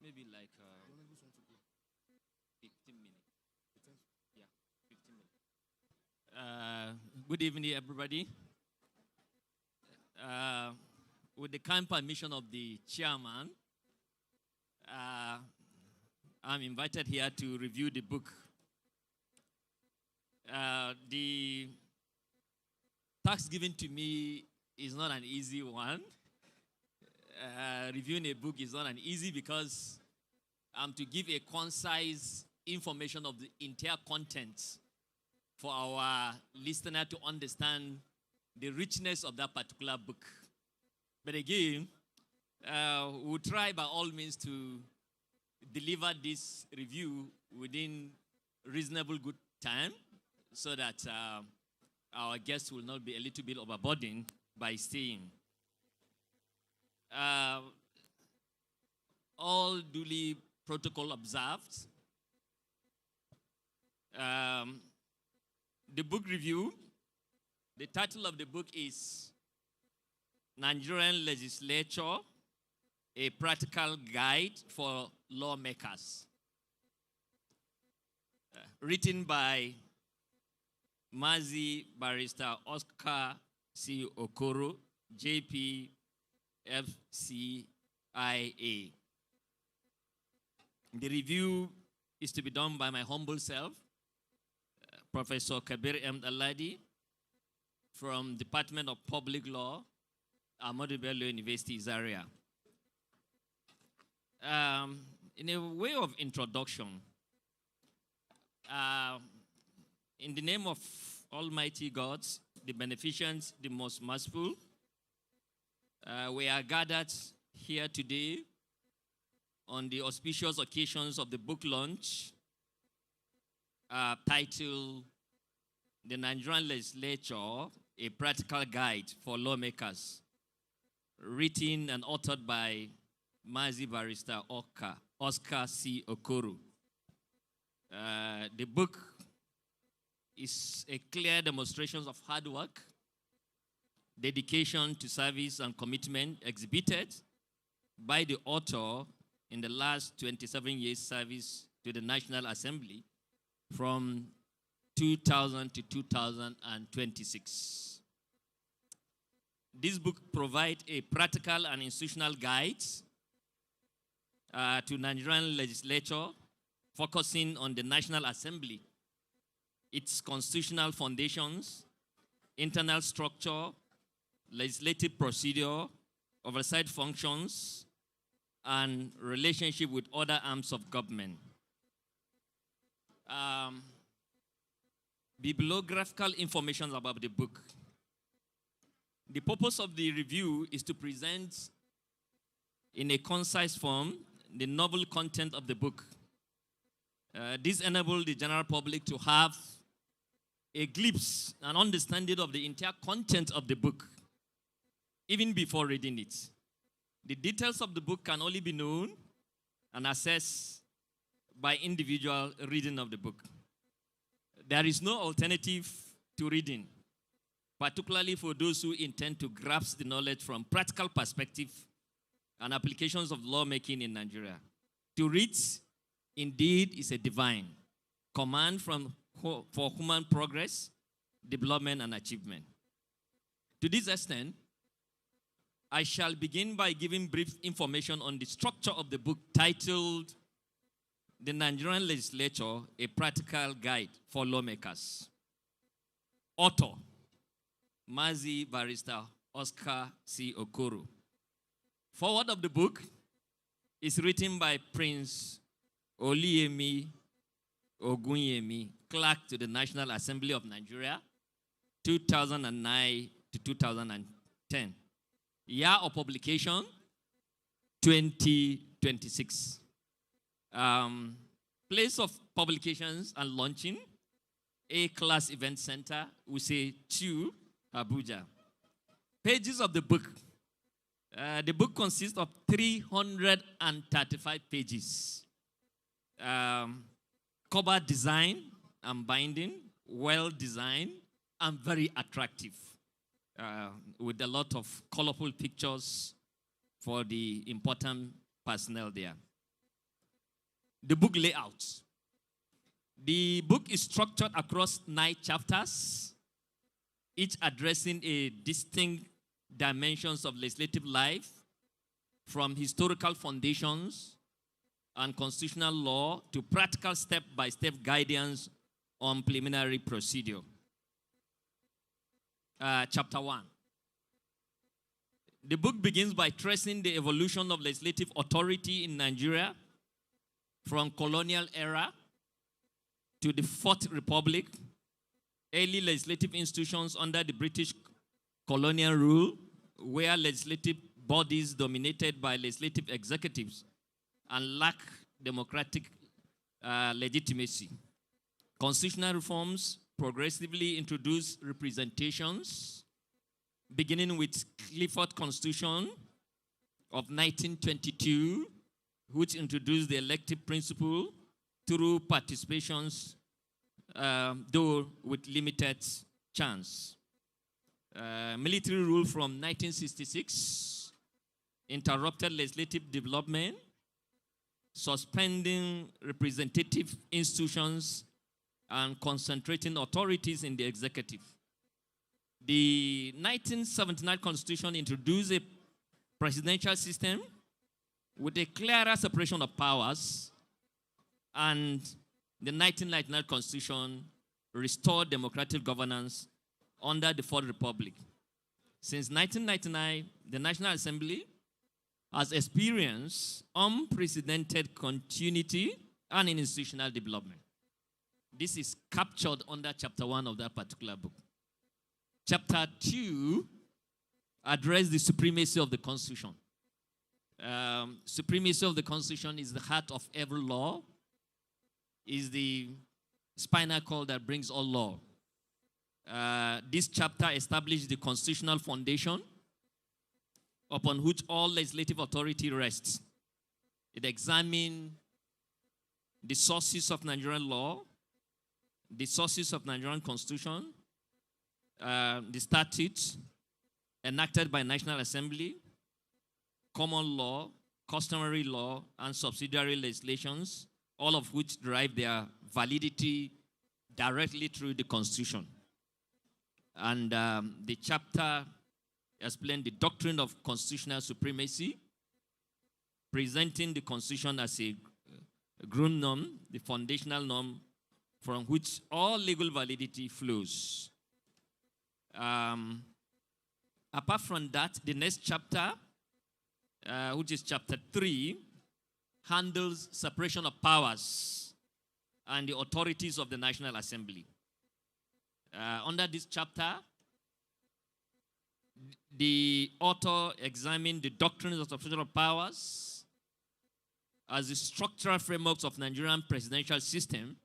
Maybe like 15 minutes. Yeah, 15 minutes. Good evening, everybody. With the kind permission of the chairman, I'm invited here to review the book. The task given to me is not an easy one. Reviewing a book is not an easy because I'm to give a concise information of the entire content for our listener to understand the richness of that particular book. But again, we'll try by all means to deliver this review within reasonable good time so that our guests will not be a little bit overburdened by staying. All duly protocol observed. The book review, the title of the book is Nigerian Legislature, a Practical Guide for Lawmakers. Written by Mazi Barrister Oscar C. Okoro, JP FCIA. The review is to be done by my humble self, Professor Kabir M. Aladi, from Department of Public Law, Ahmadu Bello University, Zaria. In a way of introduction, in the name of Almighty God, the beneficent, the most merciful, we are gathered here today on the auspicious occasions of the book launch titled The Nigerian Legislature, a Practical Guide for Lawmakers, written and authored by Mazi Barrister Oscar C. Okoro. The book is a clear demonstration of hard work, dedication to service and commitment exhibited by the author in the last 27 years service to the National Assembly from 2000 to 2026. This book provides a practical and institutional guide to Nigerian legislature, focusing on the National Assembly, its constitutional foundations, internal structure, legislative procedure, oversight functions, and relationship with other arms of government. Bibliographical information about the book. The purpose of the review is to present in a concise form the novel content of the book. This enables the general public to have a glimpse, an understanding of the entire content of the book, even before reading it. The details of the book can only be known and assessed by individual reading of the book. There is no alternative to reading, particularly for those who intend to grasp the knowledge from practical perspective and applications of lawmaking in Nigeria. To read, indeed, is a divine command for human progress, development, and achievement. To this extent, I shall begin by giving brief information on the structure of the book titled The Nigerian Legislature, a Practical Guide for Lawmakers. Author, Mazi Barrister Oscar C. Okoro. Forward of the book is written by Prince Oluyemi Ogunyemi, clerk to the National Assembly of Nigeria, 2009 to 2010. Year of publication, 2026. Place of publications and launching, A-Class Event Center, we say 2, Abuja. Pages of the book. The book consists of 335 pages. Cover design and binding, well designed, and very attractive, with a lot of colorful pictures for the important personnel there. The book layout. The book is structured across 9 chapters, each addressing a distinct dimensions of legislative life, from historical foundations and constitutional law to practical step-by-step guidance on preliminary procedure. Chapter 1. The book begins by tracing the evolution of legislative authority in Nigeria from colonial era to the Fourth Republic, early legislative institutions under the British colonial rule, where legislative bodies dominated by legislative executives and lack democratic legitimacy. Constitutional reforms progressively introduced representations, beginning with Clifford Constitution of 1922, which introduced the elective principle through participations, though with limited chance. Military rule from 1966 interrupted legislative development, suspending representative institutions and concentrating authorities in the executive. The 1979 Constitution introduced a presidential system with a clearer separation of powers, and the 1999 Constitution restored democratic governance under the Fourth Republic. Since 1999, the National Assembly has experienced unprecedented continuity and institutional development. This is captured under chapter 1 of that particular book. Chapter 2 addresses the supremacy of the Constitution. Supremacy of the Constitution is the heart of every law, is the spinal cord that brings all law. This chapter established the constitutional foundation upon which all legislative authority rests. It examined the sources of Nigerian law, the sources of Nigerian constitution, the statutes enacted by National Assembly, common law, customary law, and subsidiary legislations, all of which derive their validity directly through the Constitution. And the chapter explained the doctrine of constitutional supremacy, presenting the Constitution as a ground norm, the foundational norm from which all legal validity flows. Apart from that, the next chapter, which is chapter 3, handles separation of powers and the authorities of the National Assembly. Under this chapter, the author examined the doctrines of separation of powers as the structural frameworks of Nigerian presidential system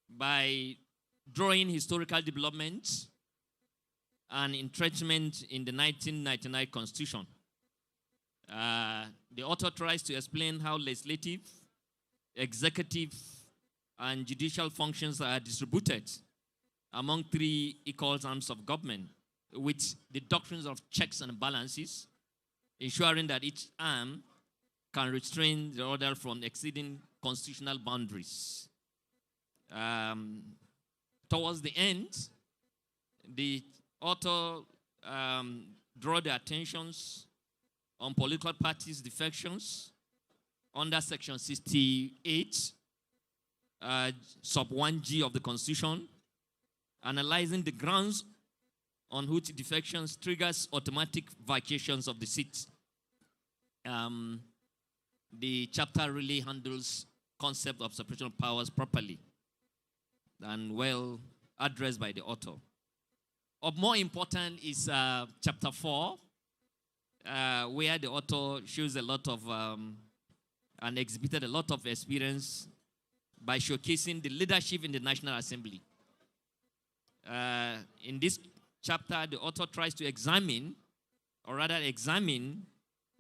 by drawing historical developments and entrenchment in the 1999 Constitution. The author tries to explain how legislative, executive, and judicial functions are distributed among 3 equal arms of government, with the doctrines of checks and balances, ensuring that each arm can restrain the other from exceeding constitutional boundaries. Towards the end, the author drew the attentions on political parties' defections under Section 68, sub 1G of the Constitution, analyzing the grounds on which defections triggers automatic vacations of the seat. the chapter really handles concept of separation of powers properly and well addressed by the author. Of more important is chapter 4, where the author shows a lot of and exhibited a lot of experience by showcasing the leadership in the National Assembly. In this chapter, the author tries to examine, or rather examine,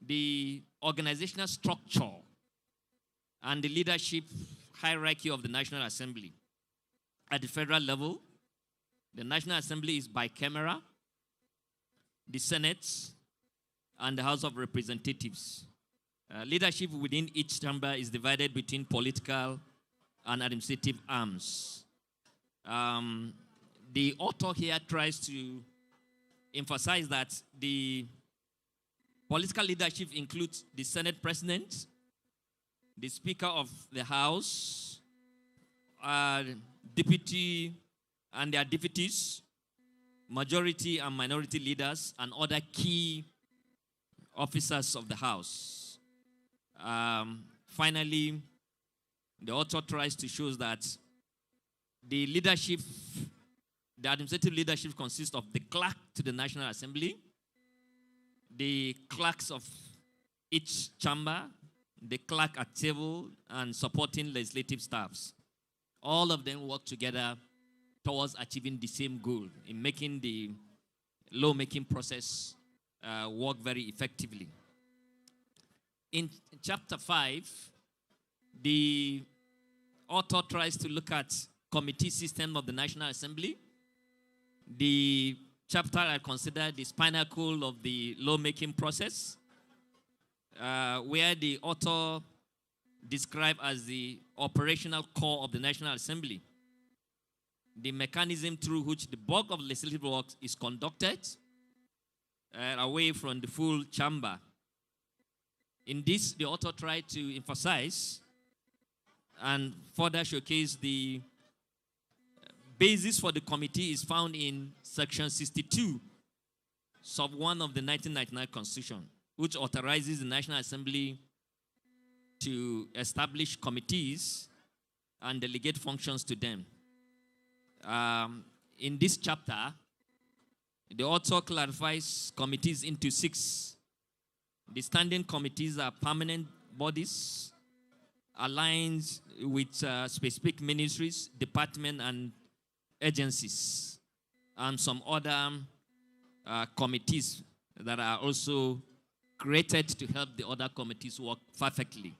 the organizational structure and the leadership hierarchy of the National Assembly. At the federal level, the National Assembly is bicameral, the Senate, and the House of Representatives. Leadership within each chamber is divided between political and administrative arms. The author here tries to emphasize that the political leadership includes the Senate President, the Speaker of the House, deputy and their deputies, majority and minority leaders, and other key officers of the House. Finally, the author tries to show that the leadership, the administrative leadership consists of the clerk to the National Assembly, the clerks of each chamber, the clerk at table, and supporting legislative staffs. All of them work together towards achieving the same goal in making the lawmaking process work very effectively. In chapter 5, the author tries to look at committee system of the National Assembly. The chapter I consider the spinal cord of the lawmaking process, where the author described as the operational core of the National Assembly, the mechanism through which the bulk of legislative work is conducted away from the full chamber. In this, the author tried to emphasize and further showcase the basis for the committee is found in section 62, sub 1 of the 1999 Constitution, which authorizes the National Assembly to establish committees and delegate functions to them. In this chapter, the author clarifies committees into 6. The standing committees are permanent bodies aligned with specific ministries, departments, and agencies, and some other committees that are also created to help the other committees work perfectly.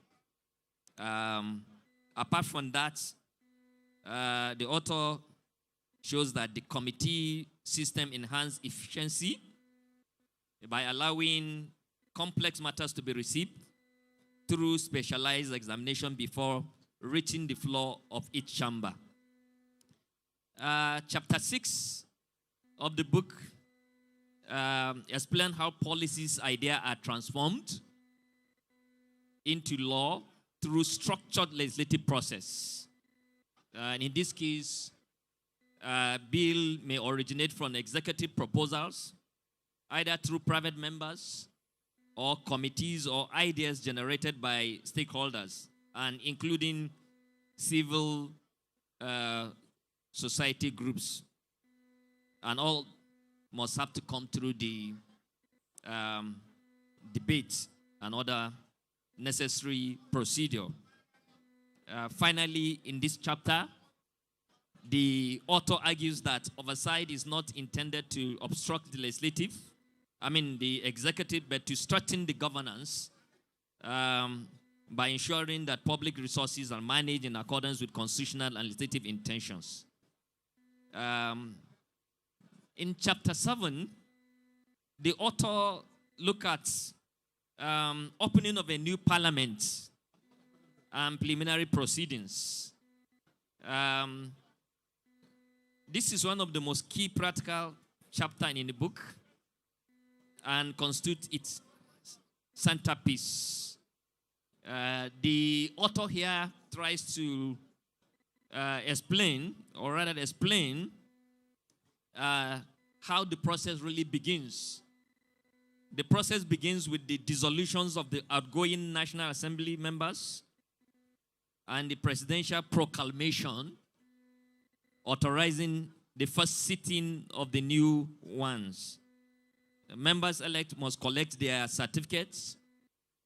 Apart from that, the author shows that the committee system enhances efficiency by allowing complex matters to be received through specialized examination before reaching the floor of each chamber. Chapter 6 of the book explains how policies, ideas are transformed into law through structured legislative process. And in this case, bill may originate from executive proposals, either through private members or committees or ideas generated by stakeholders, and including civil society groups. And all must have to come through the debates and other necessary procedure. Finally, in this chapter, the author argues that oversight is not intended to obstruct the the executive, but to strengthen the governance by ensuring that public resources are managed in accordance with constitutional and legislative intentions. In chapter 7, the author look at opening of a new parliament and preliminary proceedings. This is one of the most key practical chapters in the book and constitutes its centerpiece. The author here tries to explain how the process really begins. The process begins with the dissolutions of the outgoing National Assembly members and the presidential proclamation authorizing the first sitting of the new ones. The members elect must collect their certificates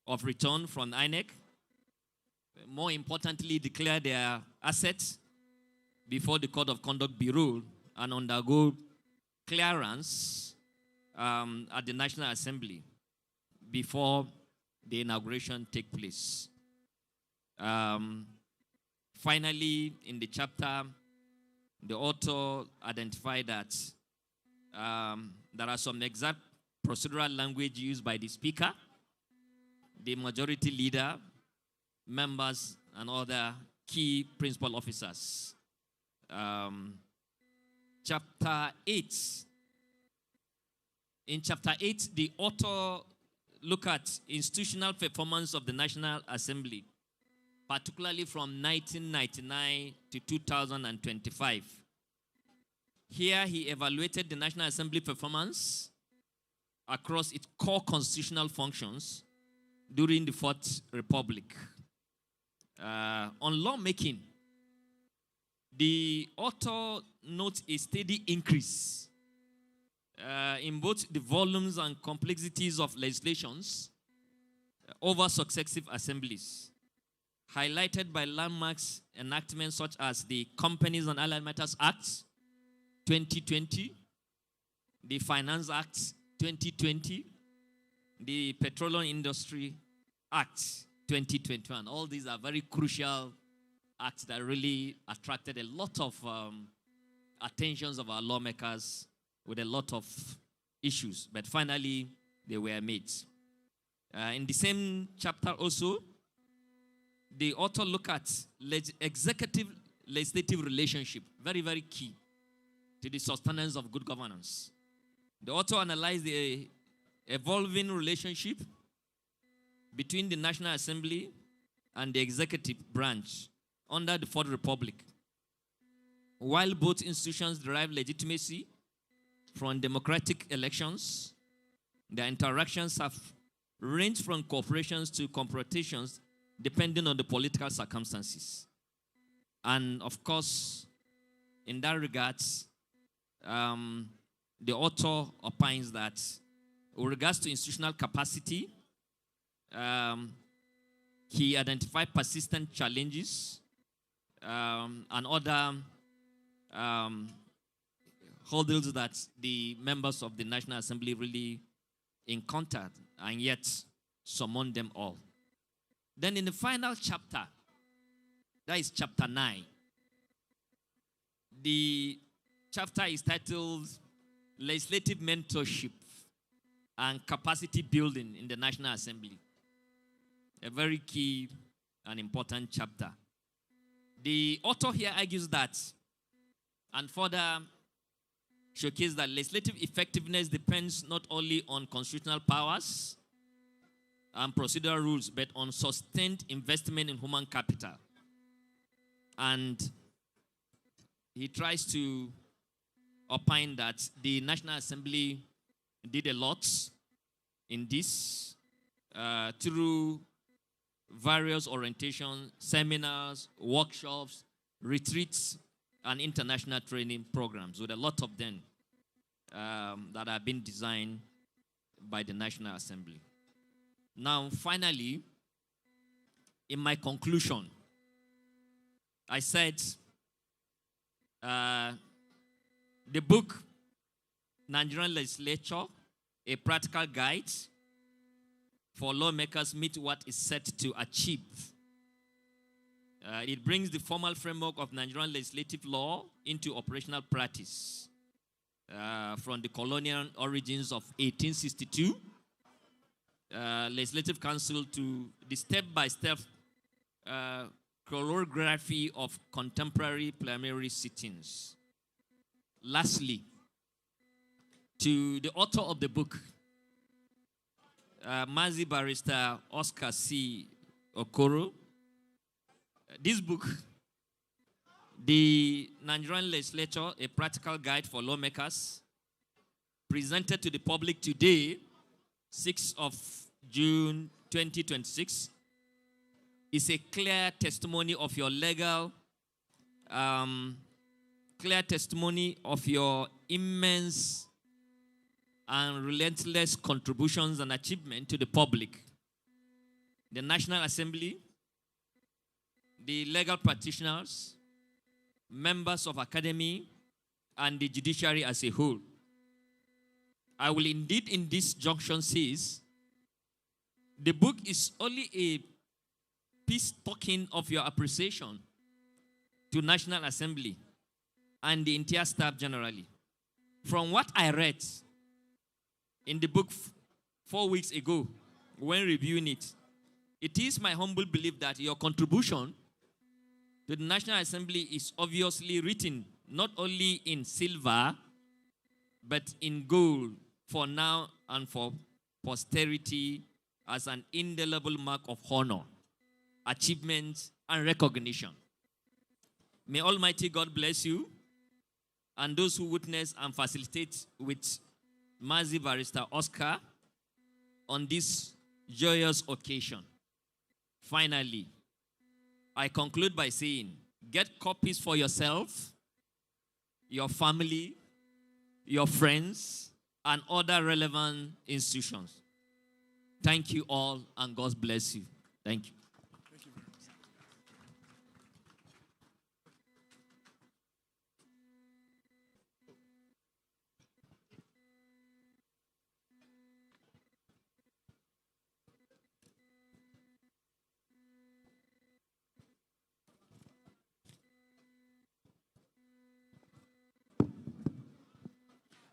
of return from INEC. More importantly, declare their assets before the Code of Conduct Bureau and undergo clearance at the National Assembly before the inauguration take place. Finally, in the chapter, the author identified that there are some exact procedural language used by the speaker, the majority leader, members, and other key principal officers. Chapter 8. In chapter 8, the author look at institutional performance of the National Assembly, particularly from 1999 to 2025. Here, he evaluated the National Assembly performance across its core constitutional functions during the Fourth Republic. On lawmaking, the author notes a steady increase in both the volumes and complexities of legislations over successive assemblies, highlighted by landmarks enactments such as the Companies and Allied Matters Act 2020, the Finance Act 2020, the Petroleum Industry Act 2021. All these are very crucial acts that really attracted a lot of attentions of our lawmakers with a lot of issues. But finally, they were made. In the same chapter also, the author looked at executive-legislative relationship, very, very key to the sustenance of good governance. The author analyzed the evolving relationship between the National Assembly and the executive branch under the Fourth Republic. While both institutions derive legitimacy from democratic elections, their interactions have ranged from cooperations to confrontations depending on the political circumstances. And of course, in that regard, the author opines that with regards to institutional capacity, he identified persistent challenges and other hurdles that the members of the National Assembly really encountered, and yet summoned them all. Then in the final chapter, that is chapter 9, the chapter is titled Legislative Mentorship and Capacity Building in the National Assembly. A very key and important chapter. The author here argues that, and further showcase that legislative effectiveness depends not only on constitutional powers and procedural rules, but on sustained investment in human capital. And he tries to opine that the National Assembly did a lot in this through various orientation, seminars, workshops, retreats, and international training programs, with a lot of them that have been designed by the National Assembly. Now, finally, in my conclusion, I said the book, Nigerian Legislature, a practical guide for lawmakers meet what is set to achieve. It brings the formal framework of Nigerian legislative law into operational practice from the colonial origins of 1862, Legislative Council, to the step-by-step choreography of contemporary plenary sittings. Lastly, to the author of the book, Mazi Barrister Oscar C. Okoro, this book, The Nigerian Legislature, a Practical Guide for Lawmakers, presented to the public today, 6th of June 2026, is a clear testimony of your clear testimony of your immense and relentless contributions and achievement to the public, the National Assembly, the legal practitioners, members of academy, and the judiciary as a whole. I will indeed in this junction says, the book is only a peace token of your appreciation to National Assembly and the entire staff generally. From what I read in the book 4 weeks ago, when reviewing it, it is my humble belief that your contribution to the National Assembly is obviously written not only in silver, but in gold for now and for posterity as an indelible mark of honor, achievement, and recognition. May Almighty God bless you and those who witness and facilitate with Mazi Barrister Oscar on this joyous occasion. Finally, I conclude by saying, get copies for yourself, your family, your friends, and other relevant institutions. Thank you all, and God bless you. Thank you.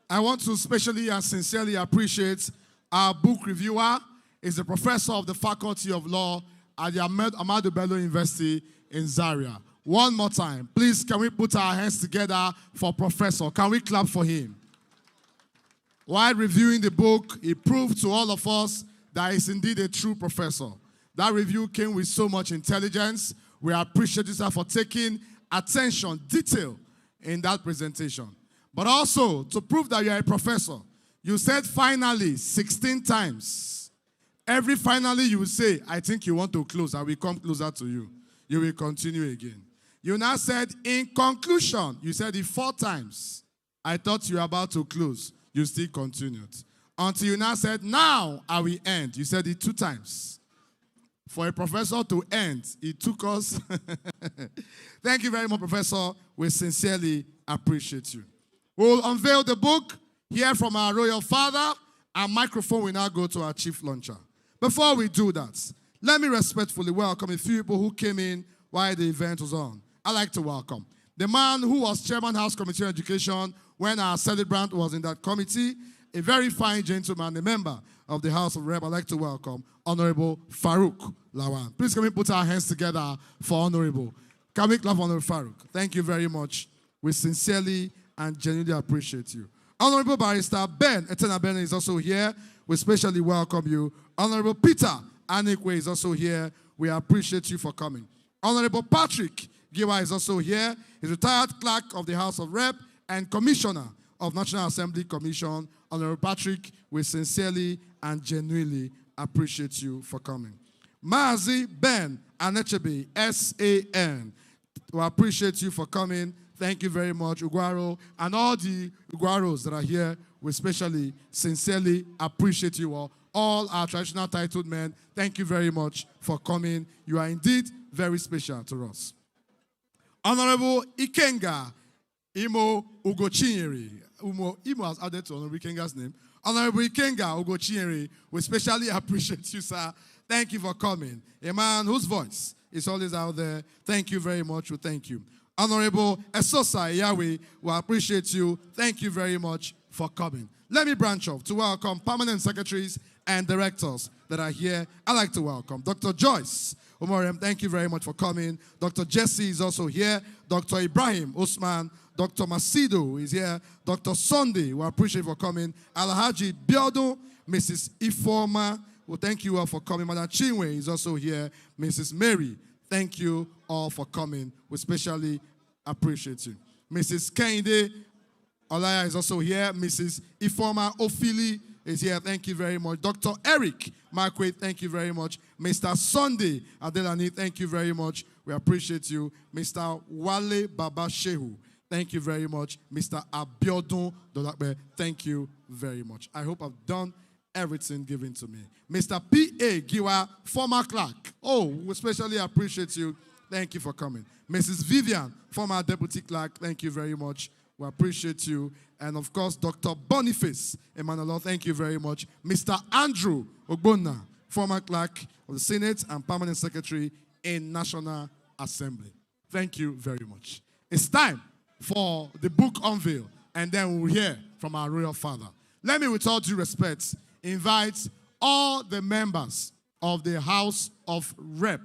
I want to specially and sincerely appreciate our book reviewer. He's a professor of the Faculty of Law at the Ahmadu Bello University in Zaria. One more time, please, can we put our hands together for Professor? Can we clap for him? While reviewing the book, he proved to all of us that he's indeed a true professor. That review came with so much intelligence. We appreciate you, sir, for taking attention, detail in that presentation. But also, to prove that you're a professor, you said finally 16 times. Every finally you will say, I think you want to close. I will come closer to you. You will continue again. You now said, in conclusion, you said it 4 times. I thought you were about to close. You still continued. Until you now said, now I will end. You said it 2 times. For a professor to end, it took us. Thank you very much, Professor. We sincerely appreciate you. We'll unveil the book, hear from our royal father, and microphone will now go to our chief launcher. Before we do that, let me respectfully welcome a few people who came in while the event was on. I'd like to welcome the man who was Chairman House Committee on Education when our celebrant was in that committee, a very fine gentleman, a member of the House of Rep. I'd like to welcome Honorable Farouk Lawan. Please can we put our hands together for Honorable. Can we clap for Honorable Farouk? Thank you very much. We sincerely and genuinely appreciate you. Honorable Barrister Ben Etenabene is also here. We especially welcome you. Honorable Peter Anikwe is also here. We appreciate you for coming. Honorable Patrick Giwa is also here. He's retired clerk of the House of Rep and Commissioner of National Assembly Commission. Honorable Patrick, we sincerely and genuinely appreciate you for coming. Mazi Ben Anechebe, S.A.N. We appreciate you for coming. Thank you very much, Ugwu Aro, and all the Ugwu Aros that are here. We especially sincerely appreciate you all. All our traditional titled men, thank you very much for coming. You are indeed very special to us. Honorable Ikenga Imo Ugochinyere. Imo has added to Honorable Ikenga's name. Honorable Ikenga Ugochinyere, we especially appreciate you, sir. Thank you for coming. A man whose voice is always out there. Thank you very much. We thank you. Honorable Esosa Yahweh, we appreciate you. Thank you very much for coming. Let me branch off to welcome permanent secretaries and directors that are here. I'd like to welcome Dr. Joyce Omorem. Thank you very much for coming. Dr. Jesse is also here. Dr. Ibrahim Usman. Dr. Masido is here. Dr. Sunday, we appreciate you for coming. Alhaji Biodo, Mrs. Ifoma, well, thank you all for coming. Madam Chinwe is also here. Mrs. Mary, thank you all for coming. We especially appreciate you. Mrs. Kende Olaya is also here. Mrs. Ifoma Ofili is here. Thank you very much. Dr. Eric Marquay, thank you very much. Mr. Sunday Adelani, thank you very much. We appreciate you. Mr. Wale Baba Shehu, thank you very much. Mr. Abiodun Dolakbe, thank you very much. I hope I've done everything given to me. Mr. P.A. Giwa, former clerk. Oh, we especially appreciate you. Thank you for coming. Mrs. Vivian, former deputy clerk, thank you very much. We appreciate you. And of course, Dr. Boniface Emmanuel, thank you very much. Mr. Andrew Ogbonna, former clerk of the Senate and permanent secretary in National Assembly. Thank you very much. It's time for the book unveil, and then we'll hear from our royal father. Let me, with all due respect, invite all the members of the House of Rep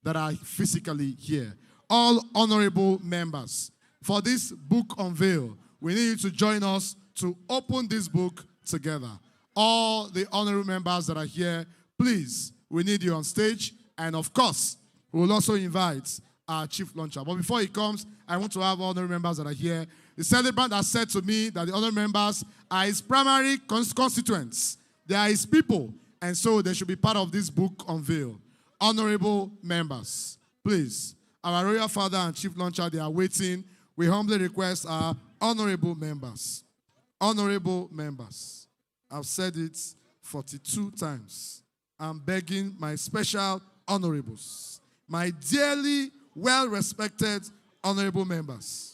that are physically here, all honorable members. For this book unveil, we need you to join us to open this book together. All the honorable members that are here, please, we need you on stage. And of course, we will also invite our chief launcher. But before he comes, I want to have honorable members that are here. The celebrant has said to me that the honorable members are his primary constituents. They are his people, and so they should be part of this book unveil. Honorable members, please. Our royal father and chief launcher, they are waiting. We humbly request our honorable members. Honorable members. I've said it 42 times. I'm begging my special honorables, my dearly well-respected honorable members.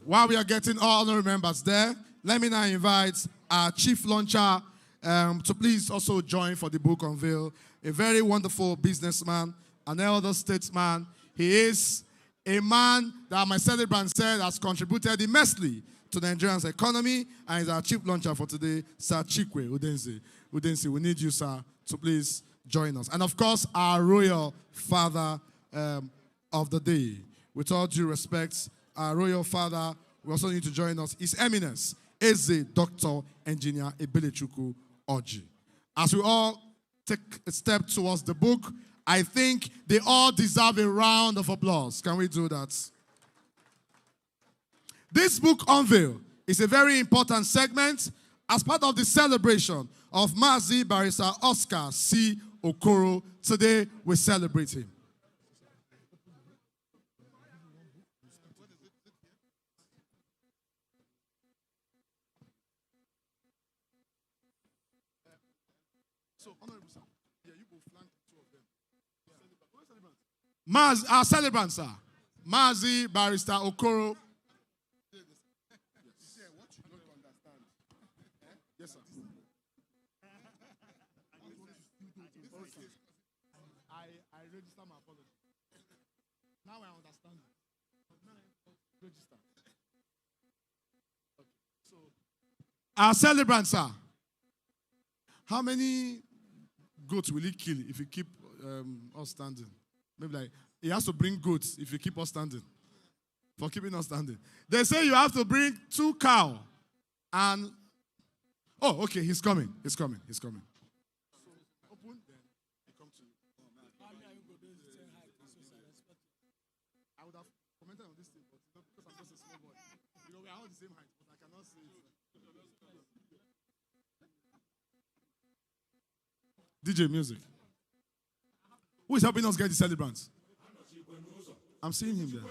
While we are getting all honorable members there, let me now invite our chief launcher to please also join for the book unveil. A very wonderful businessman, an elder statesman. He is a man that my celebrant said has contributed immensely to the Nigerian economy, and is our chief launcher for today, Sir Chikwe Udensi. Udensi, we need you, sir, to please join us. And of course, our royal father of the day. With all due respect, our royal father, we also need to join us, His Eminence, Eze Dr. Engineer Ebelechuku Oji. As we all take a step towards the book, I think they all deserve a round of applause. Can we do that? This book unveil is a very important segment as part of the celebration of Mazi Barrister Oscar C. Okoro. Today, we celebrate him. Our celebrant, sir. Mazi Barrister Okoro. Yes, sir. I register my apology. Now I understand. Register. Okay. So, our celebrant, sir. How many goats will he kill if you keep us standing? Maybe like, he has to bring goats if you keep us standing. For keeping us standing. They say you have to bring 2 cows. And, oh, okay, he's coming. He's coming. He's coming. So, open, then he comes to you. I would have commented on this thing, but because I'm just a small boy. You know, we are all the same height, but I cannot see it. DJ music. Who is helping us get the celebrants? I'm seeing him there.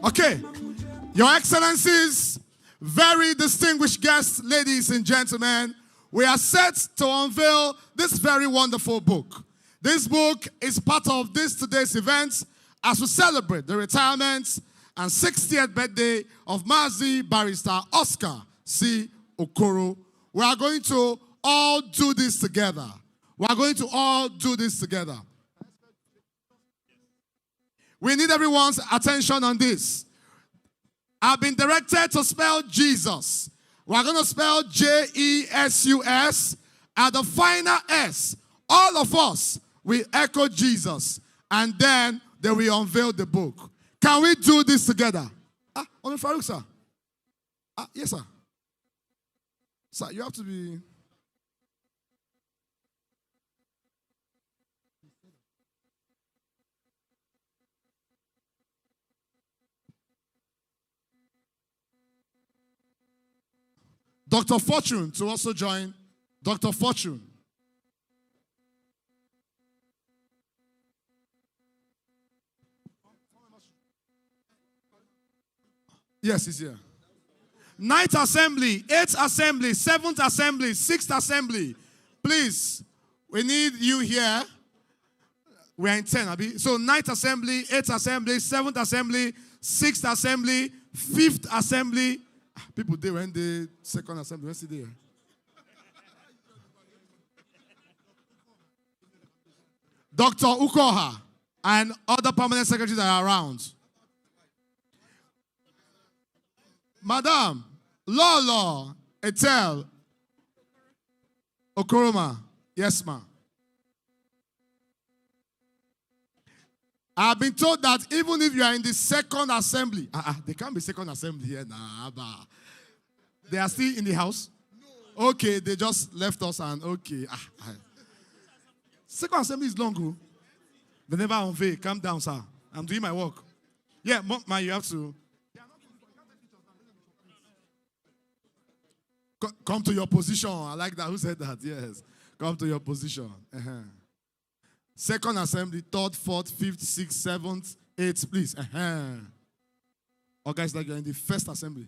Okay, Your Excellencies, very distinguished guests, ladies and gentlemen, we are set to unveil this very wonderful book. This book is part of today's event as we celebrate the retirement and 60th birthday of Mazi Barrister Oscar C. Okoro. We are going to all do this together. We are going to all do this together. We need everyone's attention on this. I've been directed to spell Jesus. We're going to spell Jesus. At the final S, all of us will echo Jesus. And then they will unveil the book. Can we do this together? Omi Farouk, sir. Yes, sir. Sir, you have to be... Dr. Fortune to also join. Dr. Fortune. Yes, he's here. 9th assembly, 8th assembly, 7th assembly, 6th assembly. Please, we need you here. We are in 10, Abi. So 9th assembly, 8th assembly, 7th assembly, 6th assembly, 5th assembly. People there when the 2nd assembly, when's there? Dr. Ukoha and other permanent secretaries are around. Madam, Lolo, Etel, Okoroma. Yes, ma'am. I've been told that even if you are in the 2nd assembly, they can't be 2nd assembly here now. They are still in the house? Okay, they just left us and okay. 2nd assembly is long, oh. They never unveil. Calm down, sir. I'm doing my work. Yeah, man, you have to. Come to your position. I like that. Who said that? Yes. Come to your position. 2nd assembly, 3rd, 4th, 5th, 6th, 7th, 8th, please. Or guys, like you're in the 1st assembly.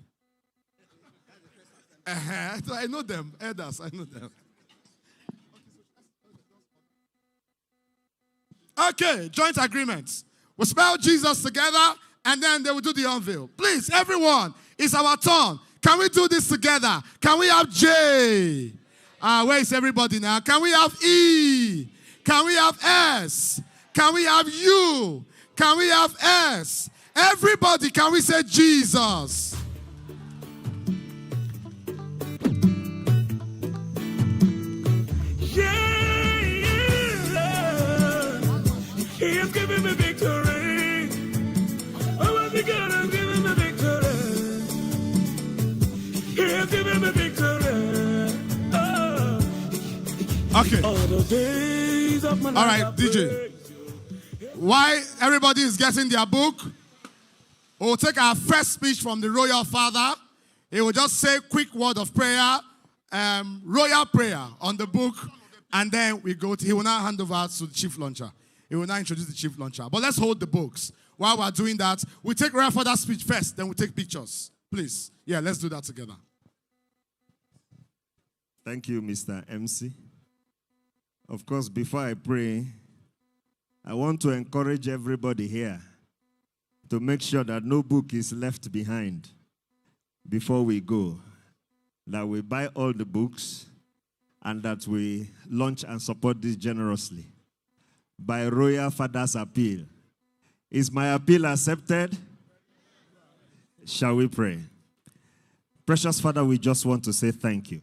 I know them. Elders, I know them. Okay, joint agreements. We'll spell Jesus together and then they will do the unveil. Please, everyone, it's our turn. Can we do this together? Can we have J? Where is everybody now? Can we have E? Can we have S? Can we have U? Can we have S? Everybody, can we say Jesus? He has given me victory. Oh, my God, I'm giving me victory. He has given me victory. Oh. Okay. All the days of my life. All right, DJ. While everybody is getting their book, we'll take our first speech from the royal father. He will just say a quick word of prayer, royal prayer on the book, and then he will now hand over to the chief launcher. He will now introduce the chief launcher. But let's hold the books. While we're doing that, we take royal father's speech first, then we take pictures. Please. Yeah, let's do that together. Thank you, Mr. MC. Of course, before I pray, I want to encourage everybody here to make sure that no book is left behind before we go. That we buy all the books and that we launch and support this generously. By royal father's appeal. Is my appeal accepted? Shall we pray? Precious Father, we just want to say thank you.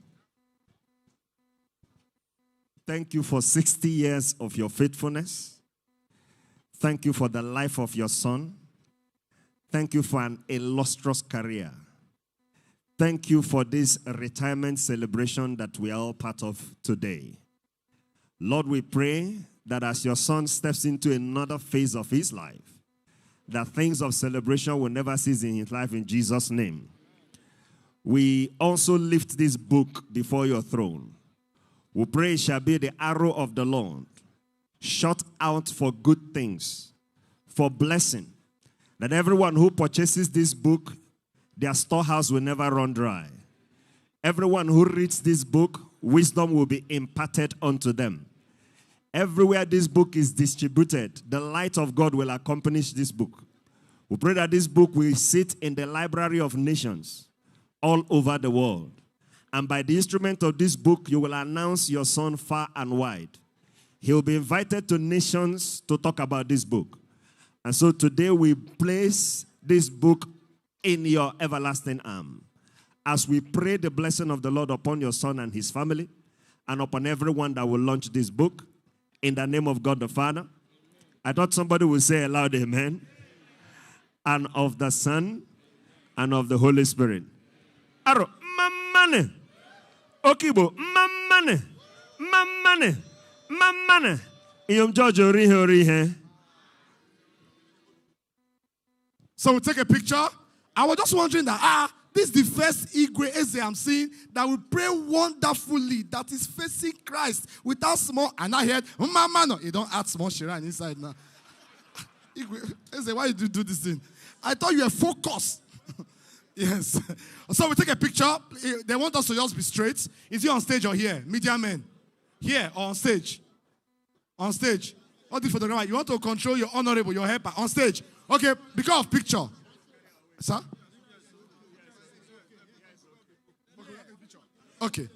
Thank you for 60 years of your faithfulness. Thank you for the life of your son. Thank you for an illustrious career. Thank you for this retirement celebration that we are all part of today. Lord, we pray that as your son steps into another phase of his life, that things of celebration will never cease in his life in Jesus' name. We also lift this book before your throne. We pray it shall be the arrow of the Lord, shot out for good things, for blessing, that everyone who purchases this book, their storehouse will never run dry. Everyone who reads this book, wisdom will be imparted unto them. Everywhere this book is distributed, the light of God will accompany this book. We pray that this book will sit in the library of nations all over the world. And by the instrument of this book, you will announce your son far and wide. He will be invited to nations to talk about this book. And so today we place this book in your everlasting arm. As we pray the blessing of the Lord upon your son and his family, and upon everyone that will launch this book, in the name of God the Father. I thought somebody would say aloud, amen. And of the Son, and of the Holy Spirit. Aro, mamane. Okibo, mamane. Mamane. Mamane. Iyom Jojo rihe. So we take a picture. I was just wondering that, this is the first Igwe Eze I'm seeing that will pray wonderfully, that is facing Christ without small. And I heard, Mama, no, you don't add small Shiran inside now. Igwe Eze, why did you do this thing? I thought you were focused. Yes. So we take a picture. They want us to just be straight. Is he on stage or here? Media men. Here or on stage? On stage. All the photographer. You want to control your honorable, your helper. On stage. Okay, because of picture. Sir? Okay.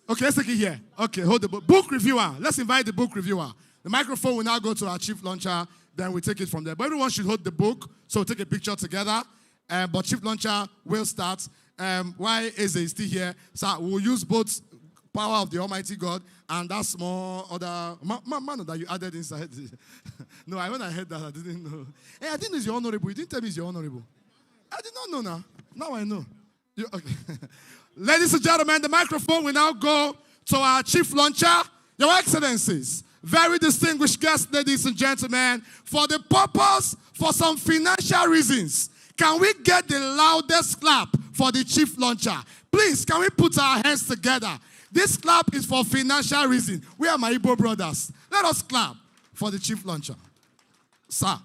Okay, let's take it here. Okay, hold the book. Book reviewer. Let's invite the book reviewer. The microphone will now go to our chief launcher. Then we take it from there. But everyone should hold the book. So we'll take a picture together. But chief launcher will start. Why Eze is still here? So we'll use both power of the Almighty God and that small other man that you added inside. No, when I heard that, I didn't know. Hey, I didn't know it's your honorable. You didn't tell me it's your honorable. I did not know now. Now I know. Okay. Ladies and gentlemen, the microphone will now go to our chief launcher, Your Excellencies, very distinguished guests, ladies and gentlemen, for some financial reasons, can we get the loudest clap for the chief launcher? Please, can we put our hands together? This clap is for financial reasons. We are my Igbo brothers. Let us clap for the chief launcher. Sir.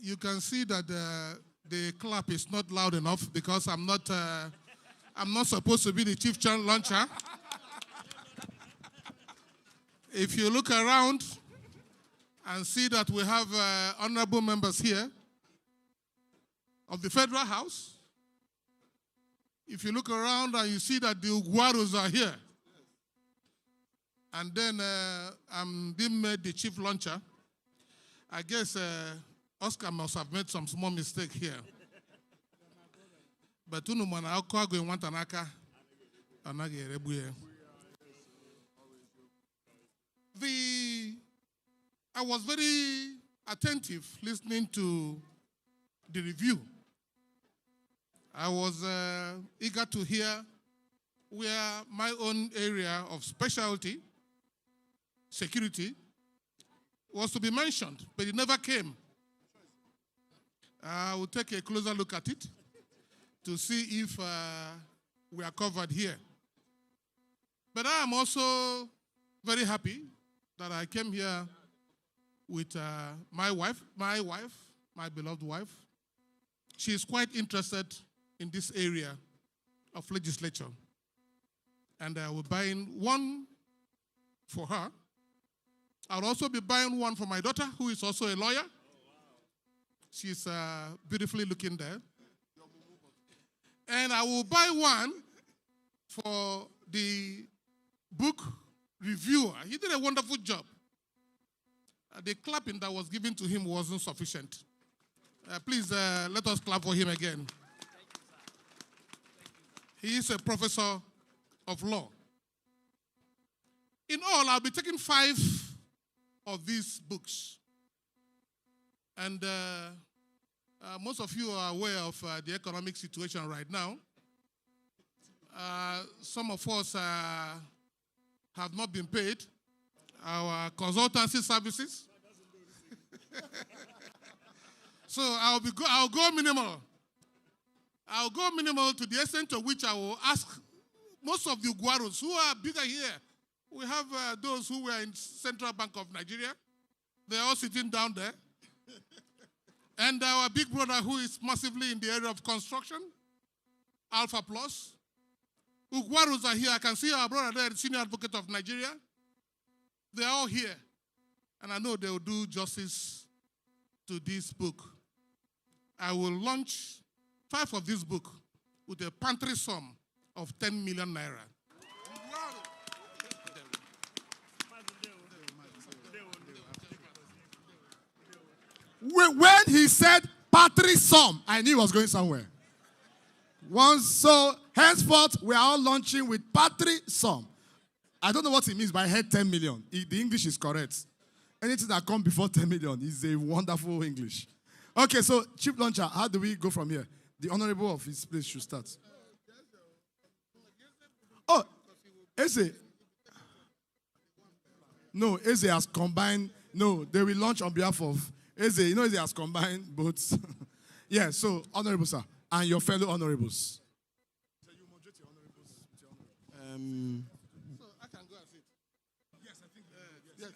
You can see that the clap is not loud enough because I'm not supposed to be the chief launcher. If you look around and see that we have honorable members here of the Federal House, if you look around and you see that the Ugwu Aros are here, and then I'm being made the chief launcher, I guess Oscar must have made some small mistake here. But I was very attentive listening to the review. I was eager to hear where my own area of specialty, security, was to be mentioned, but it never came. I will take a closer look at it to see if we are covered here. But I am also very happy that I came here with my beloved wife. She is quite interested in this area of legislature. And I will be buying one for her. I'll also be buying one for my daughter, who is also a lawyer. She's beautifully looking there. And I will buy one for the book reviewer. He did a wonderful job. The clapping that was given to him wasn't sufficient. Please let us clap for him again. He is a professor of law. In all, I'll be taking 5 of these books. And most of you are aware of the economic situation right now. Some of us have not been paid our consultancy services. So I'll go minimal. I'll go minimal to the extent to which I will ask most of the Ugwu Aros who are bigger here. We have those who were in Central Bank of Nigeria. They're all sitting down there. And our big brother who is massively in the area of construction, Alpha Plus. Ugwu Aros are here. I can see our brother there, the senior advocate of Nigeria. They are all here. And I know they will do justice to this book. I will launch 5 of this book with a pantry sum of 10 million naira. When he said pantry sum, I knew he was going somewhere. So henceforth, we are all launching with pantry sum. I don't know what it means, but I heard 10 million. The English is correct. Anything that comes before 10 million is a wonderful English. Okay, so Chief Launcher, how do we go from here? The Honorable of his place should start. Oh, Eze. No, Eze has combined. No, they will launch on behalf of Eze. You know, Eze has combined both. Yeah, so, Honorable, sir, and your fellow honorables. So you moderate your honorables. So I can go and sit. Yes, I think. Yes.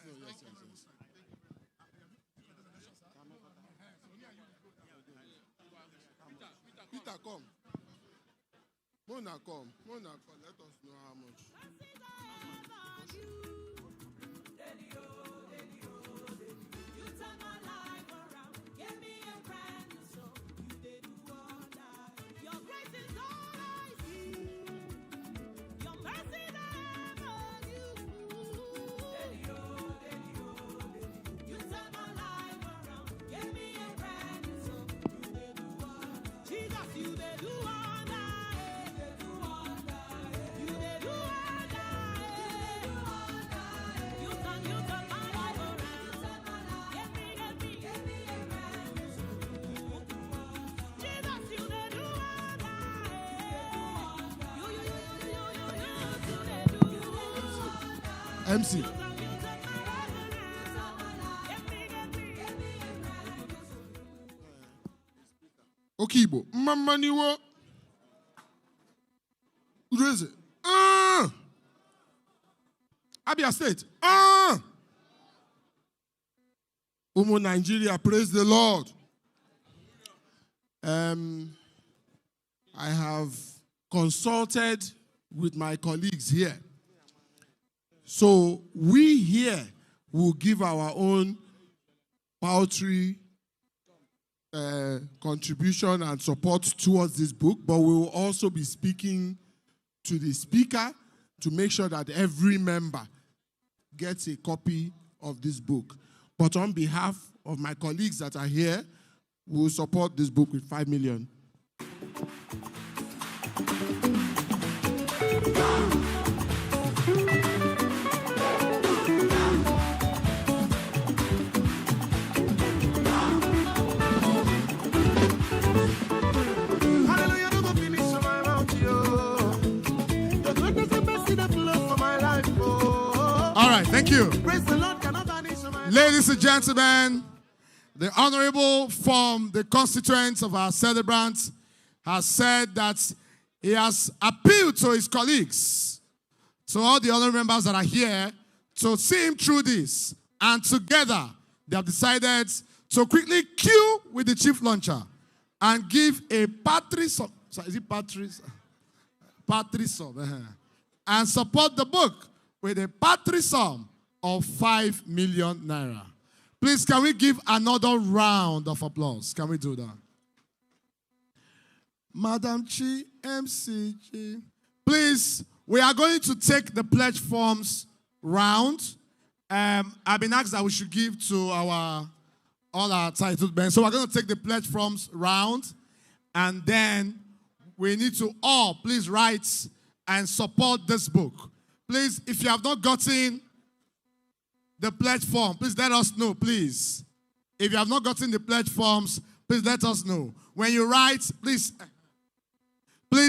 Peter, come. Mona, come. Let us know how much. MC. Okibo. Mamaniwo. Udreze. Abia State. Umu Nigeria, praise the Lord. I have consulted with my colleagues here. So we here will give our own paltry contribution and support towards this book, but we will also be speaking to the speaker to make sure that every member gets a copy of this book. But on behalf of my colleagues that are here, we will support this book with 5 million. All right, thank you. Ladies and gentlemen, the Honorable from the constituents of our celebrants has said that he has appealed to his colleagues, to all the honorable members that are here, to see him through this. And together, they have decided to quickly queue with the chief launcher and give a patrisum. Is it patrisum? Patrisum. And support the book with a patrisum of 5 million naira. Please, can we give another round of applause? Can we do that? Madam Chi, MCG. Please, we are going to take the pledge forms round. I've been asked that we should give to all our titled men. So we're going to take the pledge forms round. And then we need to all, please, write and support this book. Please, if you have not gotten the pledge form, please let us know, please. If you have not gotten the pledge forms, please let us know. When you write, please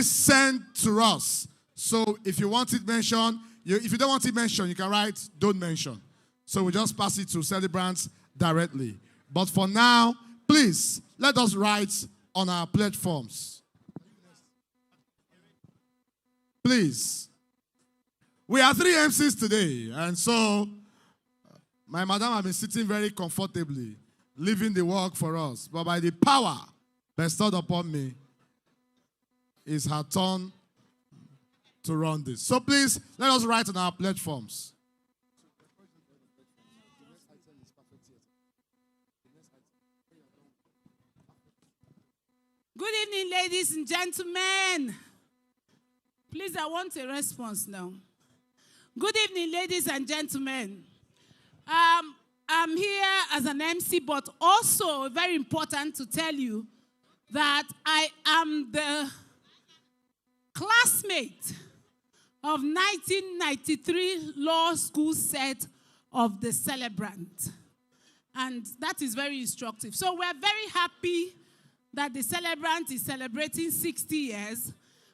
send to us. So if you want it mentioned, if you don't want it mentioned, you can write, don't mention. So we just pass it to celebrants directly. But for now, please, let us write on our pledge forms. Please. We are 3 MCs today, and so my madam has been sitting very comfortably, leaving the work for us. But by the power bestowed upon me, it's her turn to run this. So please, let us write on our platforms. Good evening, ladies and gentlemen. Please, I want a response now. Good evening, ladies and gentlemen. I'm here as an MC, but also very important to tell you that I am the classmate of 1993 law school set of the celebrant. And that is very instructive. So we're very happy that the celebrant is celebrating 60 years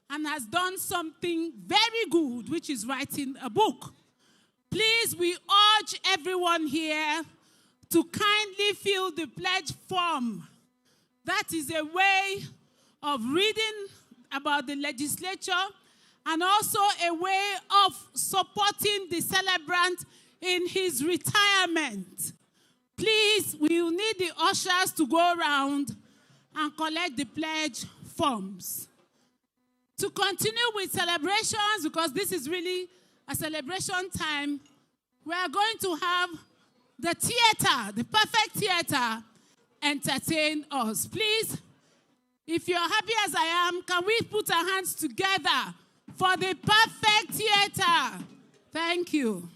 and has done something very good, which is writing a book. Please, we urge everyone here to kindly fill the pledge form. That is a way of reading about the legislature and also a way of supporting the celebrant in his retirement. Please, we will need the ushers to go around and collect the pledge forms. To continue with celebrations, because this is really a celebration time, we are going to have the theater, the perfect theater, entertain us. Please, if you're happy as I am, can we put our hands together for the perfect theater? Thank you.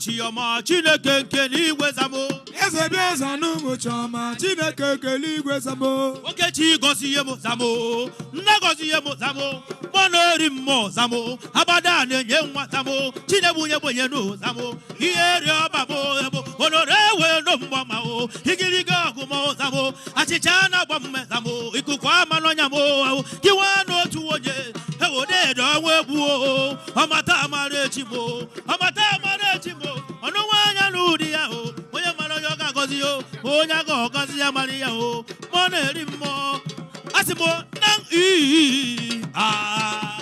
Chioma Chineke keligwe zamo Eze bieza numu choma Chineke keligwe zamo Okechi gosi yemo zamo Nna gosi yemo zamo Monori mo zamo Abada nenye nwa zamo Chinebu yebo yenu zamo Iyeri obabo yebo Olorewe no mwama o Higiriga gumo zamo Achichana wamme zamo Ikukwa manonya mo Kiwano tuonye Ewo dedo webu o Amata marechi mo Amata marechi mo Ono wanya nudia o Oye mano yoga gozi o Onya go gozi ya maria o Moneri mo Asimo nang ah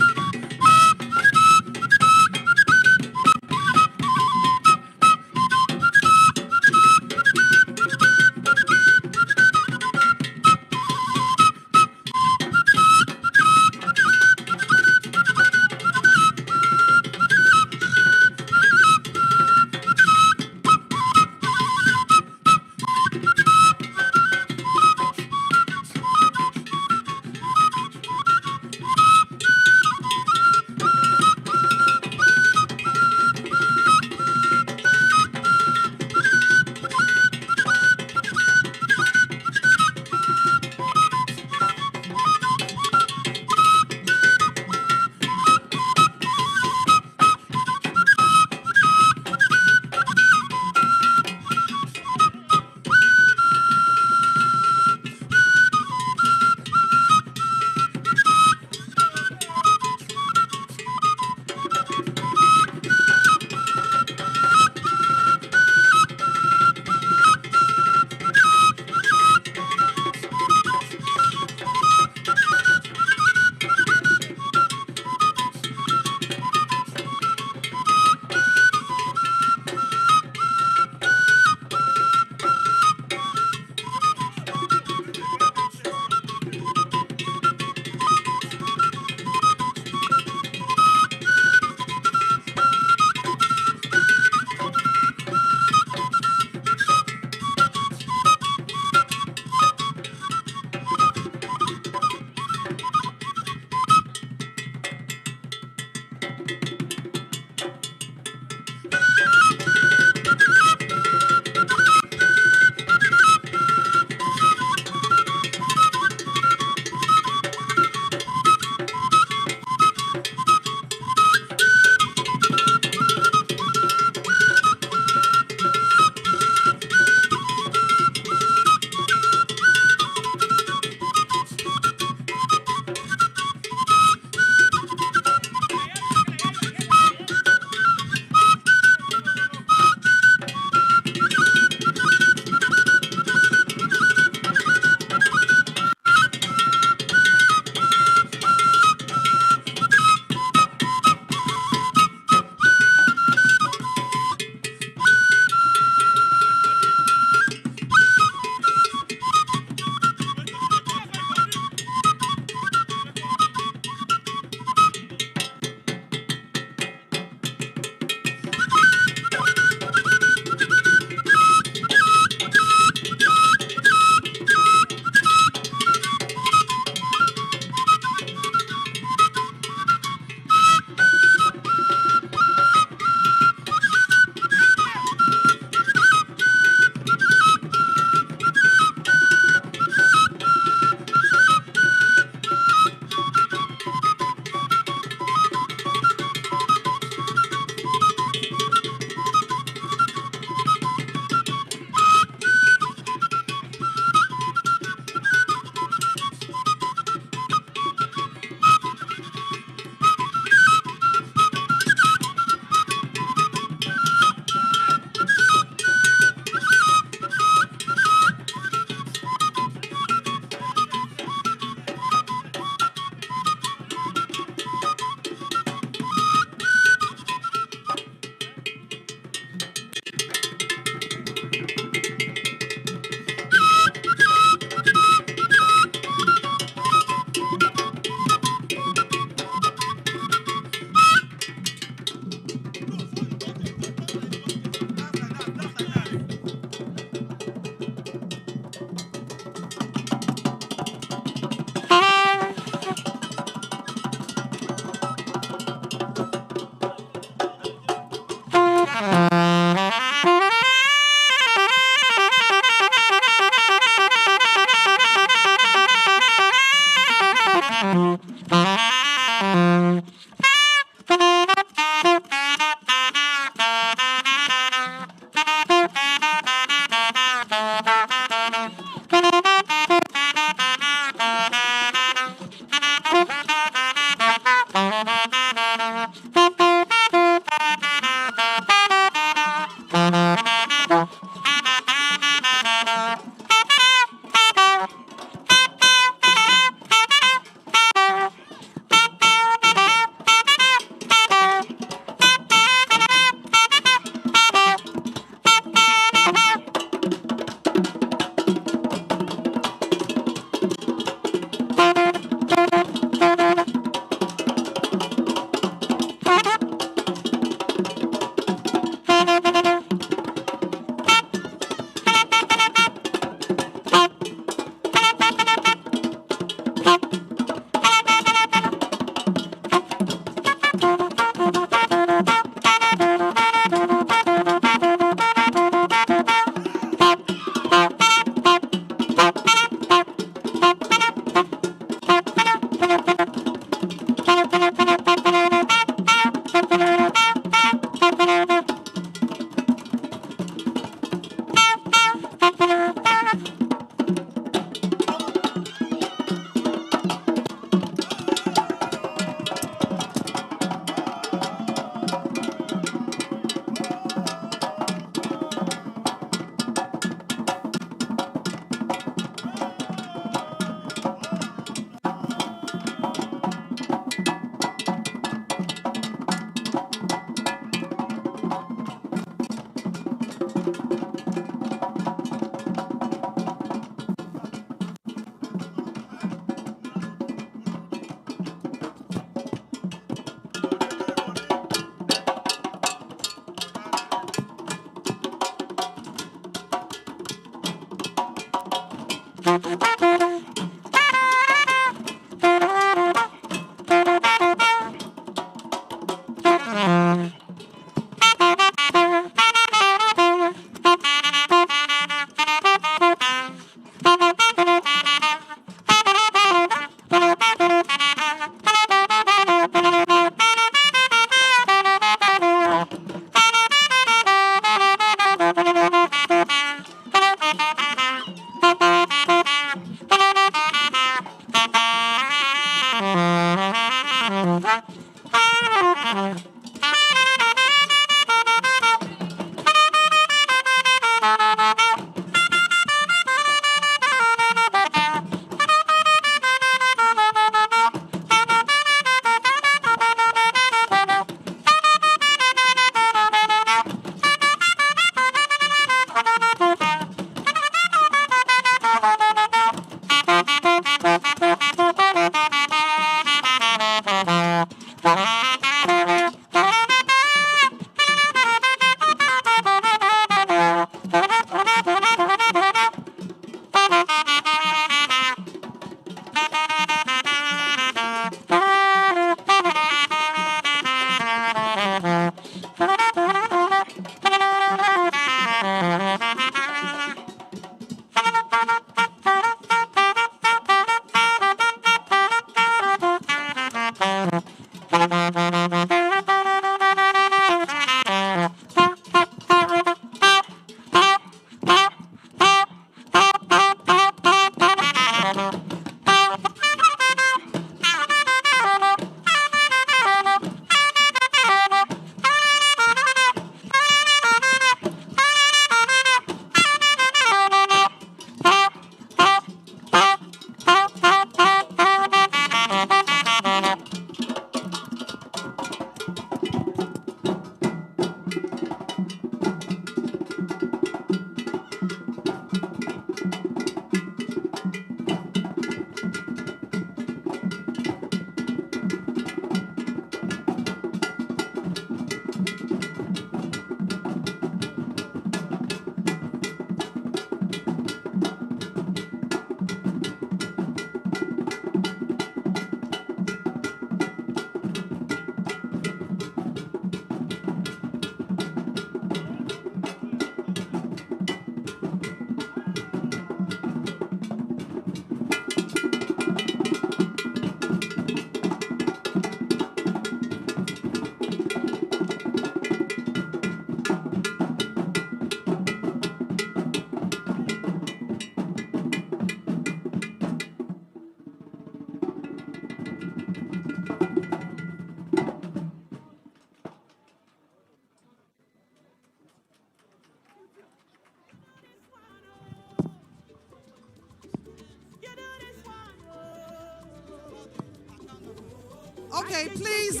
Okay, please,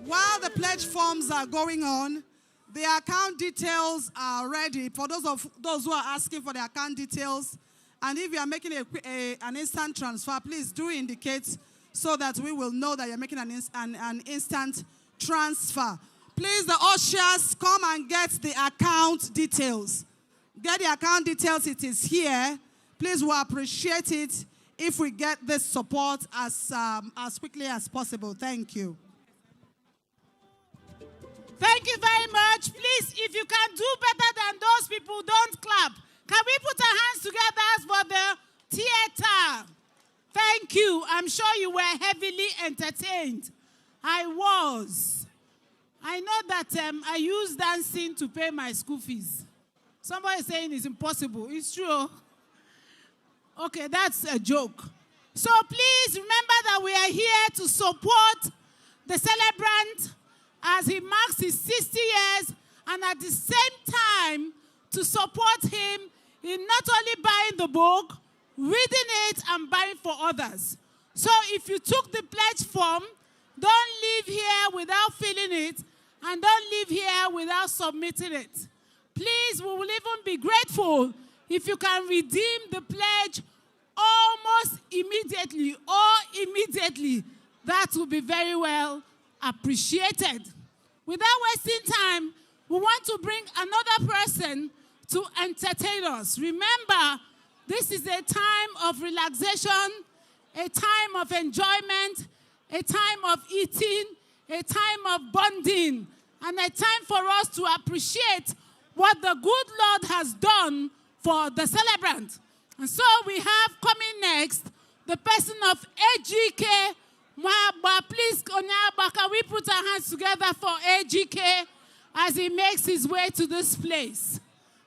while the pledge forms are going on, the account details are ready. For those who are asking for the account details, and if you are making an instant transfer, please do indicate so that we will know that you're making an instant transfer. Please, the ushers, come and get the account details. Get the account details, it is here. Please, we appreciate it if we get this support as quickly as possible. Thank you. Thank you very much. Please, if you can do better than those people, don't clap. Can we put our hands together for the theater? Thank you. I'm sure you were heavily entertained. I was. I know that I use dancing to pay my school fees. Somebody is saying it's impossible. It's true. Okay, that's a joke. So please remember that we are here to support the celebrant as he marks his 60 years, and at the same time to support him in not only buying the book, reading it, and buying for others. So if you took the pledge form, don't leave here without filling it, and don't leave here without submitting it. Please, we will even be grateful if you can redeem the pledge almost immediately or immediately. That will be very well appreciated. Without wasting time, we want to bring another person to entertain us. Remember This is a time of relaxation, a time of enjoyment, a time of eating, a time of bonding, and a time for us to appreciate what the good Lord has done for the celebrant. And so we have coming next the person of AGK Mwaba. Please, Onyaba, can we put our hands together for AGK as he makes his way to this place?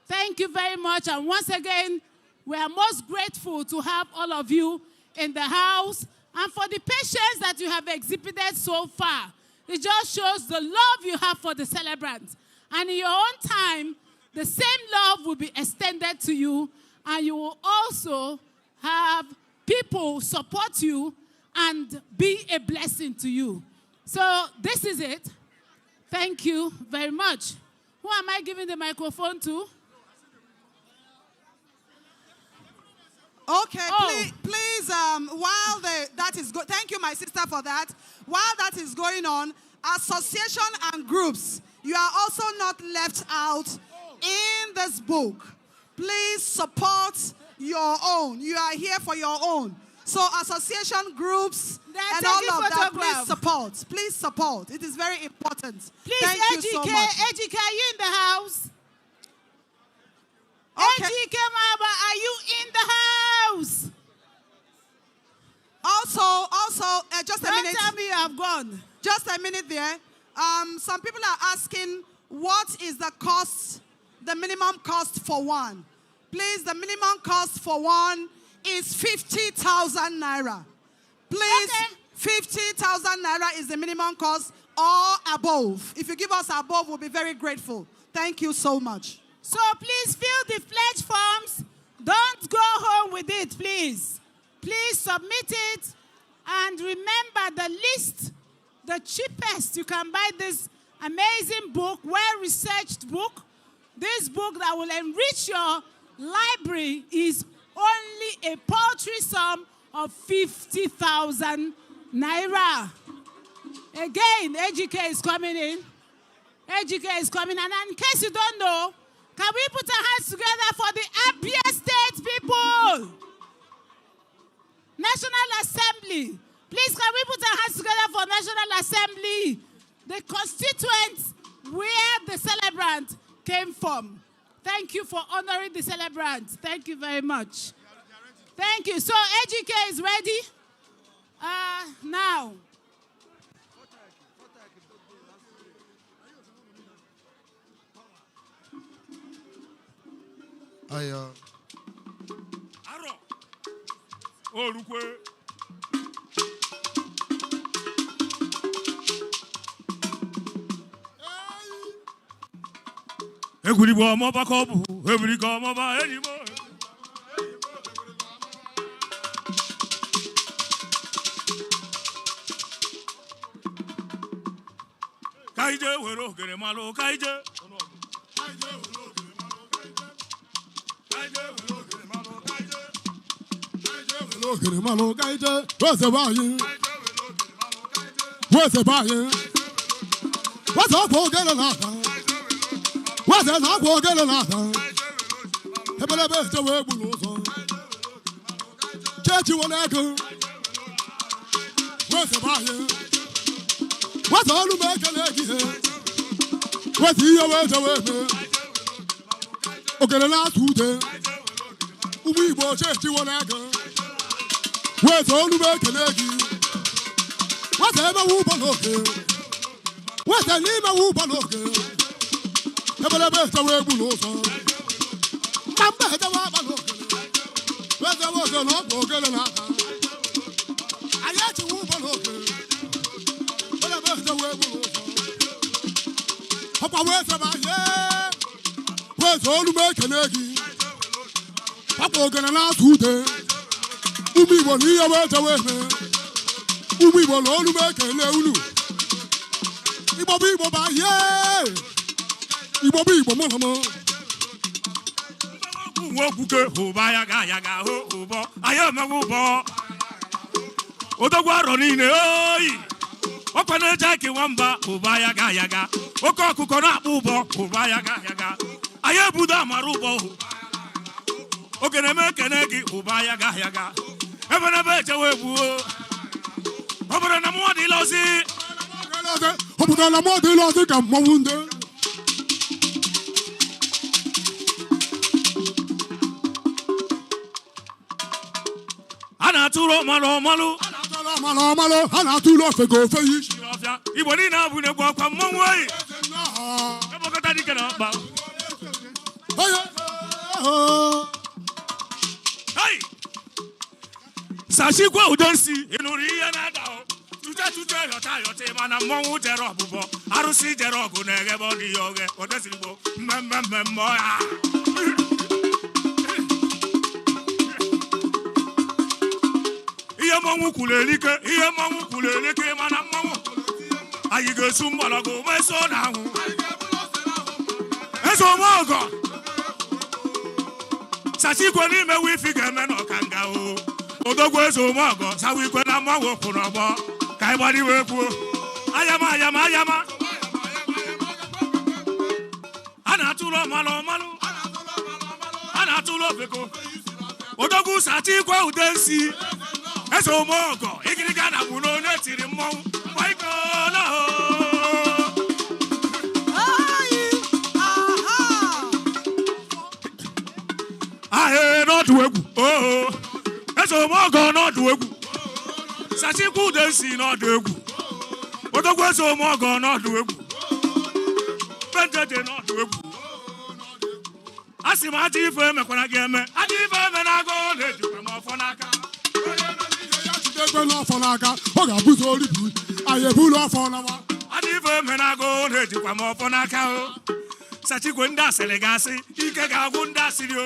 Thank you very much. And once again, we are most grateful to have all of you in the house and for the patience that you have exhibited so far. It just shows the love you have for the celebrant. And in your own time, the same love will be extended to you, and you will also have people support you and be a blessing to you. So this is it. Thank you very much. Who am I giving the microphone to? Okay, please, while that is good, thank you, my sister, for that. While that is going on, association and groups, you are also not left out in this book. Please support your own. You are here for your own. So association groups and all of that, please support. Please support. It is very important. Please, thank you so much. AGK, are you in the house? Okay. AGK Maba, are you in the house? Also, just a minute. Don't tell me you have gone. Just a minute there. Some people are asking, what is the cost, the minimum cost for one? Please, the minimum cost for one is 50,000 naira. Please, okay. 50,000 naira is the minimum cost or above. If you give us above, we'll be very grateful. Thank you so much. So please fill the pledge forms. Don't go home with it, please. Please submit it. And remember the list, the cheapest you can buy this amazing book, well-researched book. This book that will enrich your library is only a paltry sum of 50,000 naira. Again, AGK is coming in. AGK is coming. And in case you don't know, can we put our hands together for the Abia State people? National Assembly. Please, can we put our hands together for National Assembly? The constituents where the celebrant came from. Thank you for honoring the celebrant. Thank you very much. Thank you. So AGK is ready. Now. Aro. Olukwe. Eguribo ọmọ bá kọ́ bù, ebirika ọmọ bá ẹnìmọ́. Kaije wero ogere malo kaije. Ogere malo kaije, what's about you? What's about you? What's up, ogere lata? What's up, ogere lata? Hebele bete we buluzo. Chechi woneko. What's about you? What's all you make a legi? What's your way to me? Ogere lata ute. Umi bo chechi woneko. Where's all the work and eggy? What's ever whoop on okay? What's the name of whoop on okay? Have a better way below. Number the wabba okay. Where's the water not broken and I had to whoop on okay. But a better way below. Papa, where's about yeah? Where's all the work and eggy? Papa, gonna last 2 days. Umi woni ya weta weme. Umi wolo lu mekele ulu. Ibo bi ibo ba ye. Ibo bi ibo mo mo. Wo kuke ho ba ya ga ho bo. Ayo me wo bo. Ugwu Aro ni ne oyi. Opa na jake wamba ho ba ya ga. Oko akuko na akpu bo ho ba ya ga. Ayo buda maru bo. Ogene me kenegi uba yaga yaga. Ebana beche webu. Obara na mo di losi. Obara na mo di losi kam mawunde. Ana turo malo malo. Malo malo. Ana turo fego feyi. Ibo ni na bu ne gwa kwa monwo yi. Ebo kata di kana ba. Hey! Sashi kwa udansi inuri ya na da o. Tuta yota mana monwu jere obubo. Arusi jere ogu na ege bo ni yoge. Odesiribo mmemmemme ya. Iye monwu kulelike mana monwu. Ayi gesu mbologo meso na hu. Eso mogo. Sashi kwa ni me wifi game no kanga o. Odogwo eso mogo. Sawi kwa na monwu kunobo. Kai body wepu. Ayama. Ana tulo malo. Ana tulo feko. Odogwu sati kwa udensi. Eso mogo. Igiriga na buno ne tiri mmon. Waiko la ho. Ahe no duegu. Oh. Eso mogo no duegu. Sachi ku densi no duegu. Odogwu eso mogo no duegu. Bendede no duegu. Asima ati ife me kwana geme. Ati ife me na go le jukwe mo fonaka. Lo fonaka. Oga buzo olibu. Aye bulo fonawa. Ati ife me na go le jukwe mo fonaka o. Sachi ku nda selegasi. Ike ga gu nda siri o.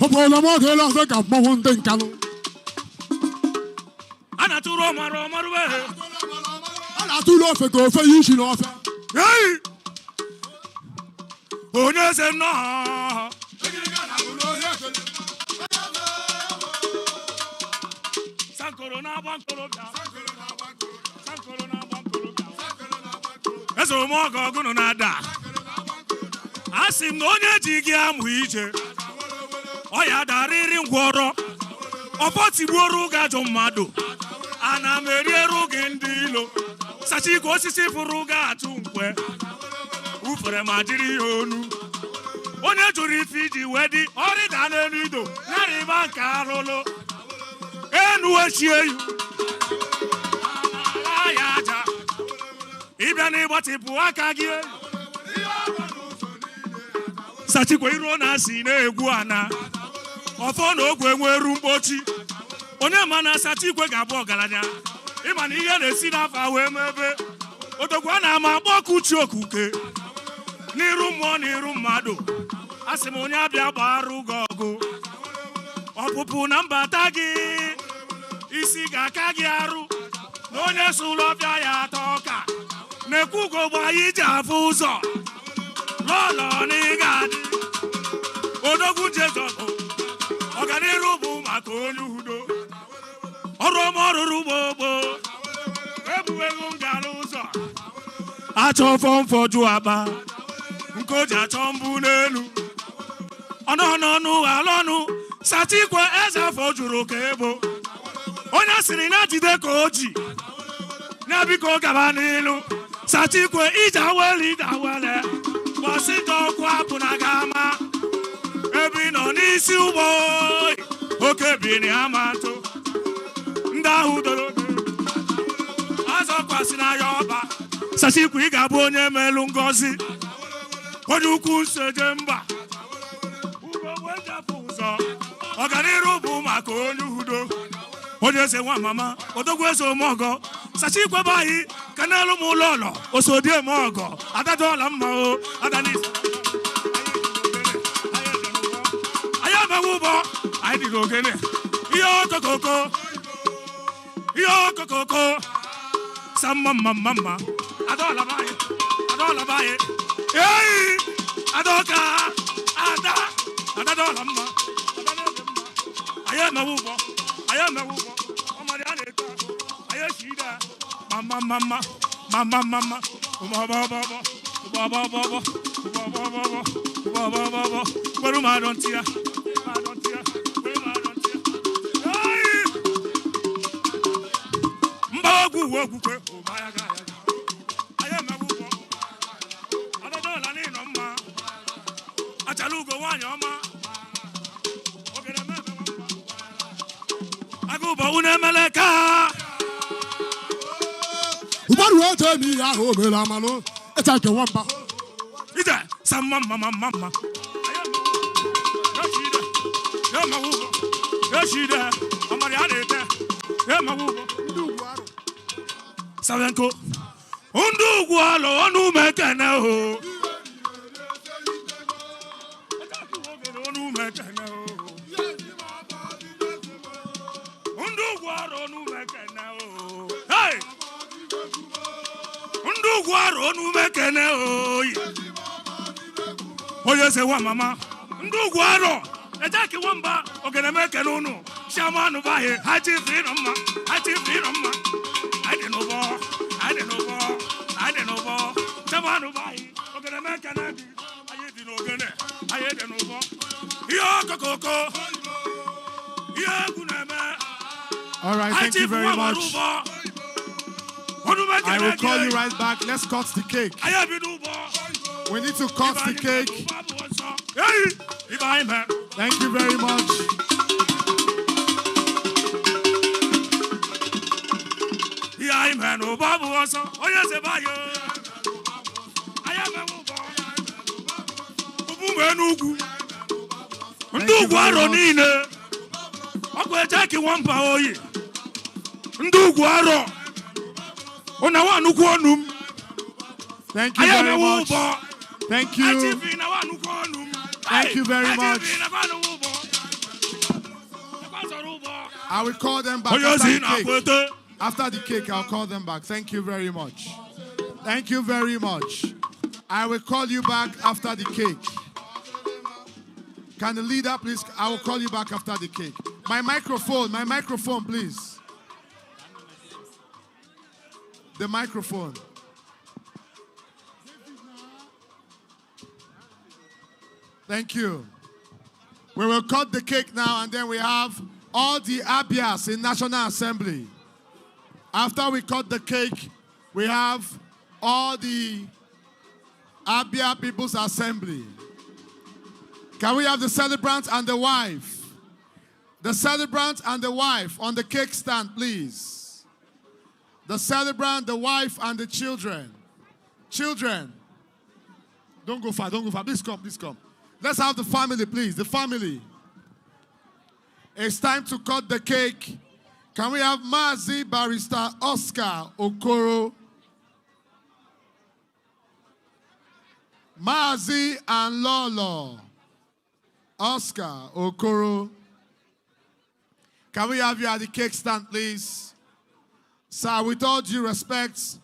Obala mo de la se kam mawunde nkalo. Ana turo maro we. Ana tulo fego feyi shi no fe. Hey! Onye se no. Sankoro na bankoro ga. Eso mo go gunu na da. Asim no onye ji gi amu ije. Oya dariri ngworo. Opoti gboru ga jo mmadu. Ana merieru gi ndi ilo. Sachi ko osisi furu ga atu nkwe. Ufere ma jiri onu. Onye juri fiji wedi ori da n'elu ido. Nari ba nka arụlụ. Enu echie yu. Ala aja. Ibia ni gbatipu aka gi. Sachi kwa iro na si na egwu ana. Ofo na ogwe enweru mgbochi. Onye mana sachi kwe ga-abụ ọgaranya. Ịma na ihe na-esi n'afa wee mebe. Odogwu a na-ama akpọkụ chi okuke. N'iru mmụọ n'iru mmadụ. Asị m onye abịa gbarụ gị ọgụ. Ọpụpụ na mbata gị. Isi ga-aka gị arụ. Na onye so ụlọ ọbịa ya atọ ọka. Na-ekwu ugogbe anyị ji afụ ụzọ. Lọlọ n'ịga adị. Odogwu Jezọs. Ọganiru bụ maka onye udo. Ọrụ ọma ọrụrụ gbogbo. Ebubeghị m gara ụzọ. Achọ fọmfọju aba. Nke o ji achọ mbụ n'elu. Ọnọnọnụ alọnụ. Satikwe eze afọ juru ka ebo. Onye sịrị na jide ka o ji. Na biko gaba n'ilu. Satikwe ije awele. Bọsị ọkụ apụ na gama. Ebi nọ n'isi ugbo. Oke bi ni amatụ. Ndị ahụ doro. Azọkwasị na ya ọba. Satikwe ị ga-abụ onye melu ngozi. Onye ukwu nseje mba. Ugogbe jepụ ụzọ. Ọganiru bụ maka onye udo. Onye eze nwa mama. Odogwu eze omeọgọ. Satikwe bayi ka n'elu m ụlọ ụlọ. Osodi emeọgọ. Adada ọla mma o. Adanis. Ayamagubo. Ayi di ogene. Iyo kokoko. Samma mama. Adola bayi. Hey! Adoka. Adadola mma. Ayamagubo. Omari aneka. Ayeshida. Mama. Mama, mama. Baba, don't tear. Sabenko Ugwu Aro onu mekene ho onu mekene ho Ugwu Aro onu mekene ho hey Ugwu Aro onu mekene ho oye se wa mama Ugwu Aro etaki wamba ogene mekene unu shamanu bahe haji freedom ma I don't know. Tamanu bai. Ogene mekana bi. Aye di no gene. Aye de no bo. Yo kokoko. Yo kuneme. All right, thank you very much. I will call you right back. Let's cut the cake. We need to cut the cake. Thank you very much. Man, oh, Babu, also, oh, yes, if I am a Ugwu Aro niile ọkwa ejeki nwamba oyi ndị Ugwu Aro una wa nnukwu onu m. Thank you very much. Thank you. Thank you very much. I will call them back after the cake. I'll call them back. Thank you very much. Thank you very much. I will call you back after the cake. Can the leader please? I will call you back after the cake. My microphone, please. The microphone. Thank you. We will cut the cake now, and then we have all the Abias in National Assembly. After we cut the cake, we have all the Abia People's Assembly. Can we have the celebrant and the wife? The celebrant and the wife on the cake stand, please. The celebrant, the wife, and the children. Children. Don't go far, don't go far. Please come, please come. Let's have the family, please. The family. It's time to cut the cake. Can we have Mazi Barrister Oscar Okoro? Mazi and Lolo. Oscar Okoro. Can we have you at the cake stand, please? Sir, with all due respect,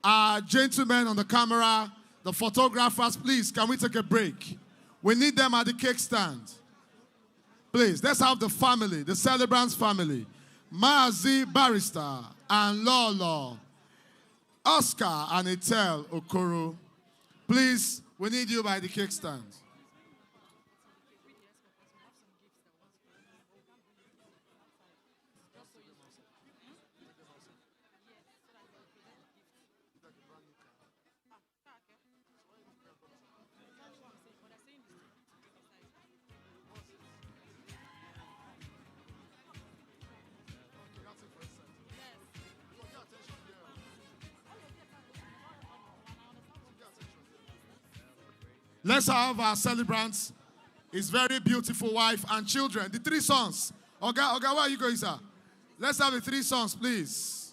our gentlemen on the camera, the photographers, please, can we take a break? We need them at the cake stand. Please, let's have the family, the celebrant's family. Mazi Barrister and Lolo. Oscar and Etel Okoro. Please, we need you by the cake stand. Let's have our celebrants, his very beautiful wife and children. The three sons. Oga, where are you going, sir? Let's have the three sons, please.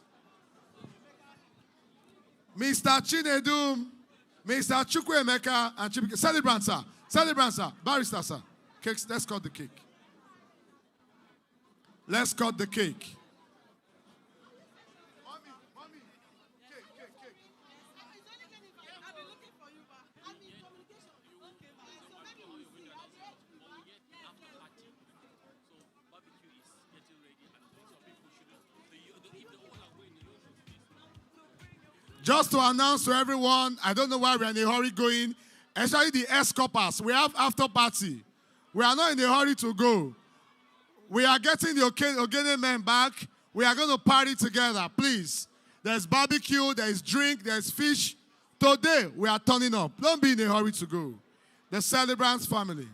Mr. Chinedum, Mr. Chukwuma, and Chibike. Celebrant, sir. Celebrant, sir. Barrister, sir. Cakes, let's cut the cake. Let's cut the cake. Just to announce to everyone, I don't know why we're in a hurry going, especially the escorters. We have after party. We are not in a hurry to go. We are getting the Ogene men back. We are going to party together, please. There's barbecue, there's drink, there's fish. Today, we are turning up. Don't be in a hurry to go. The celebrants family.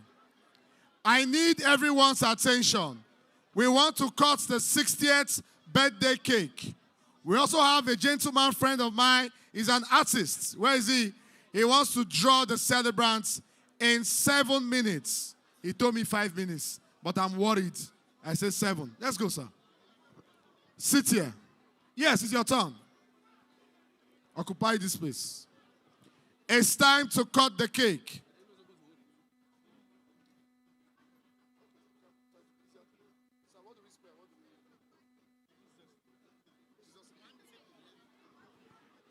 I need everyone's attention. We want to cut the 60th birthday cake. We also have a gentleman friend of mine. He's an artist. Where is he? He wants to draw the celebrants in 7 minutes. He told me 5 minutes, but I'm worried. I said 7. Let's go, sir. Sit here. Yes, it's your turn. Occupy this space. It's time to cut the cake.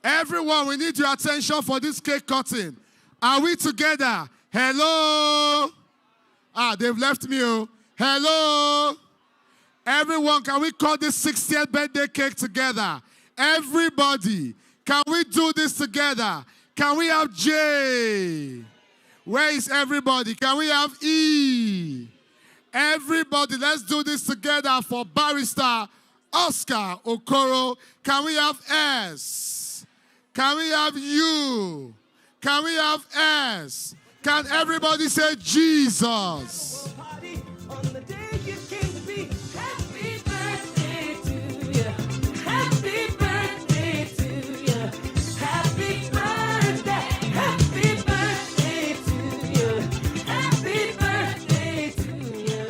Everyone, we need your attention for this cake cutting. Are we together? Hello? They've left me. Oh. Hello? Everyone, can we cut this 60th birthday cake together? Everybody, can we do this together? Can we have J? Where is everybody? Can we have E? Everybody, let's do this together for Barrister Oscar Okoro. Can we have S? Can we have U? Can we have S? Can everybody say Jesus?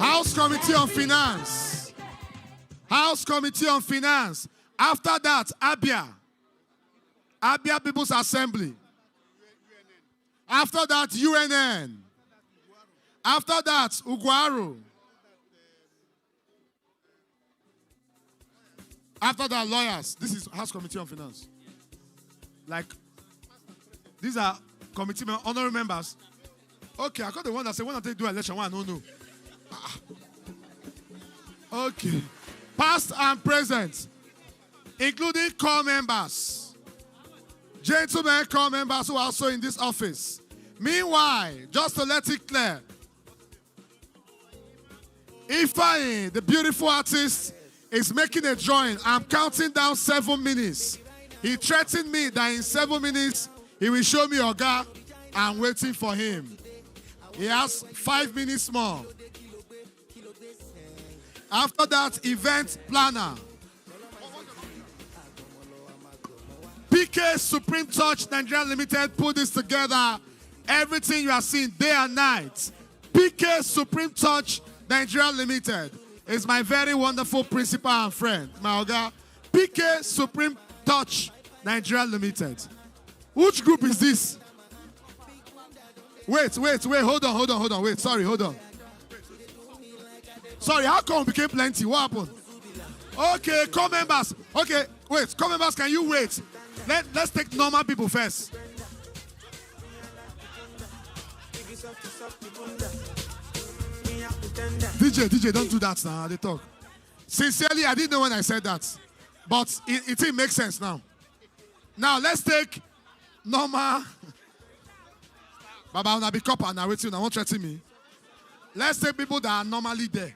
House Committee on Finance. House Committee on Finance. After that, Abia People's Assembly. After that, UNN. After that, Ugwu Aro. After that, lawyers. This is House Committee on Finance. Like, these are committee honorary members. Okay, I got the one that said, when they do election, one, no. Okay. Past and present, including core members. Gentlemen, core members who are also in this office. Meanwhile, just to let it clear, Ifeanyi, the beautiful artist, is making a drawing. I'm counting down 7 minutes. He threatened me that in 7 minutes, he will show me Oga. I'm waiting for him. He has 5 minutes more. After that, event planner. PK Supreme Touch Nigeria Limited put this together. Everything you are seeing day and night. PK Supreme Touch Nigeria Limited is my very wonderful principal and friend, my Oga. PK Supreme Touch Nigeria Limited. Which group is this? Wait, hold on. Wait, sorry, hold on. Sorry, how come we became plenty? What happened? Okay, core members. Okay, wait, core members, can you wait? Let's take normal people first. DJ, don't do that now. They talk. Sincerely, I didn't know when I said that. But it makes sense now. Now, let's take normal. Baba, I'll be copper now. Wait till now. Won't threaten me. Let's take people that are normally there.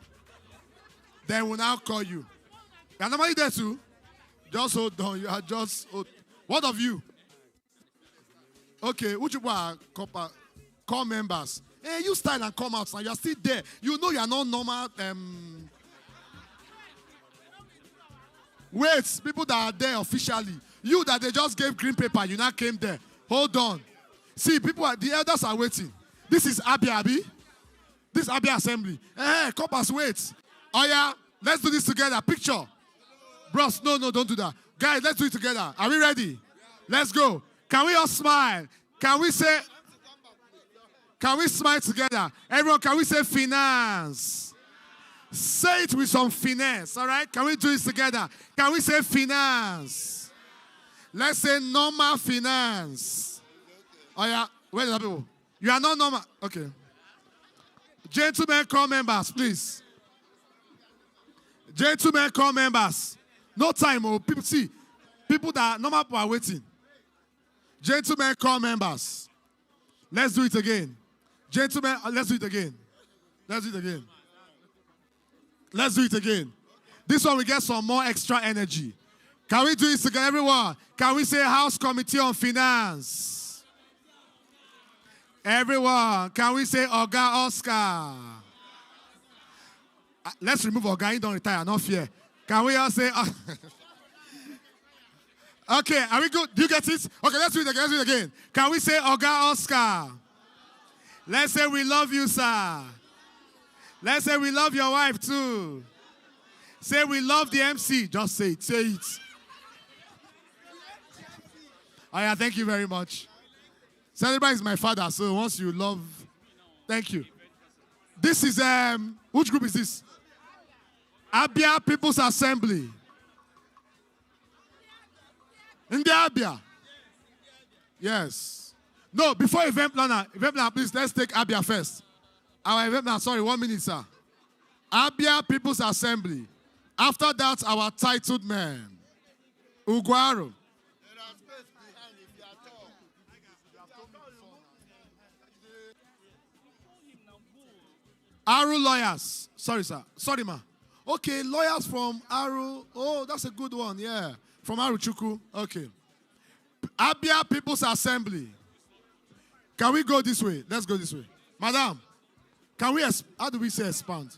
Then we'll now call you. You're normally there too. Just hold on. You are just. What of you? Okay, which people are call members? Hey, you style and come out now. You're still there. You know you're not normal. Wait, people that are there officially. You that they just gave green paper, you now came there. Hold on. See, the elders are waiting. This is Abi. This Abia Assembly. Hey, coppers, wait. Oh yeah, let's do this together. Picture. Bros, no, don't do that. Guys, let's do it together. Are we ready? Let's go. Can we all smile? Can we smile together? Everyone, can we say finance? Say it with some finesse, all right? Can we do this together? Can we say finance? Let's say normal finance. Oh yeah, where are the people? You are not normal. Okay. Gentlemen, core members, please. Gentlemen, core members. No time, oh. People that are normal people are waiting. Gentlemen, call members. Let's do it again. Gentlemen, let's do it again. Let's do it again. Let's do it again. This one we get some more extra energy. Can we do this together, everyone? Can we say House Committee on Finance? Everyone, can we say Oga Oscar? Let's remove Oga, he don't retire, no fear. Can we all say... Okay, are we good? Do you get it? Okay, let's do it again. Let's do it again. Can we say Oga Oscar? Let's say we love you, sir. Let's say we love your wife too. Say we love the MC. Just say it. Say it. Oh yeah, thank you very much. Celebrate is my father, so once you love, thank you. This is which group is this? Abia People's Assembly. In the Abia. Yes. No, before event planner, please, let's take Abia first. Our event planner, sorry, 1 minute, sir. Abia People's Assembly. After that, our titled man, Ugwu Aro. Aro lawyers. Sorry, sir. Sorry, ma. Okay, lawyers from Aro. Oh, that's a good one, yeah. From Aro Chuku. Okay. Abia People's Assembly. Can we go this way? Let's go this way. Madam, can we, how do we say expand?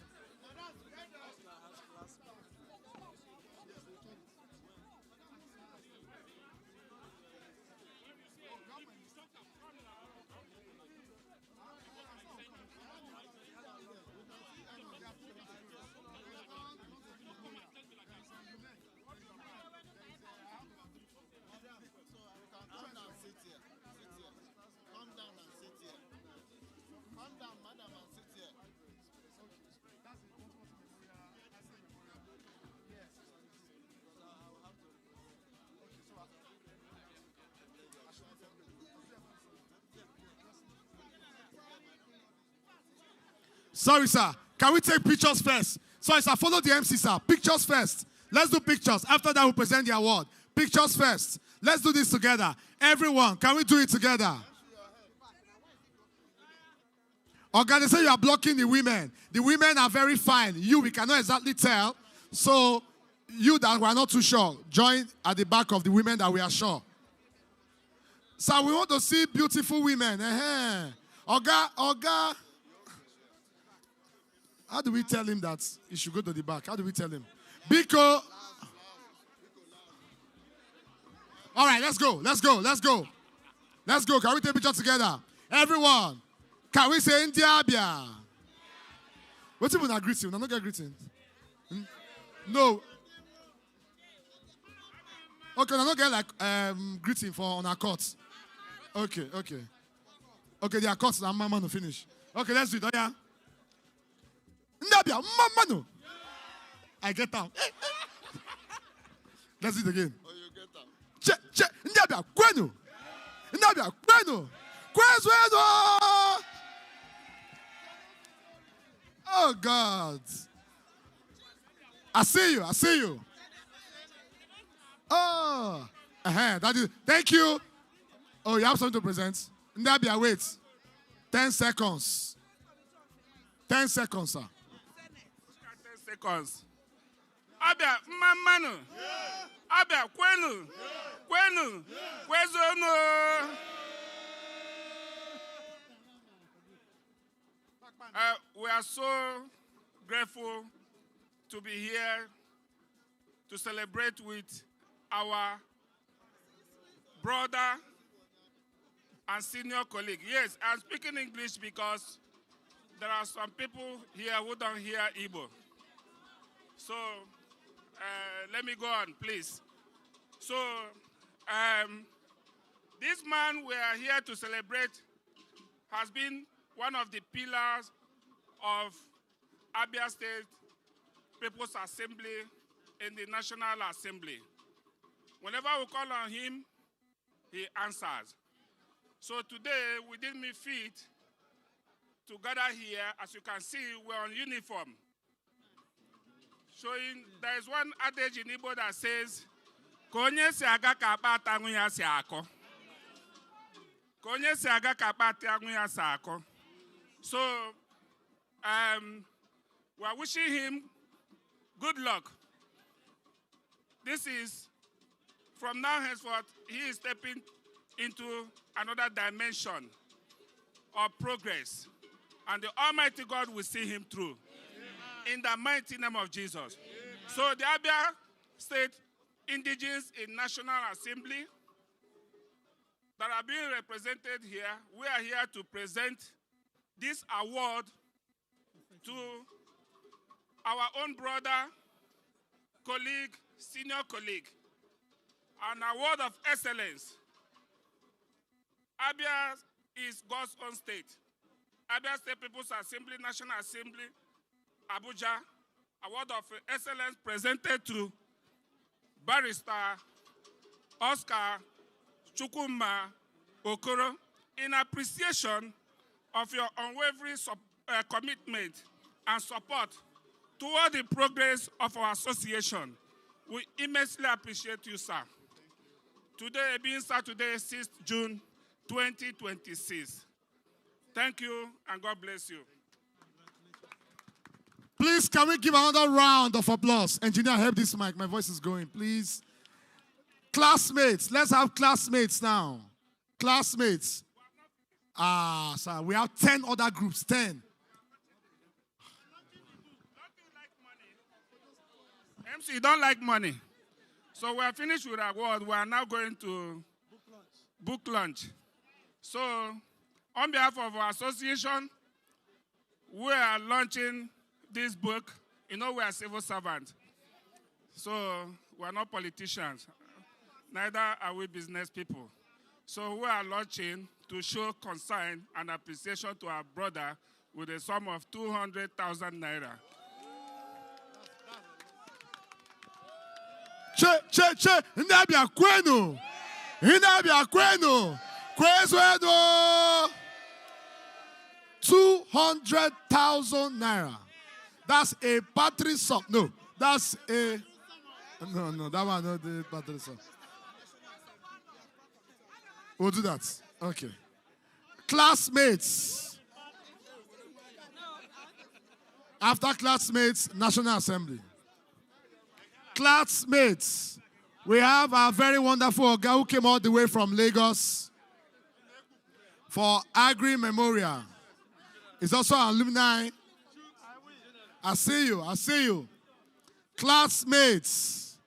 Sorry, sir. Can we take pictures first? Sorry, sir. Follow the MC, sir. Pictures first. Let's do pictures. After that, we'll present the award. Pictures first. Let's do this together. Everyone, can we do it together? Okay, they say you are blocking the women. The women are very fine. You, we cannot exactly tell. So, you that we are not too sure, join at the back of the women that we are sure. So, we want to see beautiful women. Oga. How do we tell him that he should go to the back? How do we tell him? Biko. All right, let's go. Let's go. Can we take a picture together? Everyone. Can we say India Abia? What's even a greeting? I'm not going to greeting. No. Okay, I'm not getting like greeting for on our courts. Okay. Okay, their courts are mama to finish. Okay, let's do it. Oh, yeah. Ndabia, mama. I get down. Let's do it again. Oh, you get down. Che. Ndabia, kwenu. Ndabia, kwenu. Kwenu. Oh, God. I see you. Oh. That is, thank you. Oh, you have something to present? Ndabia, wait. 10 seconds. 10 seconds, sir. 10 seconds. Abia, mamanu. Abia, kwenu. Kwezono. We are so grateful to be here to celebrate with our brother and senior colleague. Yes, I'm speaking English because there are some people here who don't hear Igbo. So let me go on, please. So this man we are here to celebrate has been one of the pillars of Abia State People's Assembly in the National Assembly. Whenever we call on him, he answers. So today, we didn't meet fit to gather here. As you can see, we're on uniform. Showing, there is one adage in Igbo that says, Konye si aga ka akpa atangu ya si ako. Konye si aga kapati agụ ya sako. So, we are wishing him good luck. This is, from now henceforth, he is stepping into another dimension of progress. And the Almighty God will see him through. In the mighty name of Jesus. So the Abia State Indigenes in National Assembly that are being represented here, we are here to present this award to our own brother, colleague, senior colleague, an award of excellence. Abia is God's own state. Abia State People's Assembly, National Assembly, Abuja, award of excellence presented to Barrister Oscar Chukwuma Okoro in appreciation of your unwavering commitment and support toward the progress of our association. We immensely appreciate you, sir. Today being Saturday, 6th June 2026. Thank you and God bless you. Please, can we give another round of applause? Engineer, help this mic. My voice is going, please. Classmates. Let's have classmates now. Classmates. Sir, we have 10 other groups. 10. MC, you don't like money. So we are finished with our award. We are now going to book launch. So, on behalf of our association, we are launching this book. You know, we are civil servants. So, we are not politicians. Neither are we business people. So, we are launching to show concern and appreciation to our brother with a sum of 200,000 naira. Che, Ndabia Kwenu. Ndabia Kwenu. Kwezwedo. 200,000 naira. That's a battery song. No, that's a. No, that one not the battery song. We'll do that. Okay. Classmates. After classmates, National Assembly. Classmates. We have our very wonderful guy who came all the way from Lagos for Agri Memorial. He's also an alumni. I see you. Classmates.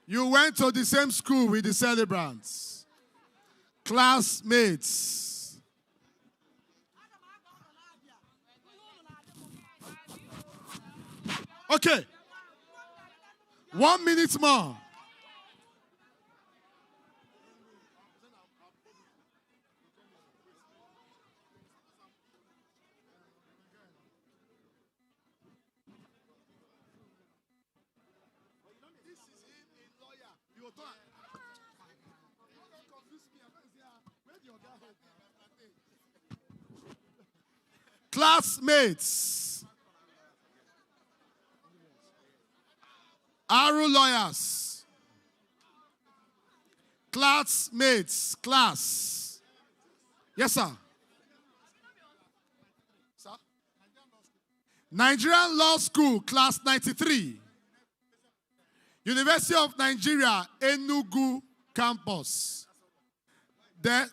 You went to the same school with the celebrants. Classmates. Okay. 1 minute more. Classmates. Aro lawyers. Classmates. Class. Yes, sir. Sir? Nigerian Law School, class 93. University of Nigeria, Enugu campus. Then,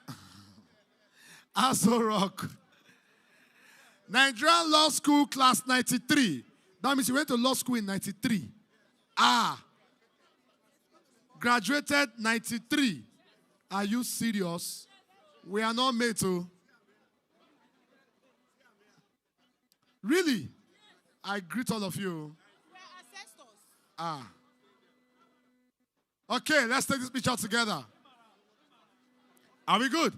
Aso Rock. Nigerian Law School, class 93. That means you went to law school in 93. Graduated 93. Are you serious? We are not made to. Really? I greet all of you. Okay, let's take this picture together. Are we good?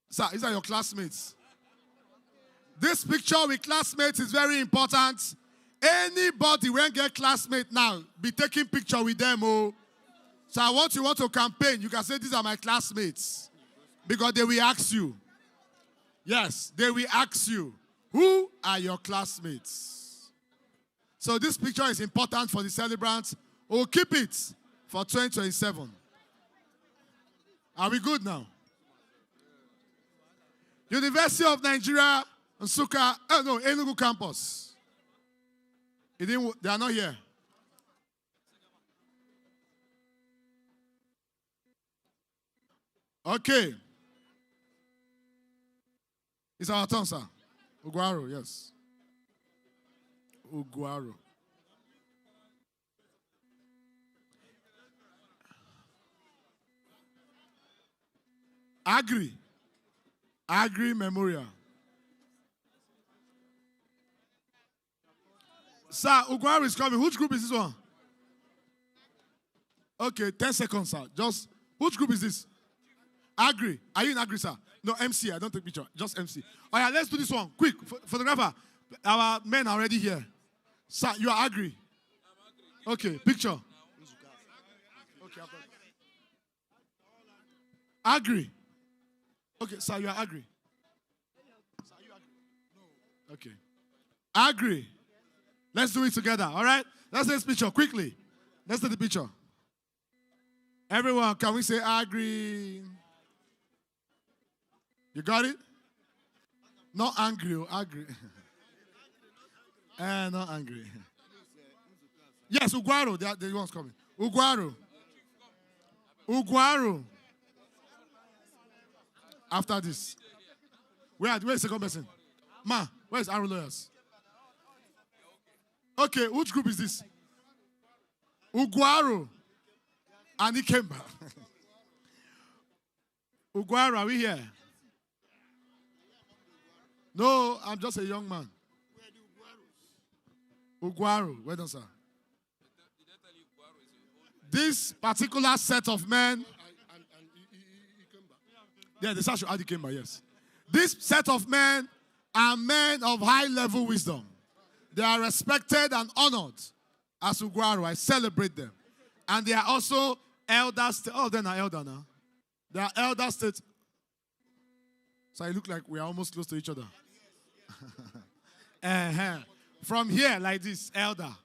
Sir, these are your classmates. This picture with classmates is very important. Anybody when get classmate now, be taking picture with them. Oh. So I want you to campaign. You can say, these are my classmates. Because they will ask you. Yes, they will ask you. Who are your classmates? So this picture is important for the celebrants. We'll keep it for 2027. Are we good now? University of Nigeria, Nsukka, Enugu campus. They are not here. Okay. It's our turn, sir. Ugwu Aro, yes. Ugwu Aro. Agri Memorial. Sir, Ugwu Aro is coming. Which group is this one? Okay, 10 seconds, sir. Just, which group is this? Agri. Are you in Agri, sir? No, MC. I don't take picture. Just MC. All right, let's do this one. Quick. Photographer. Our men are already here. Sir, you are Agri. Okay, picture. Okay, Agri. Okay, sir, you are Agri. Okay. Agri. Let's do it together, all right? Let's take this picture quickly. Let's take the picture. Everyone, can we say Agri? You got it? Not angry, Agri. Not angry. Yes, Ugwu Aro. The one's coming. Ugwu Aro. Ugwu Aro. After this. Where's the second person? Ma, where's Aro lawyers? Okay, which group is this? Ugwu Aro. And he came back. Ugwu Aro, are we here? No, I'm just a young man. Ugwu Aro, well done, sir. This particular set of men. Yeah, the Sasha Adi came by, yes. This set of men are men of high level wisdom. They are respected and honored as Ugwu Aro. I celebrate them. And they are also elders. All of them are elder now. They are elder state. So it looks like we are almost close to each other. From here, like this, elder.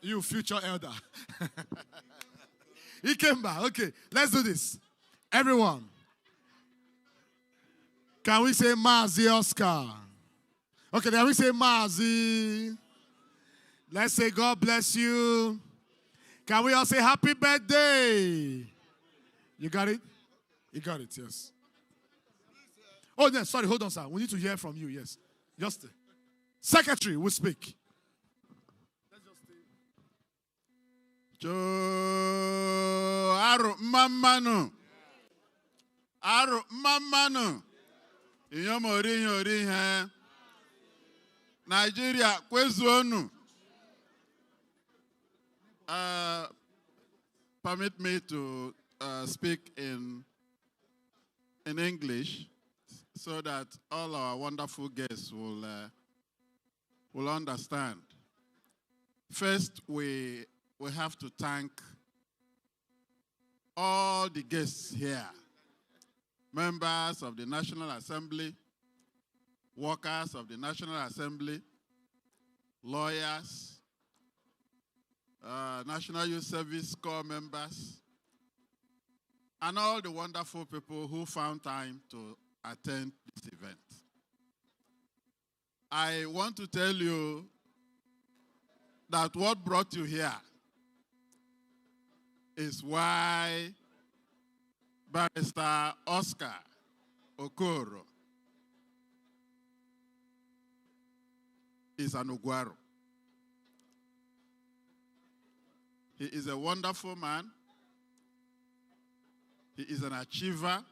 You future elder. He came back. Okay, let's do this. Everyone. Can we say Mazi Oscar? Okay, can we say Mazi? Let's say God bless you. Can we all say happy birthday? You got it? You got it, yes. Oh, no, sorry, hold on, sir. We need to hear from you, yes. Just secretary will speak. Aro mamanu. Aro mamanu. Iyomori ha. Nigeria kwezuonu. Permit me to speak in English so that all our wonderful guests will understand. First, we have to thank all the guests here, members of the National Assembly, workers of the National Assembly, lawyers, National Youth Service Corps members, and all the wonderful people who found time to attend this event. I want to tell you that what brought you here is why Barrister Oscar Okoro is an Ugwu Aro. He is a wonderful man. He is an achiever.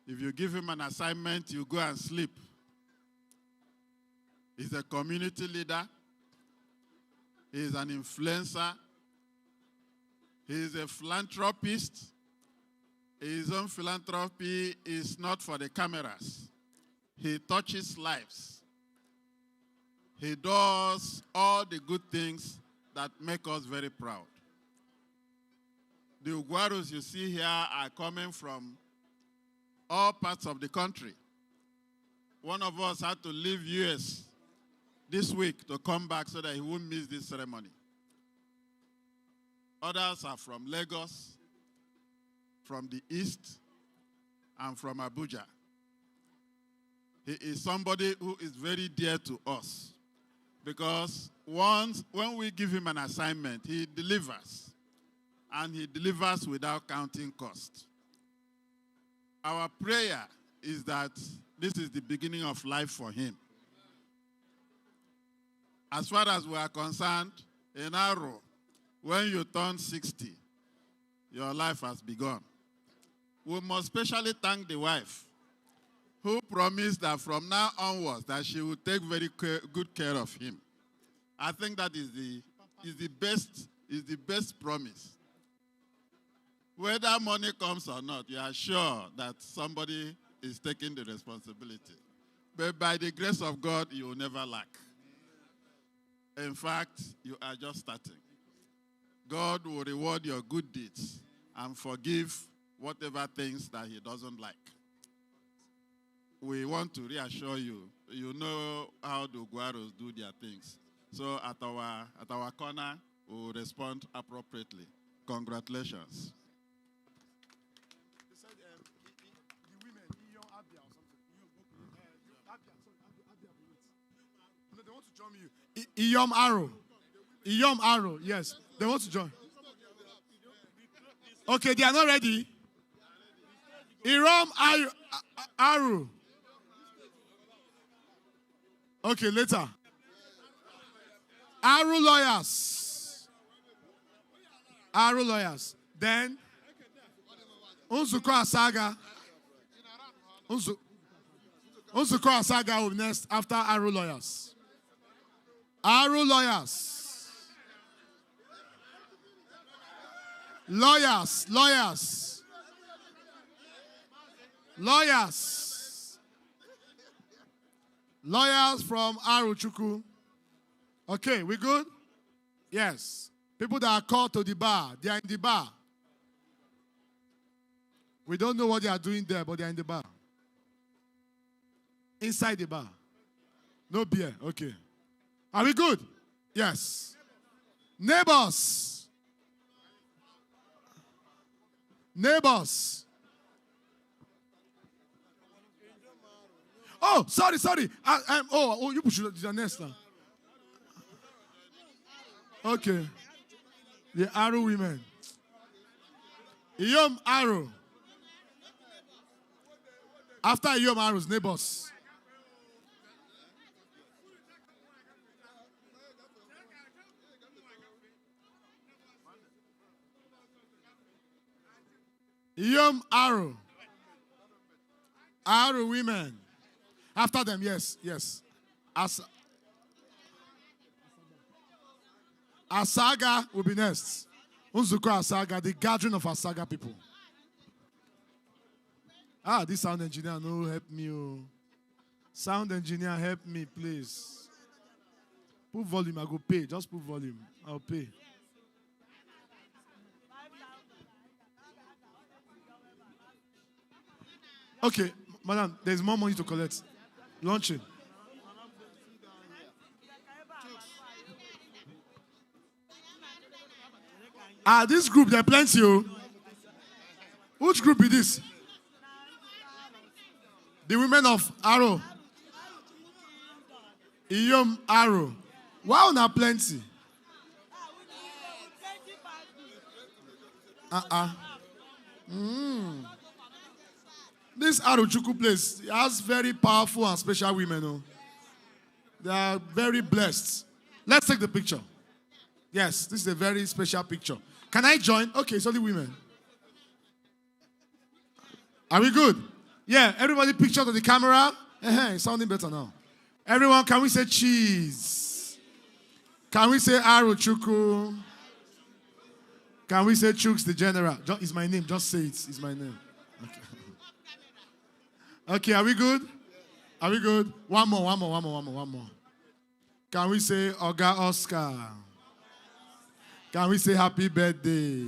If you give him an assignment, you go and sleep. He's a community leader. He is an influencer. He is a philanthropist. His own philanthropy is not for the cameras. He touches lives. He does all the good things that make us very proud. The Ugwu Aros you see here are coming from all parts of the country. One of us had to leave US this week to come back so that he won't miss this ceremony. Others are from Lagos, from the east, and from Abuja. He is somebody who is very dear to us because when we give him an assignment, he delivers, and he delivers without counting cost. Our prayer is that this is the beginning of life for him. As far as we are concerned, in Aro, when you turn 60, your life has begun. We must especially thank the wife who promised that from now onwards that she will take very good care of him. I think that is the best promise. Whether money comes or not, you are sure that somebody is taking the responsibility. But by the grace of God, you will never lack. In fact, you are just starting. God will reward your good deeds and forgive whatever things that he doesn't like. We want to reassure you, you know how the Ugwu Aros do their things. So at our corner, we will respond appropriately. Congratulations. They want to join you. Ugwu Aro, yes. They want to join. Okay, they are not ready. Ugwu Aro. Okay, later. Aro lawyers. Then, Unzuko Asaga. Unzuko Asaga will be next after Aro lawyers. Aro lawyers. Lawyers from Aruchuku. Okay, we good? Yes. People that are called to the bar, they are in the bar. We don't know what they are doing there, but they are in the bar. Inside the bar. No beer. Okay. Are we good? Yes. Neighbors. Oh, sorry. You push the next now. Okay. The Aro women. Ugwu Aro. After Ugwu Aro's neighbors. Ugwu Aro. Aro women. After them, yes. Asaga will be next. Unzuko Asaga, the gathering of Asaga people. This sound engineer, no, help me. Oh. Sound engineer, help me, please. Put volume, I go pay. Just put volume, I'll pay. Okay, madam, there's more money to collect. Launching. This group, there are plenty. Which group is this? The women of Aro. Ugwu Aro. Wow, now plenty. This Aruchuku place has very powerful and special women. Oh. They are very blessed. Let's take the picture. Yes, this is a very special picture. Can I join? Okay, it's only women. Are we good? Yeah, everybody picture to the camera. It's sounding better now. Everyone, can we say cheese? Can we say Aruchuku? Can we say Chooks the General? It's my name. Just say it. It's my name. Okay, are we good? Are we good? One more. Can we say Oga Oscar? Can we say happy birthday?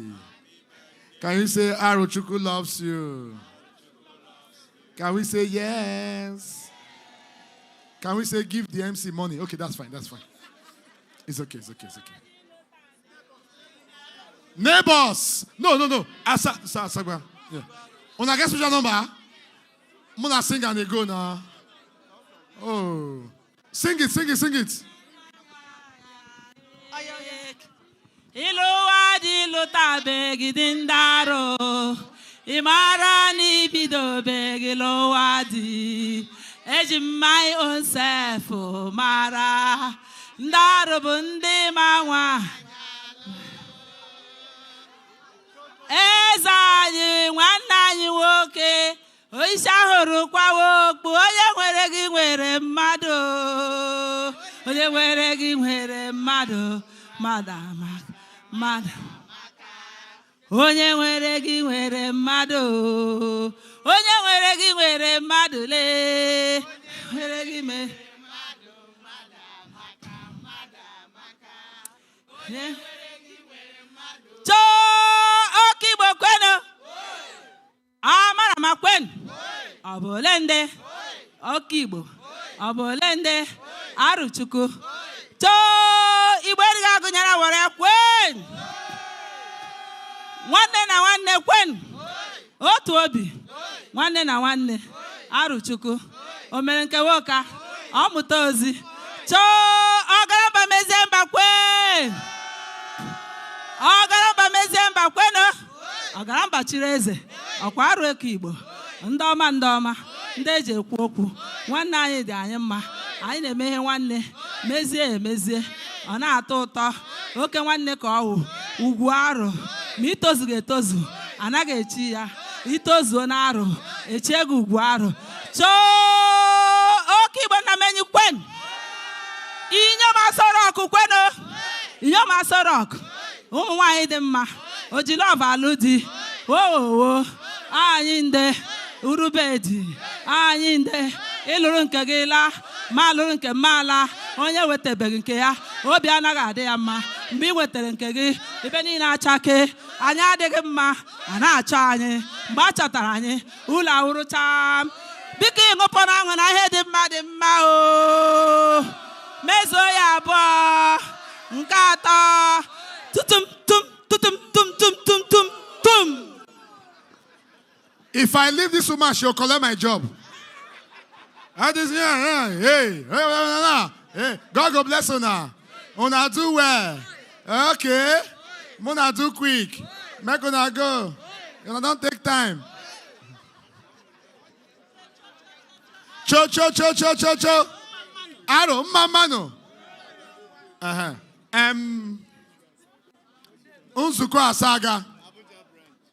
Can you say Aruchuku loves you? Can we say yes? Can we say give the MC money? Okay, that's fine. That's fine. It's okay. It's okay. It's okay. Neighbors. No. Asagba. Yeah. On a guess which number? Mona sing and they go now. Oh. Sing it. Iluwa di luta begi dindaro. Imara ni bido begi lowa di. Eji my own self mara. Ndaro bundi mawa. Ezanyi nwananyi woke. Oisha hụrụ kwa wokpu onye nwere gị nwere mmadụ. Onye nwere gị nwere mmadụ. Mmadụ. Onye nwere gị nwere mmadụ. Onye nwere gị nwere mmadụ le. Nwere gị me. Choo okigbo kwenu. Amara makwen. Obolende. Okigbo. Obolende. Aruchuku. Choo igbo ediga gunyara wore kwen. Nwanne na nwanne kwen. Otu obi. Nwanne na nwanne. Aruchuku. O mere nke woka. Ọ mụta ozi. Choo ọgaramba mezie mba kwen. Ọgaramba mezie mba kwenu. Ọgaramba chiri eze. Ọkwa arụ eke Igbo. Ndị ọma. Ndị eji ekwu okwu. Nwanne anyị dị anyị mma. Anyị na-eme ihe nwanne. Mezie. Ọ na-atọ ụtọ. Oke nwanne ka ọ wụ. Ugwu Aro. Ma itozu ga-etozu. Anaghị echi ya. Itozuo na Aro. Echie gị Ugwu Aro. Choo oke Igbo na menyi kwen. Inyom asọrọ ọkụ kwenu. Inyom asọrọ ọkụ. Ụmụ nwaanyị dị mma. Ojilọva alụ di. Wo. Anyị nde. Urubedi. Anyị nde. Ịlụrụ nke gị la. Ma lụrụ nke mala. Onye wetebeghị nke ya. Obi anaghị adị ya mma. Mgbe ị wetere nke gị. Ibe niile achake. Anyị adịghị mma. A na-achọ anyị. Mgbe a chọtara anyị. Ụlọ awụrụcha. Biko ịṅụpọ na aṅụ na ihe dị mma o. Mezuo ya abụọ. Nke atọ. Tutum. If I leave this woman, she'll collect my job. Hey, God go bless her now. Una do well. Okay. Muna do quick. Make una go. You don't take time. Cho. Aro, mamano. Unzuko Asaga,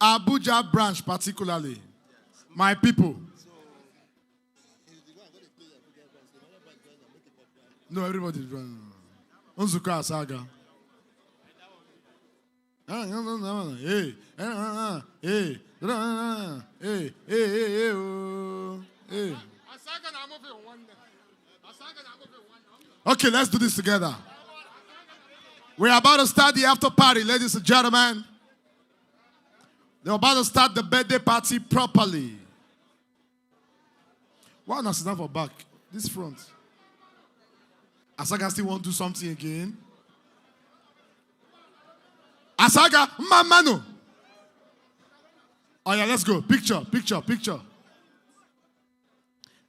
Abuja branch particularly, my people. No, everybody's running. Unzuko Asaga. Hey. Okay, let's do this together. We're about to start the after party, ladies and gentlemen. They're about to start the birthday party properly. Why not sit down for back? This front. Asaga still want to do something again. Asaga, mamano. Oh yeah, let's go. Picture.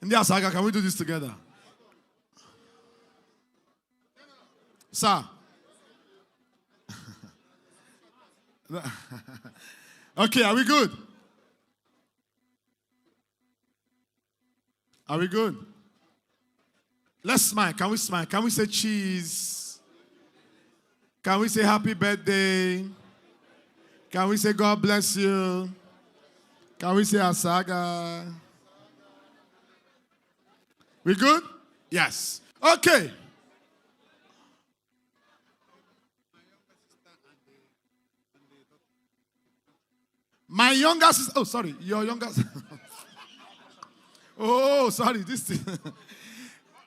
And the Asaga, can we do this together? Sir. Okay, are we good? Are we good? Let's smile. Can we smile? Can we say cheese? Can we say happy birthday? Can we say God bless you? Can we say Asaga? We good? Yes. Okay. My younger sister, oh, sorry, your younger sister. Oh, sorry, this thing.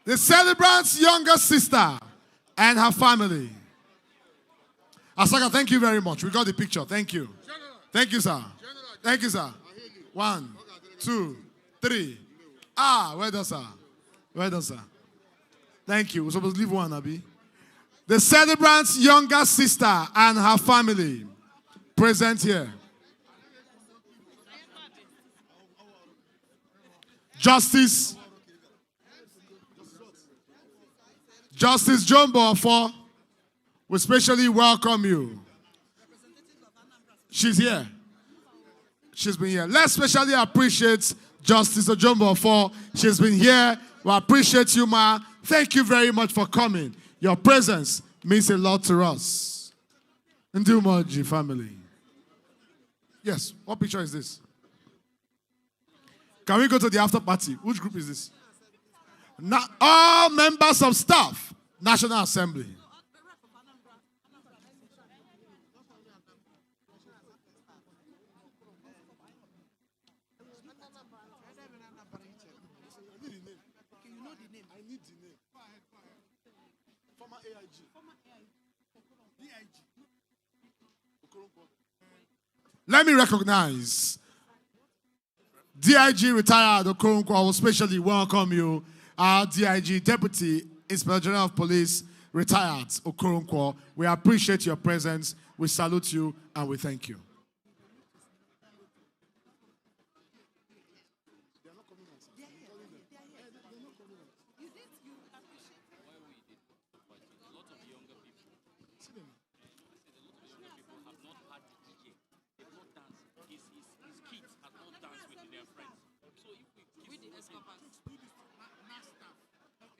The celebrant's younger sister and her family. Asaga, thank you very much. We got the picture. Thank you. Thank you, sir. Thank you, sir. 1, 2, 3. Ah, well done, sir. Well done, sir. Thank you. We're supposed to leave one, Abi. The celebrant's younger sister and her family present here. Justice John Bonfo, we specially welcome you. She's here. She's been here. Let's specially appreciate Justice John Bonfo. She's been here. We appreciate you, ma. Thank you very much for coming. Your presence means a lot to us. Ndumoji family. Yes, what picture is this? Can we go to the after party? Which group is this? All members of staff, National Assembly. Let me recognize DIG retired Okoro. I will specially welcome you. Our DIG Deputy Inspector General of Police retired Okoro. We appreciate your presence. We salute you and we thank you.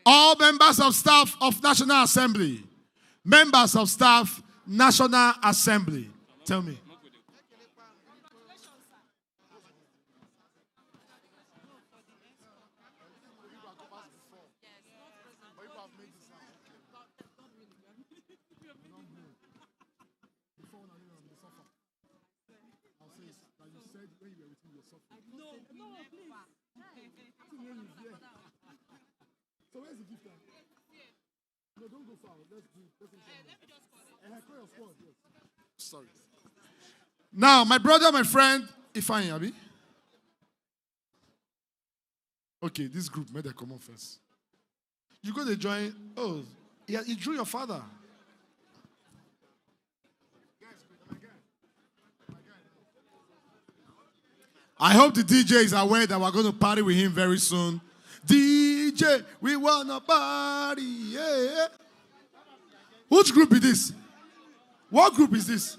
All members of staff of National Assembly. Members of staff, National Assembly. Tell me. So where's the gift? No, don't go far. Let's do it. Sorry. Now, my brother, my friend, Ifeanyi, Abi. Okay, this group made them come on first. You go to join. Oh, yeah, you drew your father. I hope the DJ is aware that we're going to party with him very soon. DJ, we wanna party, yeah. Which group is this? What group is this?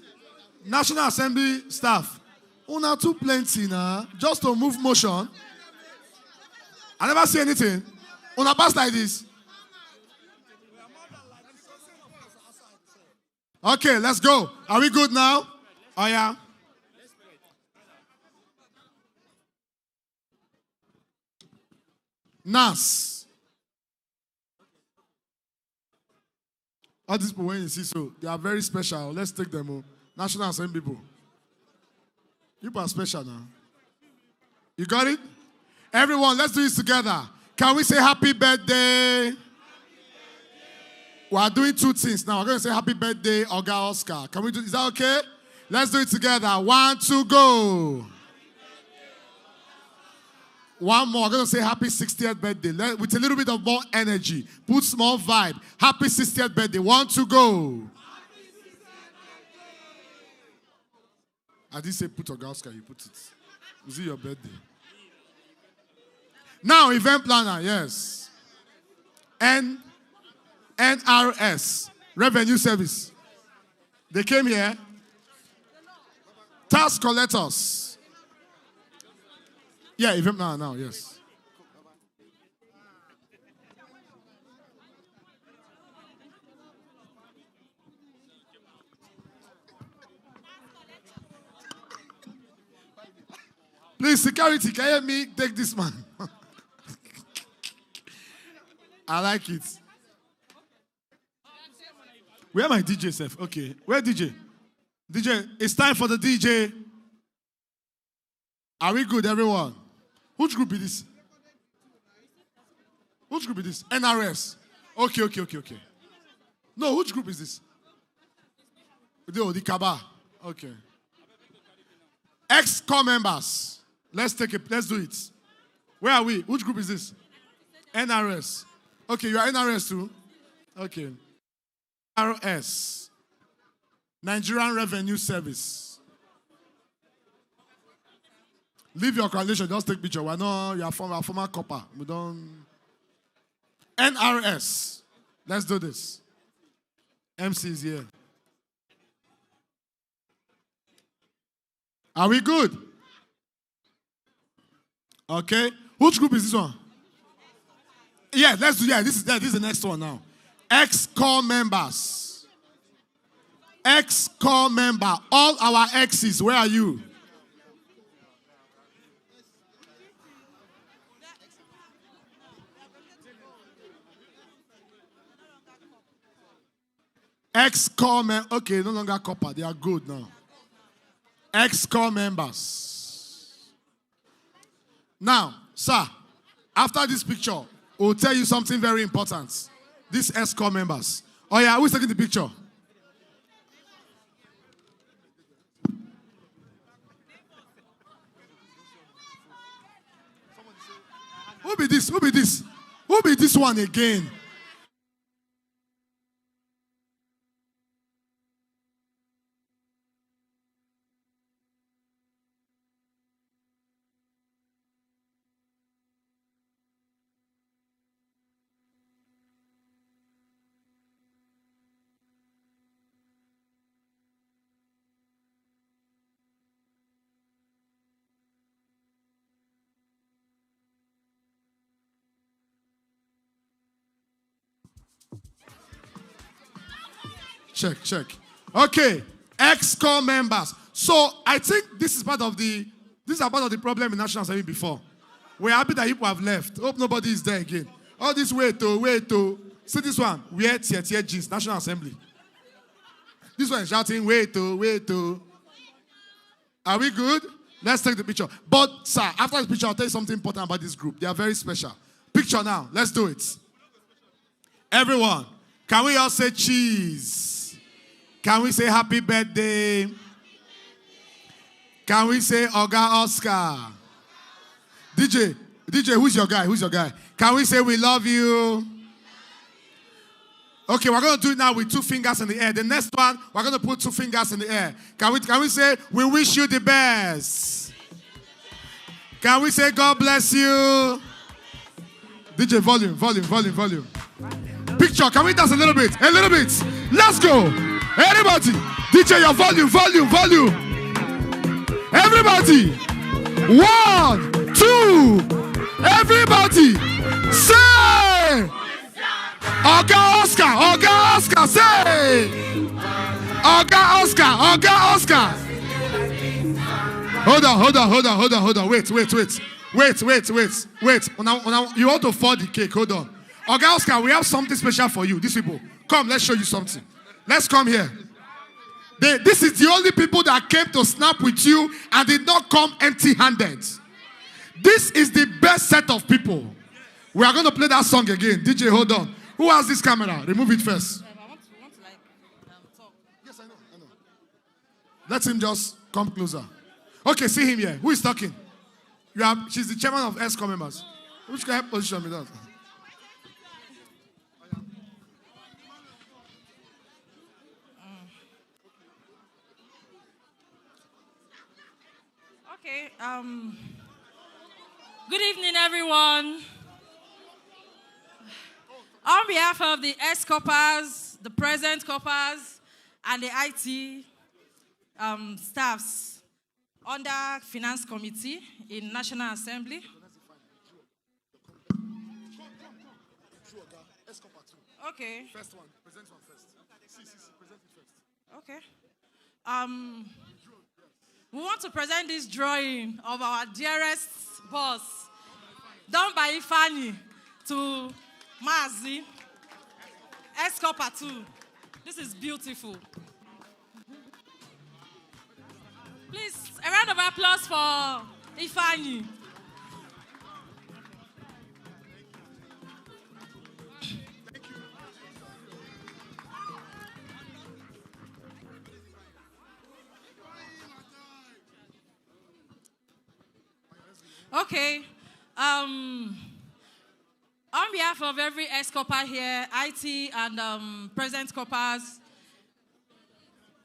National Assembly staff. Una too plenty now, just to move motion. I never see anything. Una pass like this. Okay, let's go. Are we good now? Oh yeah. NAS. All these people, when you see so, they are very special. Let's take them all. National Assembly people. People are special now. You got it? Everyone, let's do this together. Can we say happy birthday? We are doing two things now. We're going to say happy birthday, Oga Oscar. Can we do? Is that okay? Let's do it together. 1, 2, go. One more. I'm going to say happy 60th birthday. With a little bit of more energy. Put small vibe. Happy 60th birthday. 1, 2, go. I didn't say put Oga, you put it. Was it your birthday? Now, event planner, yes. NRS, Revenue Service. They came here. Tax collectors. Yeah, event planner now, yes. Please, security, can you help me take this man? I like it. Where my DJ, Seth? Okay. Where DJ? DJ, it's time for the DJ. Are we good, everyone? Which group is this? Which group is this? NRS. Okay. No, which group is this? The Kaba. Okay. Ex-core members. Let's do it. Where are we? Which group is this? NRS. Okay, you are NRS too? Okay. RS. Nigerian Revenue Service. Leave your coalition, just take picture. We're not, you're a former copper. We don't. NRS. Let's do this. MC is here. Are we good? Okay. Which group is this one? Yeah, let's do, yeah, this is the next one now. Ex-core members. Ex-core member. All our exes, where are you? Ex-core members. Okay, no longer copper. They are good now. Ex-core members. Now, sir, after this picture, we'll tell you something very important. These ex-core members. Oh yeah, who's taking the picture? Who be this? Who be this? Who be this one again? Check. Okay, ex-core members. So I think this is part of the problem in National Assembly before. We're happy that people have left. Hope nobody is there again. All this wait to. See this one, wear tear jeans, National Assembly. This one is shouting, wait to. Are we good? Let's take the picture. But sir, after this picture, I'll tell you something important about this group. They are very special. Picture now, let's do it. Everyone, can we all say cheese? Can we say happy birthday? Can we say Oga Oscar? DJ, who's your guy? Can we say we love you? Okay, we're going to do it now with 2 fingers in the air. The next one, we're going to put 2 fingers in the air. Can we say we wish you the best? Can we say God bless you? DJ, volume. Picture, can we dance a little bit? Let's go. Everybody, DJ, your volume. Everybody. 1, 2. Everybody, say. Oga Oscar, say. Oga Oscar. Hold on. Wait. Now, you want to fall the cake. Hold on. Oga Oscar, we have something special for you. These people. Come, let's show you something. Let's come here. This is the only people that came to snap with you and did not come empty-handed. This is the best set of people. We are going to play that song again. DJ, hold on. Who has this camera? Remove it first. I want to talk. Yes, I know. Let him just come closer. Okay, see him here. Who is talking? She's the chairman of ESCOM members. Which can help position me that? Okay. Good evening, everyone. On behalf of the ex-coppers, the present coppers, and the IT staffs under Finance Committee in National Assembly. Okay. First one. Present one first. Present it first. Okay. We want to present this drawing of our dearest boss, done by Ifani, to Mazi, ex-copper too. This is beautiful. Please, a round of applause for Ifani. Okay. On On behalf of every ex-copper here, IT and present coppers,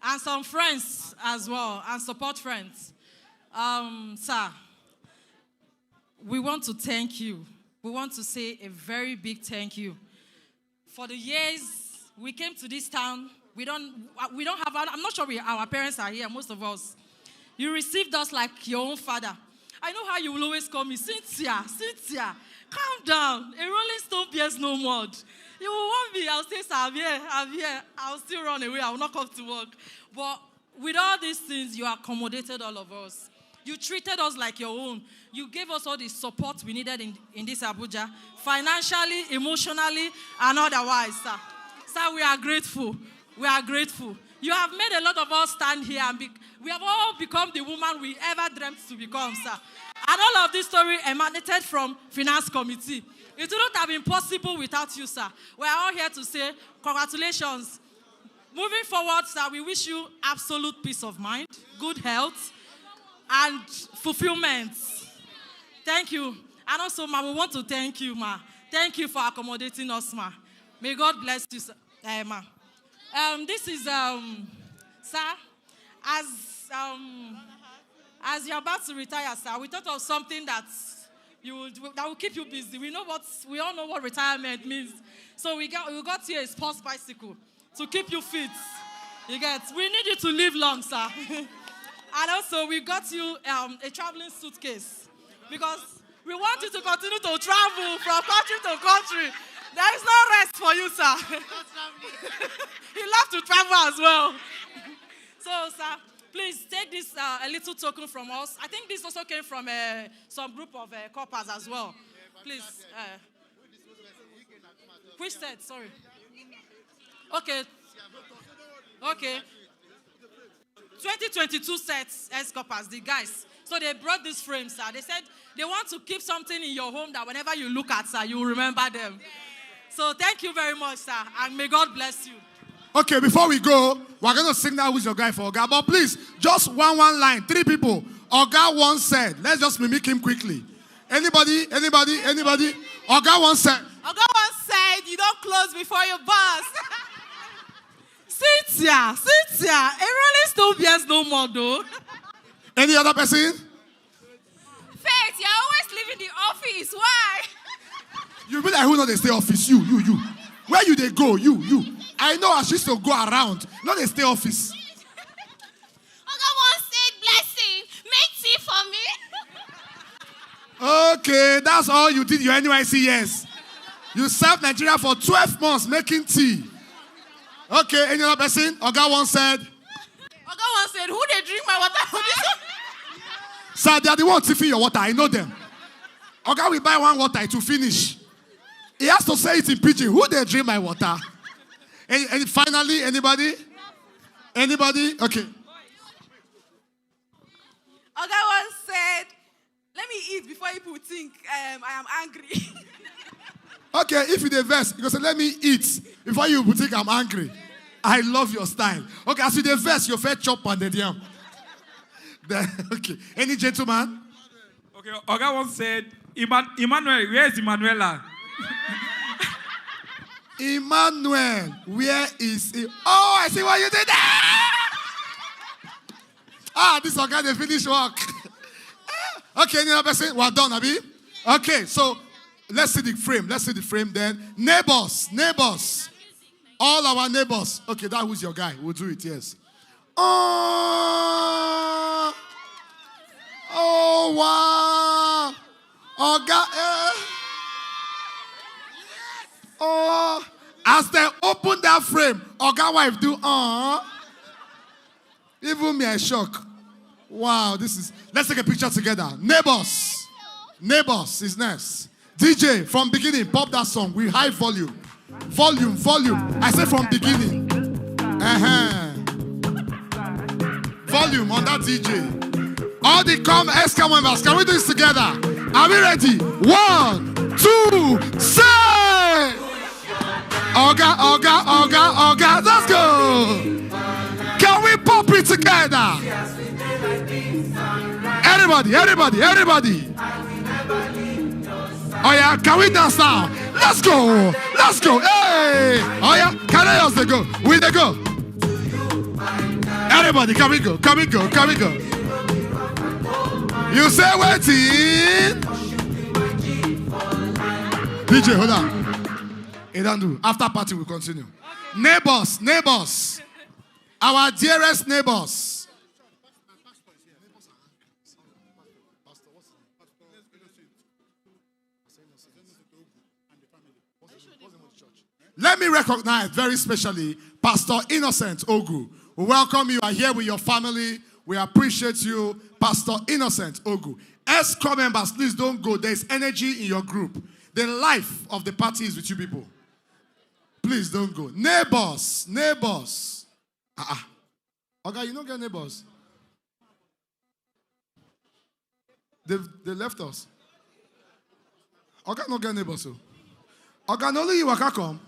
and some friends as well, and support friends, sir, we want to thank you. We want to say a very big thank you. For the years we came to this town, we don't have, I'm not sure our parents are here, most of us. You received us like your own father. I know how you will always call me, Cynthia, calm down. A rolling stone bears no mud. You will want me, I'll say, sir, I'm here. I'll still run away, I will not come to work. But with all these things, you accommodated all of us. You treated us like your own. You gave us all the support we needed in this Abuja, financially, emotionally, and otherwise, sir. Sir, we are grateful. We are grateful. You have made a lot of us stand here, and we have all become the woman we ever dreamt to become, sir. And all of this story emanated from Finance Committee. It wouldn't have been possible without you, sir. We are all here to say congratulations. Moving forward, sir, we wish you absolute peace of mind, good health, and fulfillment. Thank you. And also, ma, we want to thank you, ma. Thank you for accommodating us, ma. May God bless you, sir, ma. This is, sir, as you're about to retire, sir, we thought of something that will keep you busy. We all know what retirement means. So we got you a sports bicycle to keep you fit. You get? We need you to live long, sir. And also, we got you a traveling suitcase because we want you to continue to travel from country to country. There is no rest for you, sir. You love to travel as well. So, sir, please take this a little token from us. I think this also came from some group of coppers as well. Please. Which set? Sorry. Okay. 2022 sets ex-coppers, the guys. So they brought this frame, sir. They said they want to keep something in your home that whenever you look at, sir, you will remember them. So thank you very much, sir, and may God bless you. Okay, before we go, we're going to signal who's your guy for Oga. But please, just one line, 3 people. Oga once said, let's just mimic him quickly. Anybody? Oga once said. Oga once said, you don't close before you bust. Cynthia, a rolling stone bears no more, though. Any other person? Faith, you're always leaving the office. Why? You be like, who know they stay office? You. Where you they go? You. I know I used to go around. Not they stay office. Oga once said, blessing, make tea for me. Okay, that's all you did your NYC years. You served Nigeria for 12 months making tea. Okay, any other person? Oga once said, who they drink my water? Sir, they are the ones tipping your water. I know them. Oga will buy one water to finish. He has to say it in pidgin. Who they drink my water? And finally, anybody? Okay. Oga once said, let me eat before people think I am angry. Okay, if you the verse, you say, let me eat before you think I'm angry. I love your style. Okay, as you the verse, your fair chop on the yam. Okay, any gentleman? Okay, Oga once said, Emmanuel, where is Emanuela? Emmanuel, where is he? Oh, I see what you did there. This Oga, they finish work. Okay, any other person? Well done, Abi. Okay, so let's see the frame then. Neighbors. All our neighbors. Okay, that was your guy. We'll do it, yes. Oh, wow. Oh, as they open that frame, Oga wife do, even me, I shock. Wow, let's take a picture together. Neighbors is next. DJ, from beginning, pop that song with high volume. Volume. I say from beginning. Volume on that DJ. All the ex-com members, can we do this together? Are we ready? 1, 2, say! Oga, let's go! Can we pop it together? Everybody. Oh yeah, can we dance now? Let's go. Let's go. Hey. Oh yeah, can I else they go? We they go. Everybody, can we go? Can we go? Can we go? You say waiting. DJ, hold on. It don't do. After party, we continue. Okay. Neighbors, neighbors. Our dearest neighbors. Let me recognize very specially Pastor Innocent Ogu. We welcome you. You are here with your family. We appreciate you, Pastor Innocent Ogu. Escort members, please don't go. There's energy in your group. The life of the party is with you people. Please don't go. Neighbors, neighbors. Okay, you don't get neighbors. They left us. Okay, no get neighbors. So. Okay, only you can come.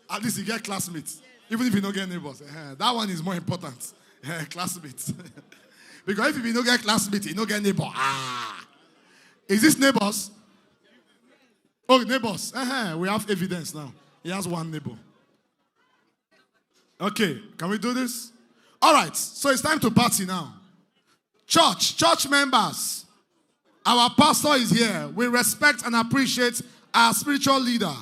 At least you get classmates. Even if you don't get neighbors. That one is more important. Classmates. Because if you don't get classmates, you don't get neighbor. Is this neighbors? Oh, neighbors. We have evidence now. He has one neighbor. Okay, can we do this? All right, so it's time to party now. Church members. Our pastor is here. We respect and appreciate our spiritual leader.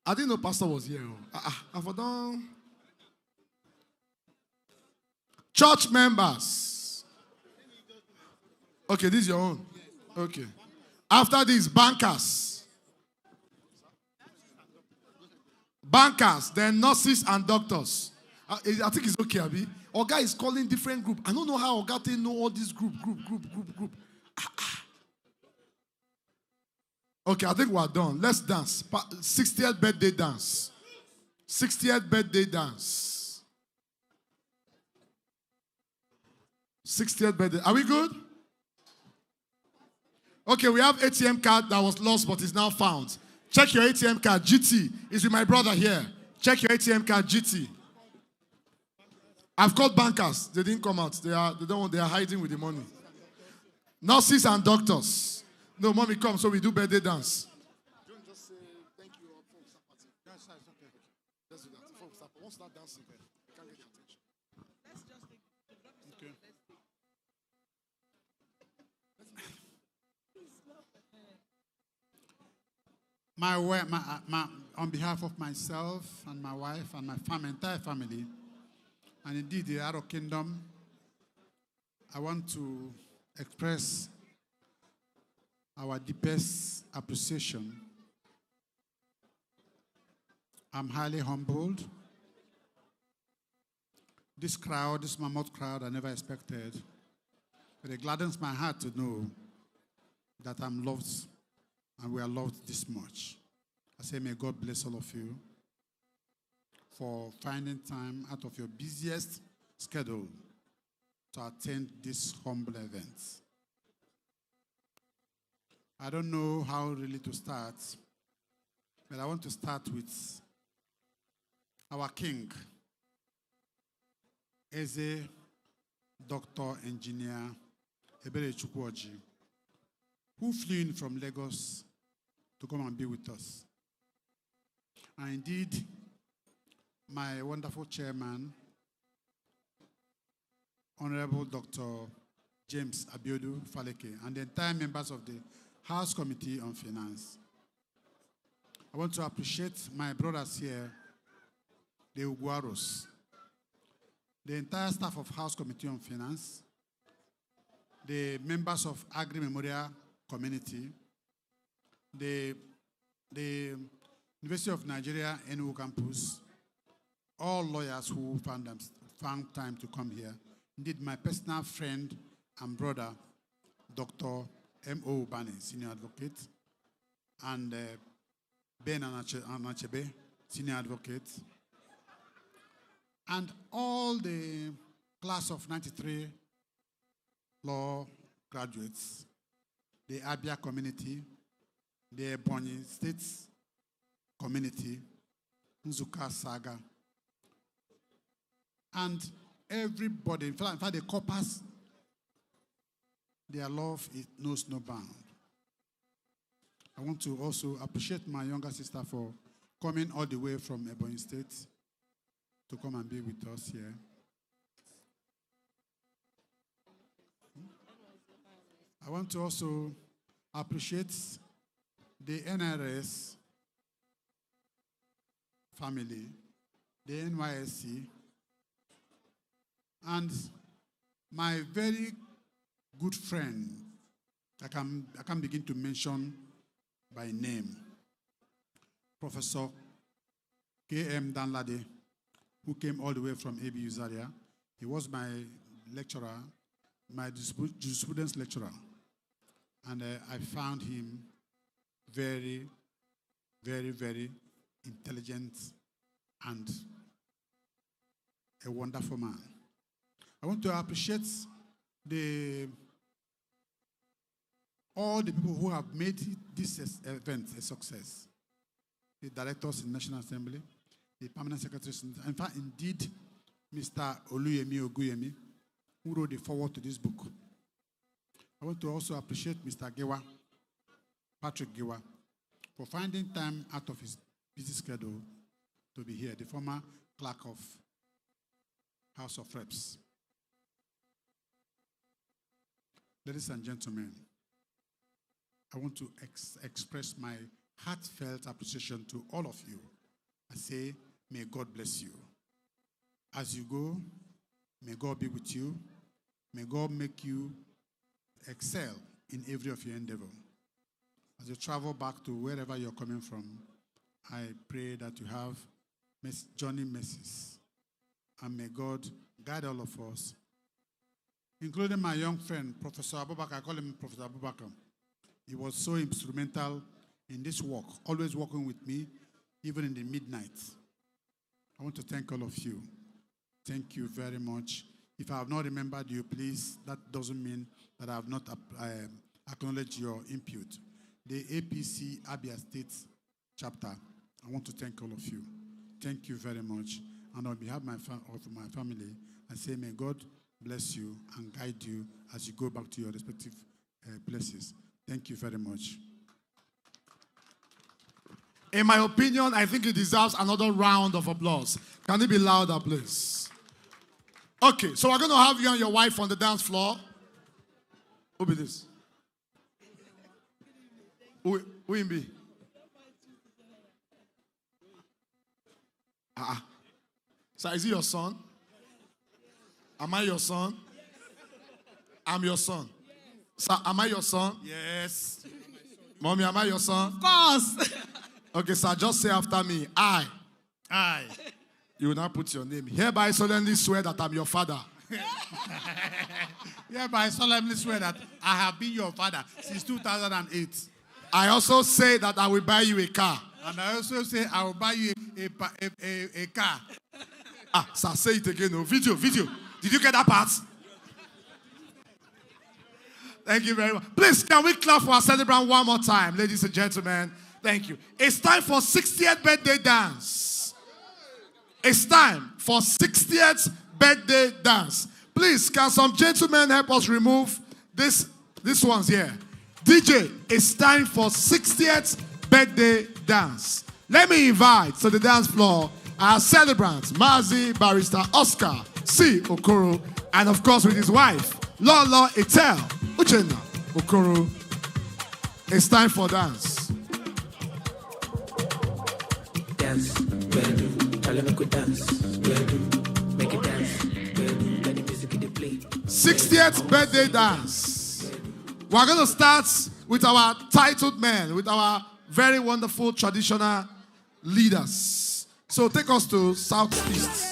I didn't know pastor was here. I forgot. Church members. Okay, this is your own. Okay. After this, bankers. Bankers, then nurses and doctors. I think it's okay, Abi. Oga is calling different group. I don't know how Oga know all this group. Okay, I think we're done. Let's dance. 60th birthday dance. 60th birthday dance. 60th birthday. Are we good? Okay, we have ATM card that was lost but is now found. Check your ATM card. GT is with my brother here. Check your ATM card. GT. I've called bankers. They didn't come out. They are hiding with the money. Nurses and doctors. No, mommy, come, so we do birthday dance. Don't just say thank you or folks. That's okay. Let's do that. Folks, won't start dancing. Can't get your attention. Let's just take. Okay. On behalf of myself and my wife and my entire family, and indeed the Aro Kingdom, I want to express our deepest appreciation. I'm highly humbled. This crowd, this mammoth crowd, I never expected. But it gladdens my heart to know that I'm loved and we are loved this much. I say, may God bless all of you for finding time out of your busiest schedule to attend this humble event. I don't know how really to start, but I want to start with our king, Eze Dr. Engineer Ebere Chukwuoji, who flew in from Lagos to come and be with us. And indeed, my wonderful chairman, Honorable Dr. James Abiodu Faleke, and the entire members of the House Committee on Finance. I want to appreciate my brothers here, the Ugwu Aros, the entire staff of House Committee on Finance, the members of Agri Memorial Community, the University of Nigeria NU campus, all lawyers who found time to come here. Indeed, my personal friend and brother, Dr. M.O. Bani, Senior Advocate, and Ben Anachebe, Senior Advocate, and all the class of 93 law graduates, the Abia community, the Ebonyi States community, Nzuka Saga, and everybody, in fact, the Their love knows no bound. I want to also appreciate my younger sister for coming all the way from Ebonyi State to come and be with us here. I want to also appreciate the NRS family, the NYSC, and my very good friend, I can begin to mention by name, Professor K.M. Danlade, who came all the way from ABU Zaria. He was my lecturer, my jurisprudence lecturer, and I found him very, very, very intelligent and a wonderful man. I want to appreciate all the people who have made this event a success. The directors in National Assembly, the permanent secretaries, in fact, indeed, Mr. Oluyemi Oguyemi, who wrote the foreword to this book. I want to also appreciate Mr. Gewa, Patrick Gewa, for finding time out of his busy schedule to be here, the former clerk of House of Reps. Ladies and gentlemen, I want to express my heartfelt appreciation to all of you. I say, may God bless you. As you go, may God be with you. May God make you excel in every of your endeavor. As you travel back to wherever you're coming from, I pray that you have journey mercies. And may God guide all of us, including my young friend, Professor Abubakar. I call him Professor Abubakar. He was so instrumental in this work, always working with me, even in the midnight. I want to thank all of you. Thank you very much. If I have not remembered you, please, that doesn't mean that I have not acknowledged your input. The APC Abia State chapter, I want to thank all of you. Thank you very much. And on behalf of my family, I say may God bless you and guide you as you go back to your respective places. Thank you very much. In my opinion, I think it deserves another round of applause. Can it be louder, please? Okay, so we're going to have you and your wife on the dance floor. Who be this? Who in be? So is he your son? Am I your son? I'm your son. Sir, am I your son? Yes. Mommy, am I your son? Of course. Okay, sir, just say after me. I. You will now put your name. Hereby solemnly swear that I'm your father. Hereby solemnly swear that I have been your father since 2008. I also say that I will buy you a car. And I also say I will buy you a car. Sir, say it again. No. Video. Did you get that part? Thank you very much. Please, can we clap for our celebrant one more time, ladies and gentlemen? Thank you. It's time for 60th birthday dance. It's time for 60th birthday dance. Please, can some gentlemen help us remove this one's here? DJ, it's time for 60th birthday dance. Let me invite to the dance floor our celebrants, Mazi Barrister Oscar C. Okoro, and of course with his wife, Lolo Etel Uchenna Okoro. It's time for dance. Dance, tell them to dance, make it dance, let the music play. 60th birthday dance. We're going to start with our titled men, with our very wonderful traditional leaders. So take us to Southeast.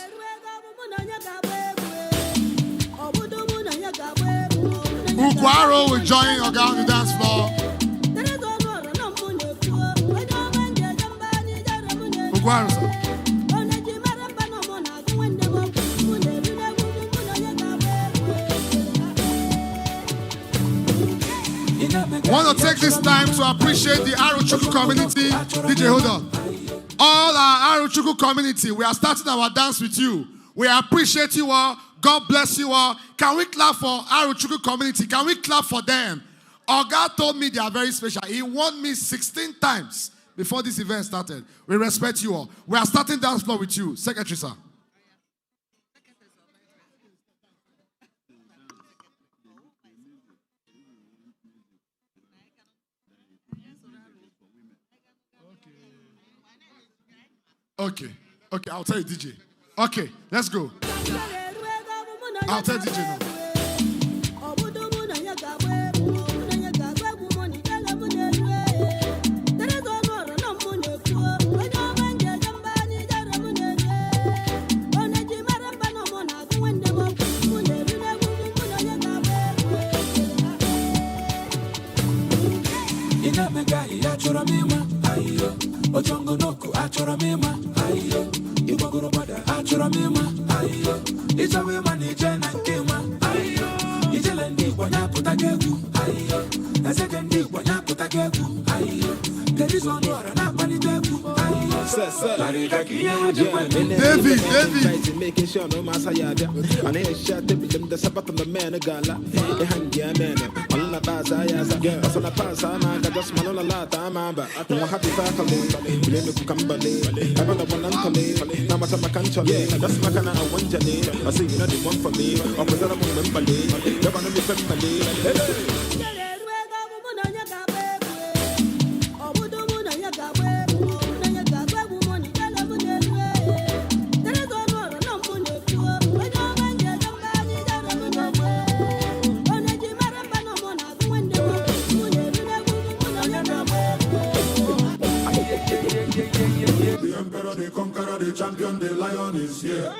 Ugwu Aro will join Oga on the dance floor. Ugwu Aro, sir. I want to take this time to appreciate the Arochukwu community. DJ, hold on. All our Arochukwu community, we are starting our dance with you. We appreciate you all. God bless you all. Can we clap for Aro Chukwu community? Can we clap for them? Oga told me they are very special. He warned me 16 times before this event started. We respect you all. We are starting dance floor with you. Secretary, sir. Okay, I'll tell you, DJ. Okay, let's go. I'll tell DJ now. Ojongo noko achora mema ayo ibogoro bada achora mema ayo ichawe manije na nkema ayo ijele ndi kwanya kutagegu ayo ezeke kwanya kutagegu ayo kedizo ndora na panitegu ayo David making sure no masayada and I shot them the sabat on the man gala e hangia man on la baza yaza on la pasa man just man on la tamamba no happy family blame ku kambale abana bonantale na mata makantale just makana I want jale I say you know the one for me or for that one membale yabana mi family The conqueror, the champion, the lion is here.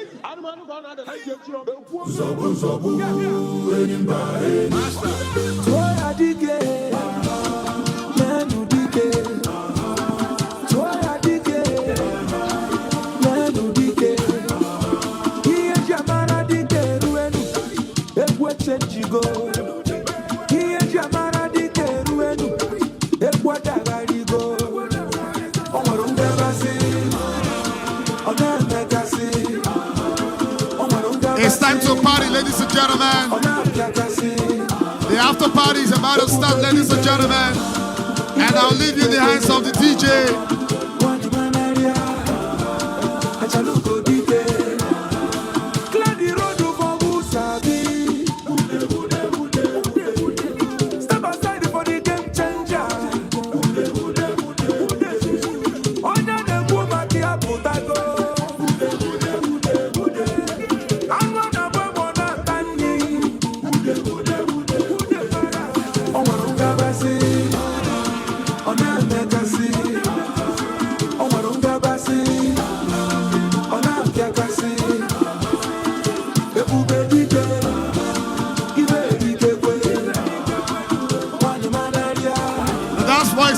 Zobu, Zobu, anybody. Toya dike, menu dike. Toya dike, menu dike. Iye jamara dike ruenu, ekwe chenjigo. Iye jamara dike ruenu, ekwe dagarigo. Omarunga basi. It's time to party, ladies and gentlemen. The after party is about to start, ladies and gentlemen. And I'll leave you in the hands of the DJ.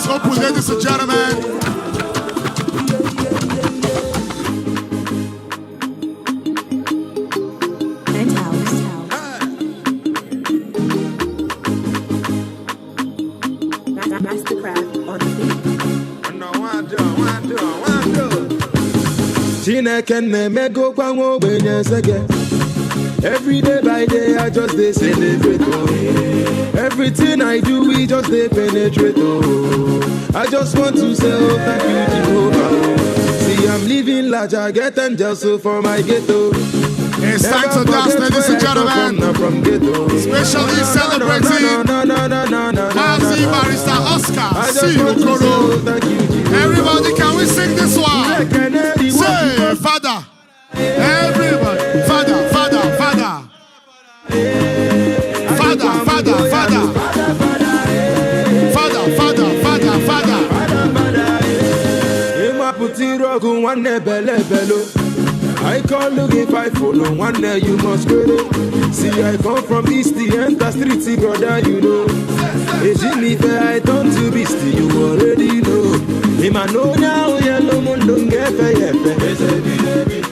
Open, ladies and gentlemen. Every day by day, I just they celebrate. Oh. Everything I do, we just they penetrate. Oh. I just want to say, oh, thank you, Jehovah. See, I'm living large, I get angels so for my ghetto. It's time to dance, ladies and gentlemen. Especially celebrating Mazi Barrister Oscar C. Okoro. Everybody, can we sing this one? Say, Father. Everybody, Father, Father, Father. Father, Father, Father. Father, Father, Father, Father. I call look if I follow one day you must go. See I come from East the enter street brother you know. Hey Jimmy I turn to beast you already know. Him I know now yellow moon don't get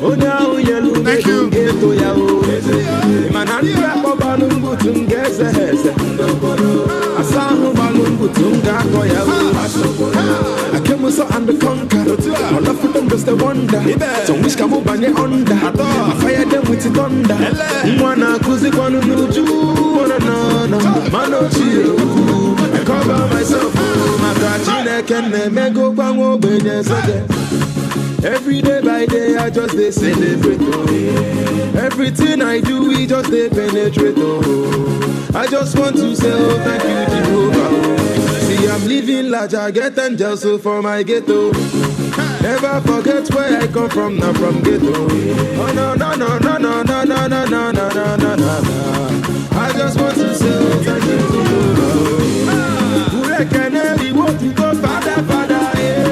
oh now yellow thank you. Get to ya him I not rap about to get a head. I saw him balloon to I came so under conquer. All of them just a wonder. So which come up on under. I fire them with the thunder. Mwana kuzi kwanu nuju, no. Mano chiyo, I cover myself. Makachine kenne mego kwango benye soge. Every day by day, I just they celebrate. Oh. Everything I do, we just they penetrate. Oh. I just want to say, oh, thank you, Jehovah. Oh. See, I'm living large, I get angels so for my ghetto. Never forget where I come from, not from ghetto. Oh, no. I just want to say, oh, thank you, Jehovah. Who can I want to go, Father, yeah.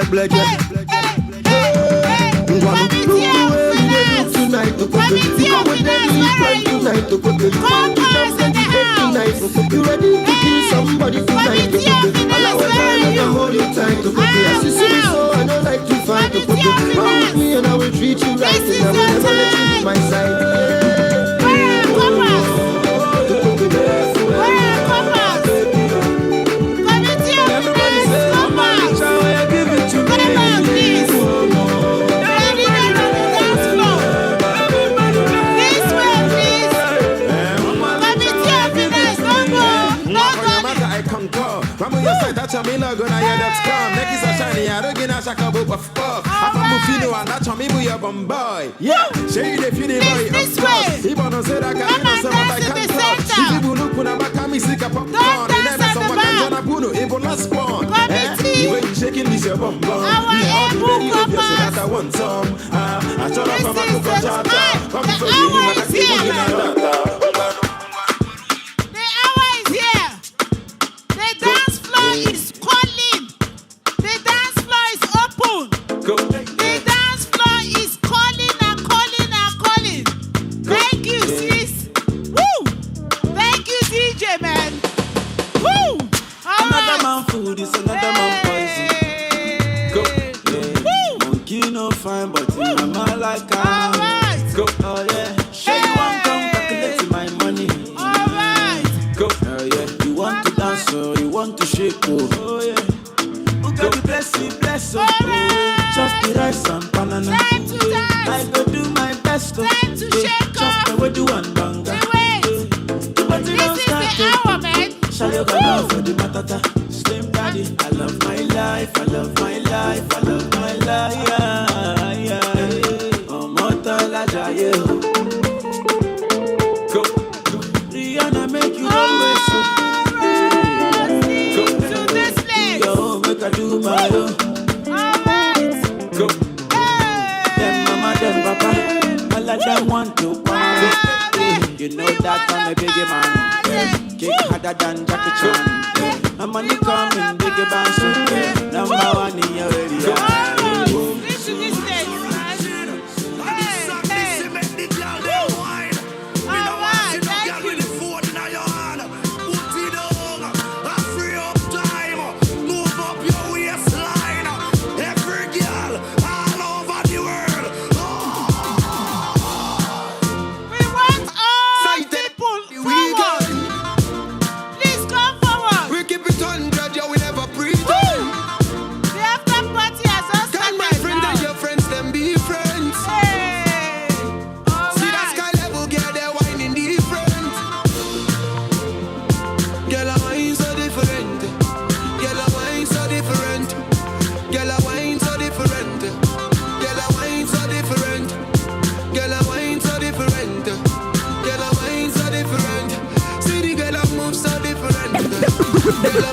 Black. Tonight to put it. You ready to kill somebody tonight to put it. I hold you tight to put it. You see me so I don't like to fight to put it. Come with me and I will treat you right. And I will never let you leave my side. Gonna hear that's come. Make it so shiny. I don't get a shaka boop of puff. I'm from Mufino and that's me with your boy. Yeah, say you the feeling boy. This way. Even on said I can't answer what I can't talk. If you look when I'm back, I'm sick of popcorn. And then someone can turn a buno. Even last spawn. The way you shaking this your bum bum. Yeah, all the way you live your so that I want some. I turn up from a cocoa chata. Come to you, man. I keep looking at that.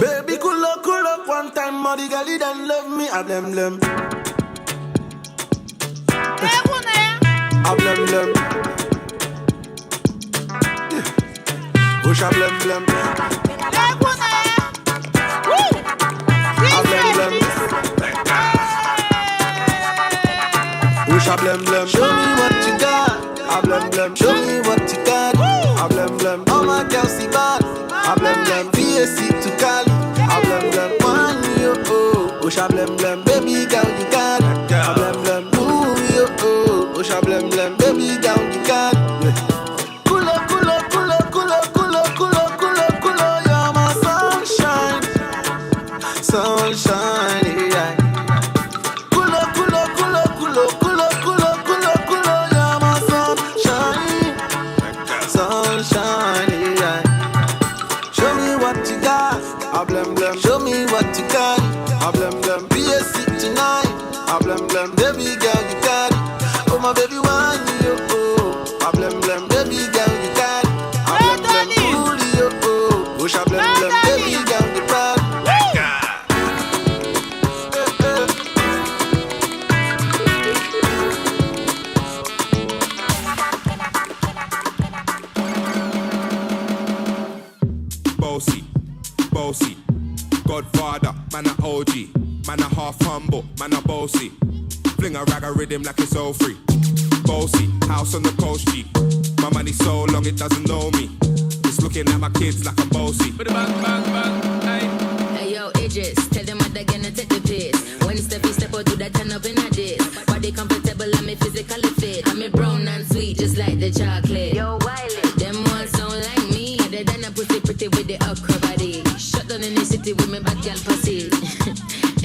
Baby, cool up one time, Muddy Gally don't love me, I blem blem. I blem blem. Push a blem blem. I blem blem. Push a blem blem. Show me what you got. I blem blem. Show me what you got. I blem blem. All my girls see bad. I blem blem. PSC. Osha blem blem, baby girl, you got it. Blem blem, ooh, yo, oh. Osha blem blem, baby girl, you got it. Kulo, kulo, kulo, kulo, kulo, kulo, kulo, kulo, you're my sunshine, sunshine, yeah. Kulo, kulo, kulo, kulo, kulo, kulo, kulo, kulo, you're my sunshine, sunshine, yeah. Show me what you got, I blem blem. Show me what you got, I blem blem. BSC tonight, I blem blem. Baby girl, you got it. Oh my baby, why you oh? I blem blem. Baby girl, you got it. I blem blem. Cool you oh. Push I blem blem. Baby girl, you got it. Bossy, bossy, Godfather, man a OG, man a half humble, man a bossy. Fling a rag a rhythm like it's all free. Bossy, house on the coast G. My money so long it doesn't know me. It's looking at my kids like I'm bossy. Hey yo, Idris, tell them what they're gonna take the piss. When step out, do that turn up in a dish. Body comfortable, I'm physically fit. I'm brown and sweet, just like the chocolate. Yo, Wiley, them ones sound like me. Other than a pretty with the okra body. Shut down in the city with me bad girl pussy.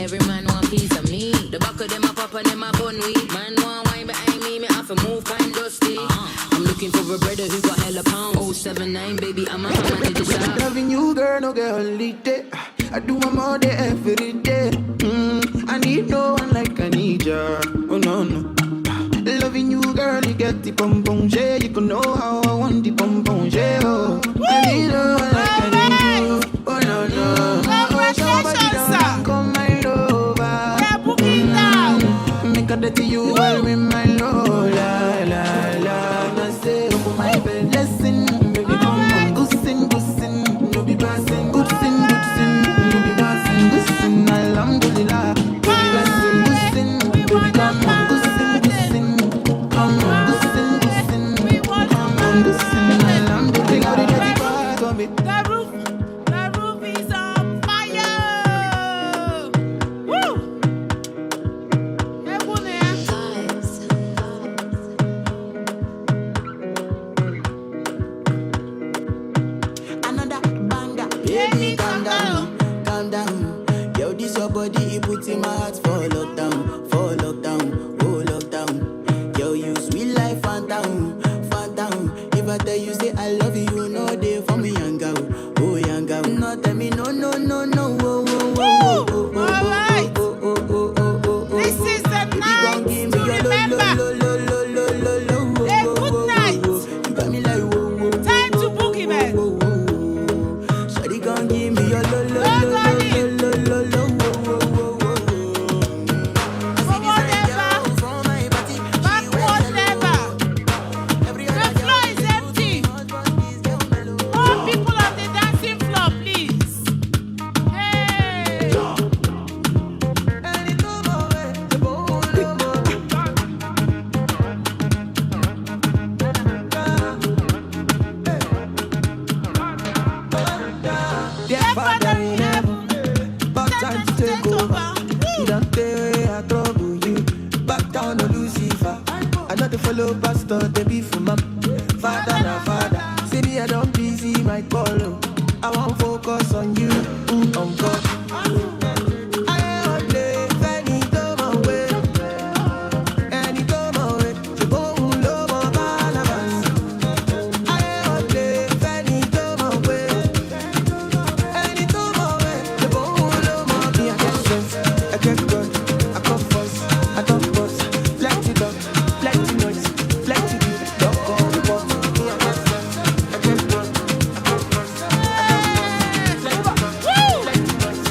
Every man want piece of me. The back of them a pop and them a bun weed. Man want wine behind me have to move kind dusty. I'm looking for a brother who got hella pounds. 079, baby, I'm a hammer to the shop. Loving you, girl, no girl, holiday. I do my more day every day. I need no one like I need ya. Oh no no. Loving you, girl, you get the pom pom yeah. You can know how I want the pom pom yeah. Oh, I need no one like I need you. Oh no no. Congratulations, sir. Come my lover. Yeah, book it down. Make a day to you while with my lover. La la la. I say oh my blessing, baby come on, good sin, no be passing, good sin, no be passing, good sin, alhamdulillah, blessing, good sin, baby come on, good sin, come on, good sin, come on, good sin, alhamdulillah, the part of it. The roof is on fire. Woo! Hey, Another banger, baby, calm down, calm down. Yo, this your body, it puts in my heart for lockdown, oh lockdown. Yo, you sweet life, phantom, phantom. If I tell you say I love you, you know they for me young girl, oh young girl. No tell me no, oh, oh, oh, oh, oh, oh, right. oh, oh, oh, oh, oh, oh. This is the night to remember. A good night. You got me like whoa, whoa. Time to boogie, man. Shawty gon' give me your lo lo lo lo lo lo wo wo wo wo. Forward ever, backward never. The floor is empty. All people on the dancing floor, please. Hey. Dear Father in heaven, back time to take over. You don't say I trouble you. Back down to Lucifer. I know the follow pastor, they be for my father na father. See me, I don't busy my call. I won't focus on you, on God. I won't play any time away. Any time away. To go low, my balance. I won't play any time away. I get God, I come first, I don't boss. Plenty love, plenty noise, plenty people. Don't go on the boss. I get God, I come first, I don't boss. Plenty love, plenty noise,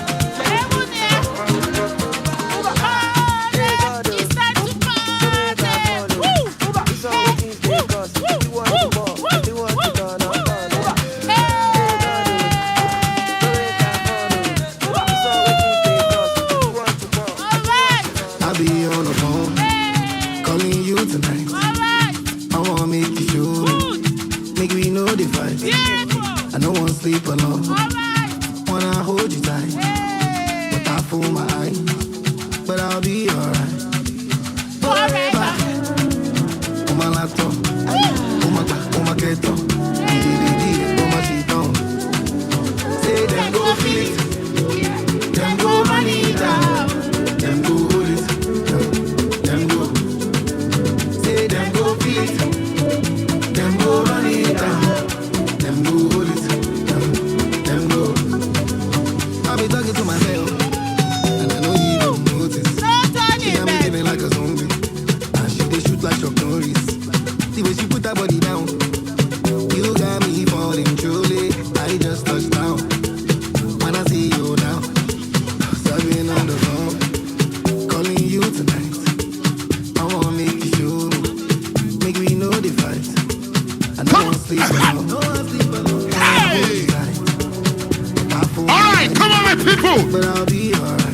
Come on, my people.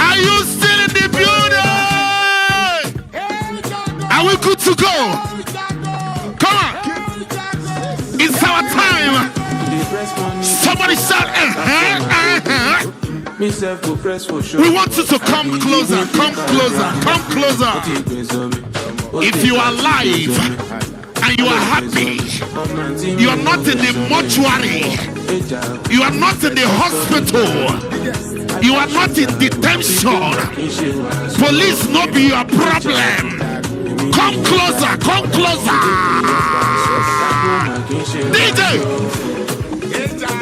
Are you still in the building? Are we good to go? Come on. It's our time. Somebody shout, We want you to come closer, come closer, come closer. If you are alive and you are happy, you are not in the mortuary, you are not in the hospital, you are not in detention, police not be your problem. Come closer, come closer.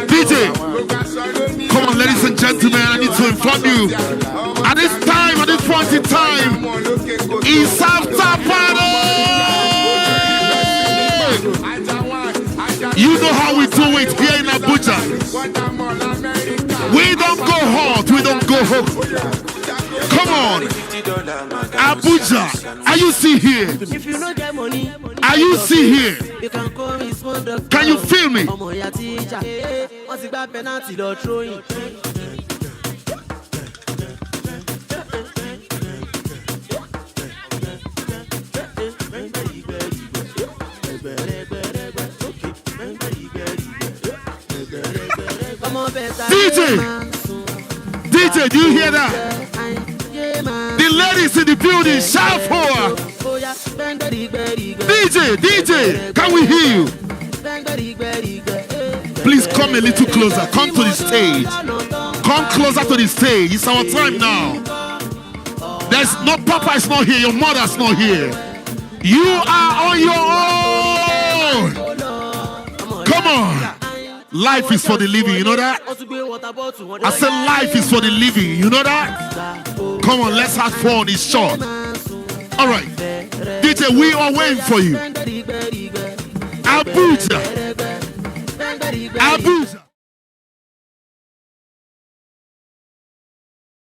DJ, come on, ladies and gentlemen, I need to inform you. At this time, at this point in time, it's after party. You know how we do it here in Abuja. We don't go hot, we don't go home. Come on, Abuja, are you still here? Are you still here? Can you feel me? DJ, do you hear that? The ladies in the building, shout for her. DJ, can we hear you? Please come a little closer. Come to the stage. Come closer to the stage. It's our time now. There's no Papa is not here. Your mother's not here. You are on your own. Come on. Life is for the living, you know that? I said life is for the living, you know that? Come on, let's have fun, it's short. All right, DJ, we are waiting for you. Abuja.